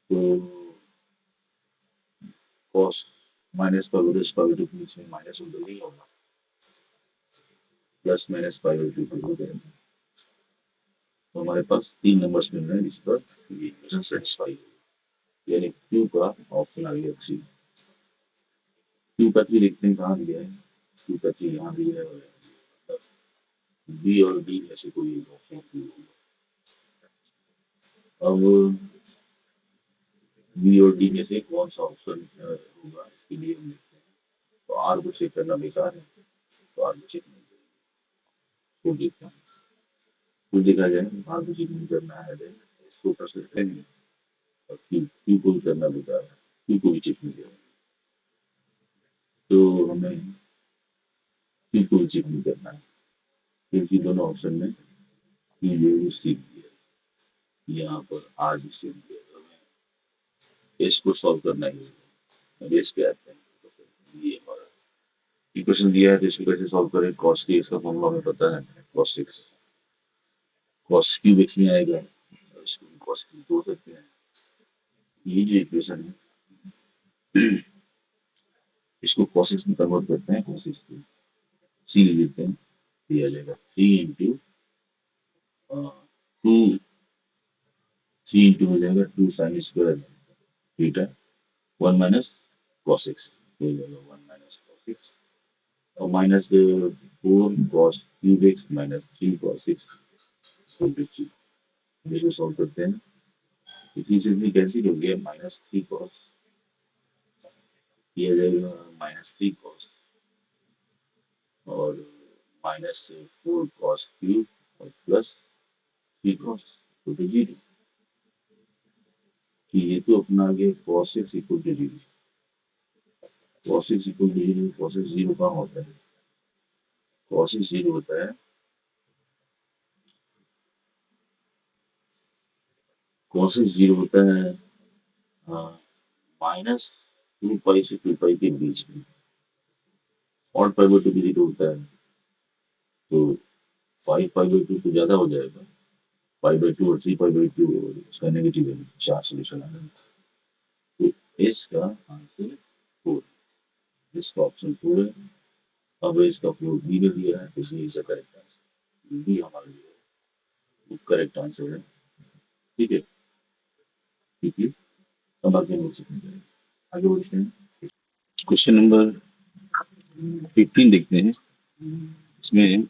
तो कॉस माइनस पावर टू के बीच में माइनस वन तो नहीं होगा प्लस माइनस पावर टू को हो जाएगा तो हमारे पास तीन नंबर्स मिल रहे हैं इस पर ये इक्वेशन सेटिस्फाई यानी क्यू का ऑप्शन आ गया थ्री क्यू का थ्री देखते हैं कहाँ दिया है क्यू का थ्री यहाँ दिया है बी और डी में से कोई एक ऑप्शन अब बी और डी में से कौन सा ऑप्शन होगा इसके लिए हम देखते हैं तो आर को चेक करना बेकार है तो आर को चेक नहीं करेंगे तो देखते हैं तो देखा जाए आर को चेक नहीं करना है then इसको कर सकते हैं और क्यू को भी करना बेकार है क्यू को भी चेक नहीं करेंगे तो हमें क्यू को भी चेक नहीं करना है क्योंकि दोनों ऑप्शन में क्यू जो है वो सीख दिया यहाँ पर आर भी सीख दिया तो हमें इसको सॉल्व करना ही है अब इसके आते हैं तो ये हमारा इक्वेशन दिया है तो इसको कैसे सॉल्व करें कॉस की इसका फॉर्मूला हमें पता है cos six cos cube x में आएगा और इसको भी कॉस क्यूब बोल सकते हैं ये जो इक्वेशन है इसको कॉस एक्स में कन्वर्ट करते हैं कॉस एक्स को सी ले लेते हैं दिया जाएगा three into two three into हो जाएगा two sine square theta one minus cos X हो जाएगा वन माइनस कॉस एक्स और minus four cos cube X minus three cos X इसको सॉल्व करते हैं तो थ्री से थ्री कैंसिल हो गया माइनस थ्री कॉस किया जाएगा माइनस थ्री कॉस और माइनस फोर कॉस क्यूब और प्लस थ्री कॉस तो जीरो कि ये तो अपना आ गया cos X equal to zero cos X equal to zero cos X zero कहाँ होता है कॉस एक्स जीरो होता है कॉस एक्स जीरो होता है माइनस टू पाई से टू पाई के बीच में और पाई बाई टू भी जीरो होता है तो फाइव पाई बाई टू तो ज्यादा हो जाएगा पाई बाई टू और थ्री पाई बाई टू उसका नेगेटिव है चार सोल्यूशन आ रहा है तो इसका आंसर फोर इसका ऑप्शन फोर है अब इसका फोर बी में दिया है तो B is the correct answer B हमारा जो है वो करेक्ट आंसर है ठीक है क्योंकि हम आगे नोट सीखने जाएंगे आगे बढ़ते हैं क्वेश्चन नंबर 15 देखते हैं इसमें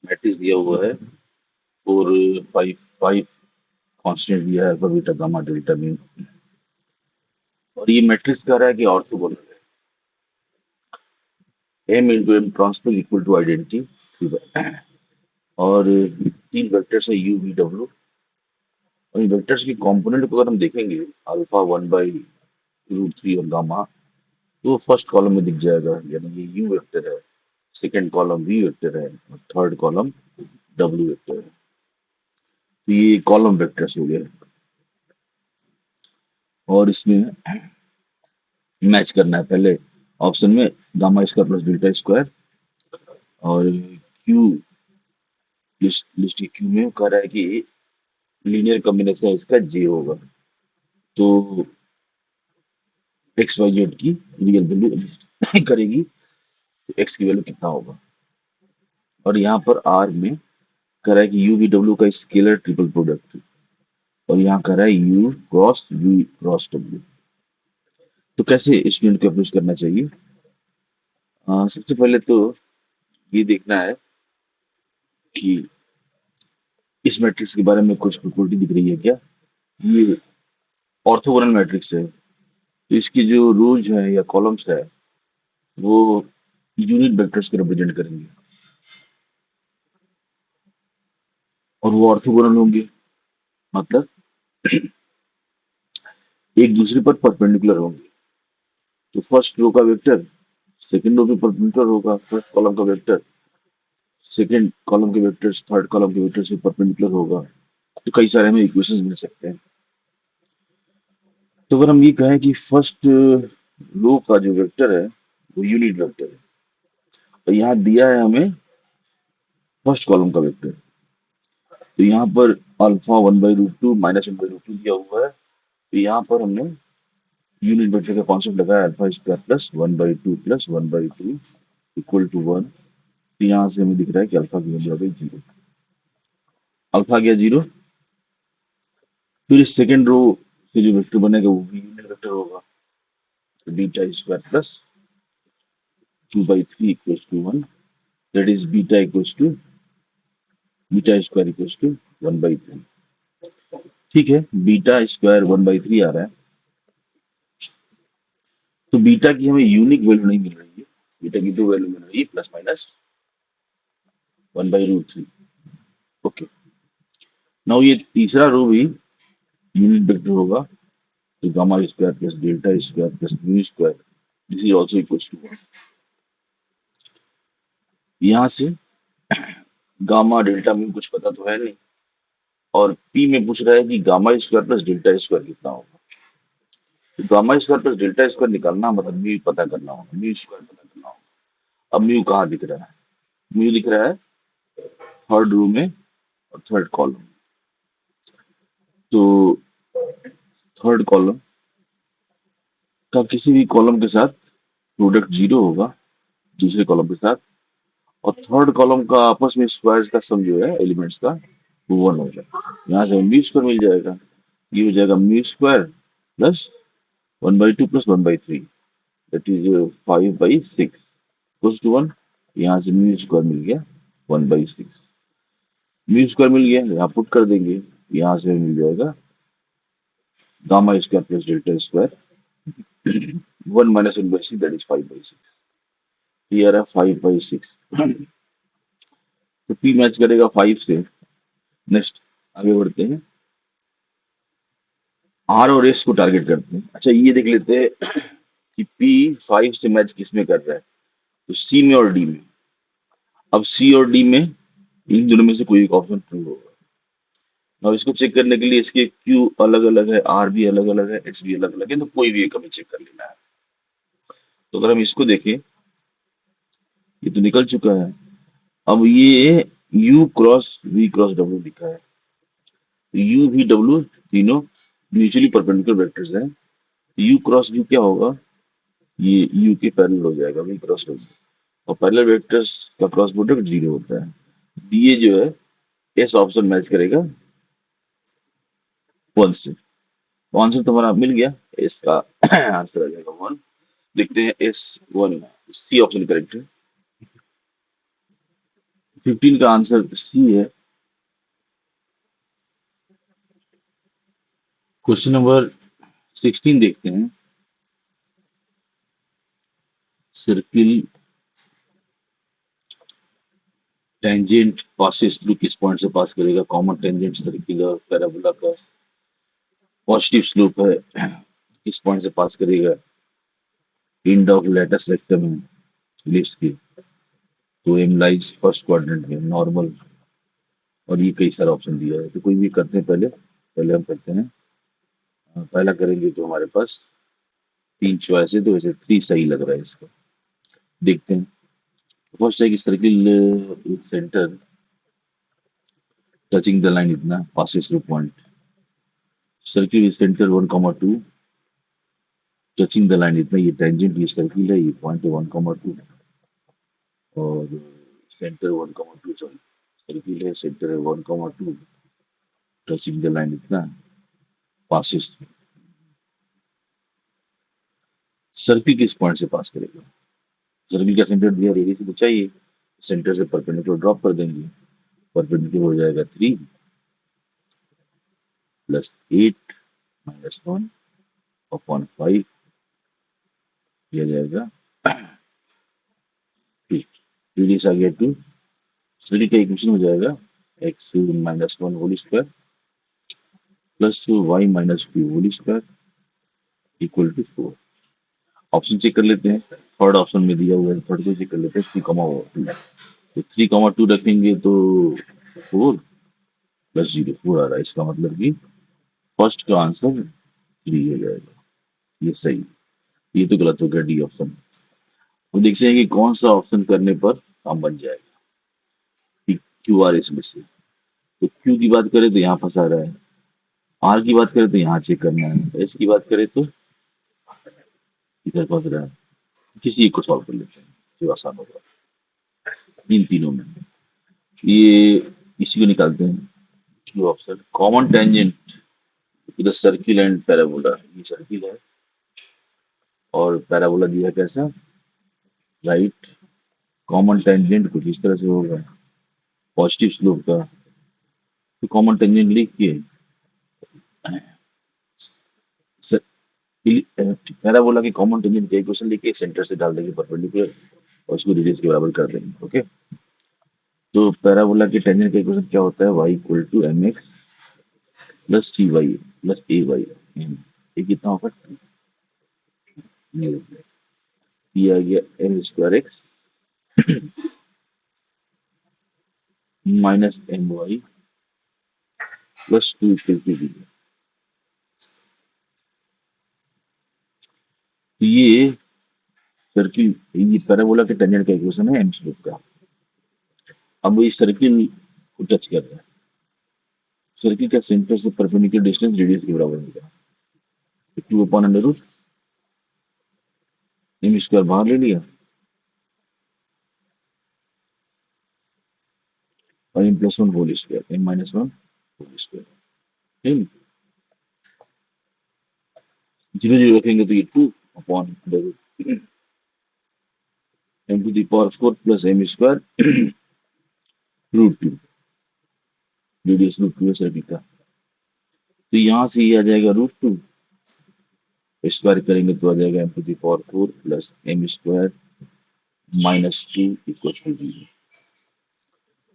मैट्रिक्स दिया हुआ है और फाइव फाइव कांस्टेंट दिया है alpha beta gamma delta mu और ये मैट्रिक्स कह रहा है कि ऑर्थोगोनल है M into M transpose equal to identity, और तीन वेक्टर्स है यू वी डब्ल्यू। और इन वेक्टर्स की कंपोनेंट को अगर हम देखेंगे, अल्फा 1/√3 और गामा, तो फर्स्ट कॉलम में दिख जाएगा, यानी ये यू वेक्टर है, सेकंड कॉलम वी वेक्टर है, और थर्ड कॉलम डब्ल्यू वेक्टर है। तो ये कॉलम वेक्टर्स हो गए। और इसमें मैच करना है पहले ऑप्शन में gamma square plus delta square, और क्यू लिस्ट की क्यू में कह रहा है कि लीनियर कॉम्बिनेशन इसका जे होगा। तो एक्स वाई जेड की रियल वैल्यू करेगी, तो एक्स की वैल्यू कितना होगा। और यहाँ पर आर में कह रहा है कि यू वी डब्ल्यू का स्केलर ट्रिपल प्रोडक्ट, और यहाँ कह रहा है U cross V cross W. तो कैसे स्टूडेंट को अप्रोच करना चाहिए? सबसे पहले तो ये देखना है कि इस मैट्रिक्स के बारे में कुछ प्रॉपर्टी दिख रही है क्या। ये ऑर्थोगोनल मैट्रिक्स है, तो इसकी जो रोज है या कॉलम्स है वो यूनिट वेक्टर्स को रिप्रेजेंट करेंगे, और वो ऑर्थोगोनल होंगे, मतलब एक दूसरे पर परपेंडिकुलर होंगे। तो फर्स्ट रो का वेक्टर सेकंड रो पे परपेंडिकुलर होगा, फर्स्ट कॉलम का वेक्टर सेकंड कॉलम के वेक्टर्स थर्ड कॉलम के वेक्टर से परपेंडिकुलर होगा। तो कई सारे हमें इक्वेशंस मिल सकते हैं। तो अगर हम ये कहें कि फर्स्ट रो का जो वेक्टर है वो यूनिट वेक्टर है, तो यहाँ दिया है हमें फर्स्ट कॉलम का वेक्टर, तो यहाँ पर अल्फा 1/√2 -1/√2 दिया हुआ है। तो यहाँ पर हमने यूनिट वेक्टर का कॉन्सेप्ट लगाया, alpha square plus 1/2 plus 1/2 equal to 1। तो यहाँ से हमें दिख रहा है कि अल्फा की वैल्यू आ गई 0। अल्फा गया 0। फिर इस सेकेंड रो से जो वेक्टर बनेगा वो भी यूनिट वेक्टर होगा, तो beta square plus 2/3 equals to 1, that is beta square equals to 1/3। ठीक है, बीटा स्क्वायर 1/3 आ रहा है। तो बीटा की हमें यूनिक वैल्यू नहीं मिल रही है, बीटा की दो वैल्यू मिल रही है, प्लस माइनस 1/√3। ओके, नाउ ये तीसरा रो भी यूनिट वेक्टर होगा, तो gamma square plus delta square plus mu square, this is also equals to 1। यहाँ से गामा डेल्टा म्यू कुछ पता तो है नहीं, और पी में पूछ रहा है कि gamma square plus delta square कितना होगा। तो gamma square plus delta square निकालना मतलब म्यू पता करना होगा, म्यू स्क्वायर पता करना होगा। अब म्यू कहाँ दिख रहा है? म्यू दिख रहा है थर्ड रो में और थर्ड कॉलम। तो थर्ड कॉलम का किसी भी कॉलम के साथ प्रोडक्ट 0 होगा दूसरे कॉलम के साथ, और थर्ड कॉलम का आपस में स्क्वायर्स का सम जो है एलिमेंट्स का वो 1 हो जाएगा। यहाँ से म्यू स्क्वायर मिल जाएगा, ये हो जाएगा mu square plus 1/2 plus 1/3, that is 5/6 close to 1। यहाँ से म्यू स्क्वायर मिल गया 1/6। म्यू स्क्वायर मिल गया, यहाँ पुट कर देंगे, यहाँ से मिल जाएगा gamma square plus delta square 1 - 1/6, that is 5/6। ये आ रहा है 5/6। तो पी मैच करेगा 5 से। नेक्स्ट आगे बढ़ते हैं, आर और एस को टारगेट करते हैं। अच्छा ये देख लेते हैं कि पी 5 से मैच किस में कर रहा है, तो सी में और डी में। अब सी और डी में इन दोनों में से कोई एक ऑप्शन ट्रू होगा। अब इसको चेक करने के लिए इसके क्यू अलग अलग है, आर भी अलग अलग है, एक्स भी अलग अलग है, तो कोई भी एक हमें चेक कर लेना है। तो अगर हम इसको देखें, ये तो निकल चुका है। अब ये U cross V cross W लिखा है, तो यू वी डब्ल्यू तीनों म्यूचुअली परपेंडिकुलर वेक्टर्स हैं। यू क्रॉस वी क्या होगा, ये यू के पैरेलल हो जाएगा वी क्रॉस डब्ल्यू, और पैरेलल वेक्टर्स का क्रॉस प्रोडक्ट 0 होता है। ये जो है एस ऑप्शन मैच करेगा 1 से। तो आंसर तुम्हारा मिल गया, एस का आंसर आ जाएगा 1। देखते हैं एस 1, सी ऑप्शन करेक्ट है। 15 का आंसर सी है। क्वेश्चन नंबर 16 देखते हैं। सर्किल टेंजेंट पासिस थ्रू किस पॉइंट से पास करेगा? कॉमन टेंजेंट सर्कुलर पैराबोला का पॉजिटिव स्लोप है, किस पॉइंट से पास करेगा? एंड ऑफ लेटस रेक्टम है लिप्स की, तो एम लाइज फर्स्ट क्वाड्रेंट में नॉर्मल, और ये कई सारा ऑप्शन दिया है, तो कोई भी करते हैं पहले। पहले हम करते हैं, पहला करेंगे तो हमारे पास तीन चॉइस है, तो वैसे थ्री सही लग रहा है इसका। देखते हैं। फर्स्ट है कि circle with centre touching the line इतना passes through point. Circle with centre 1,2 touching the line इतना, ये टेंजेंट ये सर्किल है, ये पॉइंट है 1,2 और सेंटर 1,2, सॉरी सर्किल है, सेंटर है 1,2, टचिंग द लाइन इतना passes। सर्किल किस पॉइंट से पास करेगा? सर्किल का सेंटर दिया, रेडियस तो चाहिए, सेंटर से परपेंडिकुलर ड्रॉप कर देंगे, परपेंडिकुलर हो जाएगा 3 प्लस 8 माइनस 1 अपॉन 5 दिया जाएगा 2। रेडियस आ गया 2, सर्किल का इक्वेशन हो जाएगा x minus 1 whole square plus y minus 2 whole square equal to 4। Option check कर लेते हैं, थर्ड ऑप्शन में दिया हुआ है, थर्ड को चेक कर लेते हैं, 3,2, तो 3,2 रखेंगे तो 4 प्लस 0 4 आ रहा है, इसका मतलब कि फर्स्ट का आंसर 3 हो जाएगा, ये सही। ये तो गलत हो गया, डी ऑप्शन। तो देखते हैं कि कौन सा ऑप्शन करने पर काम बन जाएगा। क्यू आर इसमें से, तो क्यू की बात करें तो यहाँ फंसा रहा है, आर की बात करें तो यहाँ चेक करना है, एस की बात करें तो इधर फंस रहा है। किसी एक को सॉल्व कर लेते हैं जो आसान होगा इन तीनों में। ये इसी को निकालते हैं, Q option common tangent with circle and parabola, ये सर्किल है और पैराबोला दिया कैसा, राइट। कॉमन टेंजेंट कुछ इस तरह से होगा, पॉजिटिव स्लोप का, तो कॉमन टेंजेंट लिख के पैराबोला की कॉमन टेंजेंट का इक्वेशन लिख के सेंटर से डाल देंगे परपेंडिकुलर और उसको रेडियस के बराबर कर देंगे। ओके, तो पैराबोला की टेंजेंट का इक्वेशन क्या होता है? y equal to M X plus T Y plus A Y, ये कितना होगा? ये आ गया M square X minus M Y plus 2 equal to 0। तो ये सर्किल, ये पैराबोला के टेंजेंट का इक्वेशन है एम स्लोप का। अब इस सर्किल को टच कर रहा है, सर्किल का सेंटर से परपेंडिकुलर डिस्टेंस रेडियस के बराबर होगा, 2 upon under root M square बाहर ले लिया और M plus 1 whole square, M minus 1 whole square, ठीक। 0 0 रखेंगे तो ये 2 upon under root M to the power 4 plus M square root 2, radius root 2 है सर्किल का, तो यहाँ से ये आ जाएगा रूट 2, स्क्वायर करेंगे तो आ जाएगा M to the power 4 plus M square minus 2 equal to 0।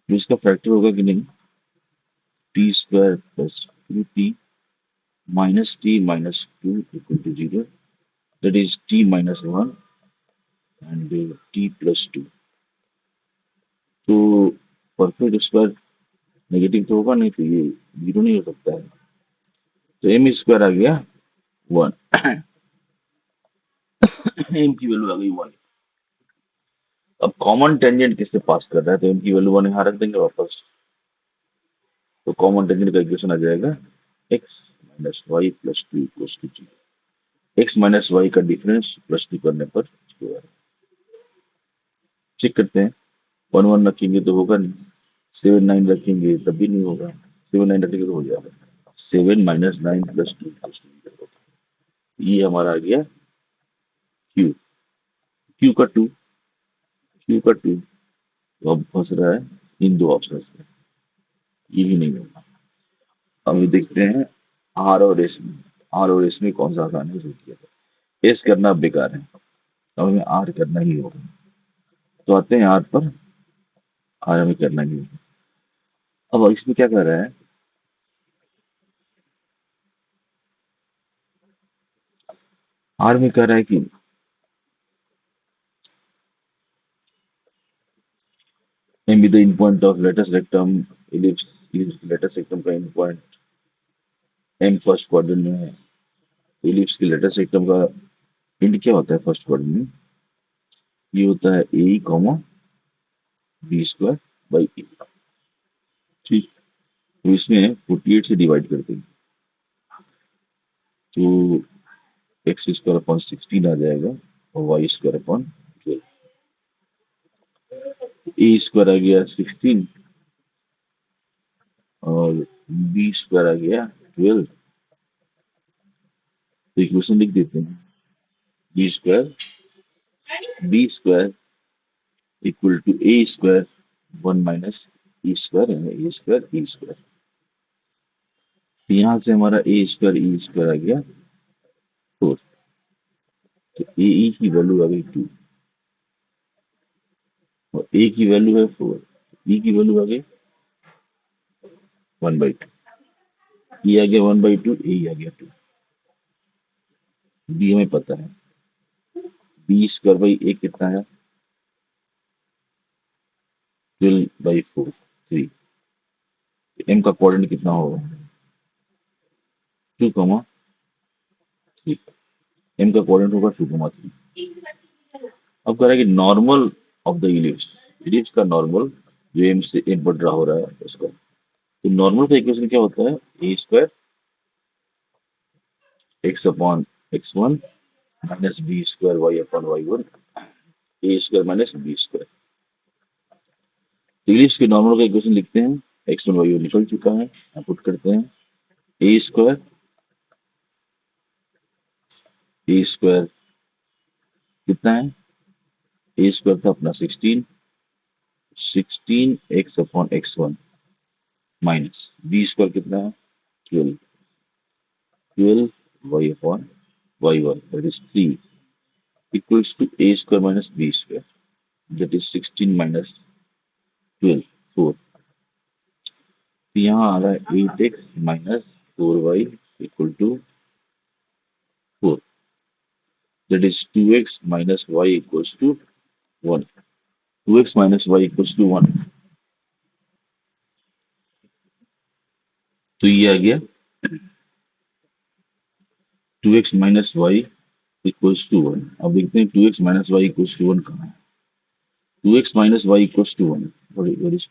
तो इसका फैक्टर होगा कि नहीं, T square plus 2t minus T minus 2 equal to 0, that is t minus 1 and t plus 2। तो परफेक्ट स्क्वायर नेगेटिव तो होगा नहीं, तो ये 0 नहीं हो सकता है, तो एम स्क्वायर आ गया 1 एम की वैल्यू आ गई 1। अब कॉमन टेंजेंट किससे पास कर रहा है, तो एम की वैल्यू 1 यहाँ रख देंगे वापस, तो कॉमन टेंजेंट का इक्वेशन आ जाएगा X minus Y plus 2 equal to 0। X minus Y का डिफरेंस प्लस 2 करने पर स्क्वायर। चेक करते हैं, 1 1 रखेंगे तो होगा नहीं, 7 9 रखेंगे तब भी नहीं होगा, 7 9 रखेंगे तो हो जाएगा, 7 माइनस 9 प्लस 2 इक्वल टू 0। ये हमारा आ गया क्यू, क्यू का 2, क्यू का 2, तो अब फंस रहा है इन दो ऑप्शन में, ये भी नहीं होगा। अब ये देखते हैं आर और एस में, आर और एस में कौन सा आसान है, शुरू किया था। एस करना बेकार है, अब हमें आर करना ही होगा, तो आते हैं आर पर। आर हमें करना नहीं है। अब इसमें क्या कर रहा है, आर में कह रहा है कि M be the end point of latus rectum, ellipse, latus rectum का end point M first quadrant में है। इलिप्स की लेटेस्ट रेक्टम का इंड क्या होता है फर्स्ट क्वाड्रेंट में? ये होता है ए कॉमा बी स्क्वायर बाई ए। ठीक, तो इसमें 48 से डिवाइड करते हैं तो एक्स स्क्वायर अपॉन 16 आ जाएगा और वाई स्क्वायर अपॉन 12। ए स्क्वायर आ गया 16 और बी स्क्वायर आ गया 12। तो इक्वेशन लिख देते हैं, B square equal to A square 1 - E square, A square E square. तो यहाँ से हमारा ए स्क्वायर ई स्क्वायर आ गया 4। तो ए ई की वैल्यू आ गई 2 और ए की वैल्यू है 4, ई की वैल्यू आ गई 1/2। ई आ गया 1/2, ए आ गया 2। बी हमें पता है, बी स्क्वायर बाई ए कितना है, 12/4 3। एम का कोऑर्डिनेट कितना होगा, 2, 3। एम का कोऑर्डिनेट होगा 2, 3। अब कह रहा है कि normal of the ellipse, ellipse का नॉर्मल जो एम से एम पर ड्रा हो रहा है उसका। तो नॉर्मल का इक्वेशन क्या होता है, A square X upon x1 minus B square Y upon y1, A square minus B square. Ellipse के नॉर्मल का इक्वेशन लिखते हैं, x1 y1 निकल चुका है, यहाँ पुट करते हैं ए स्क्वायर कितना है, ए स्क्वायर था अपना 16, 16 x upon x1 minus B square कितना है 12, 12 y upon y1 that is 3 equals to A square minus B square that is 16 minus 12 4। तो यहाँ आ रहा है 8x minus 4y equal to 4 that is 2x minus y equals to 1। 2x minus y equals to 1। तो ये आ गया 2x minus y equals to 1। अब देखते हैं 2x minus y equals to 1 कहाँ है। 2x minus y equals to 1, what is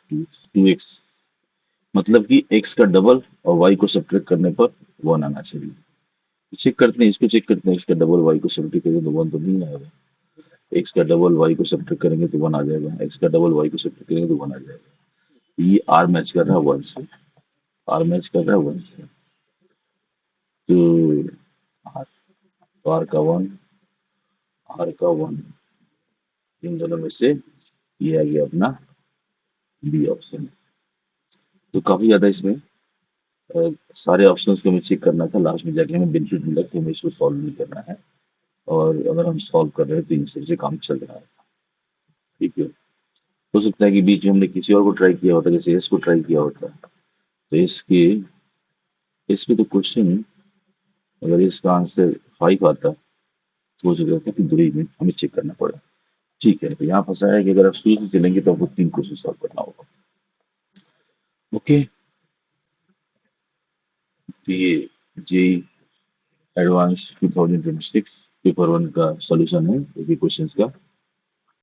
2x, मतलब कि x का डबल और y को सब्ट्रैक्ट करने पर 1 आना चाहिए। चेक करते हैं, इसको चेक करते हैं, x का डबल y को सब्ट्रैक्ट करेंगे तो 1 तो नहीं आएगा। x का डबल y को सब्ट्रैक्ट करेंगे तो 1 आ जाएगा, x का डबल y को सब्ट्रैक्ट करेंगे तो 1 आ जाएगा। ये r मैच कर रहा है 1 से, r मैच कर रहा है 1 से। तो r, तो r का 1, r का 1, इन दोनों में से ये आ गया अपना बी ऑप्शन। तो काफी ज्यादा इसमें सारे ऑप्शंस को हमें चेक करना था, लास्ट में जाके हमें बेनिफिट मिला कि हमें इसको सॉल्व नहीं करना है। और अगर हम सॉल्व कर रहे हैं तो इन से काम चल रहा है। ठीक है, हो सकता है कि बीच में हमने किसी और को ट्राई किया होता, जैसे एस को ट्राई किया होता, तो इसके इसमें तो क्वेश्चन, अगर इसका आंसर 5 आता तो हो सकता था कि दूरी में हमें चेक करना पड़ा। ठीक है, तो यहाँ फंसा है कि अगर आप शुरू से चलेंगे तो आपको 3 क्वेश्चन सॉल्व करना होगा। ओके, तो ये जे एडवांस 2026 पेपर 1 का सॉल्यूशन है ये क्वेश्चंस का।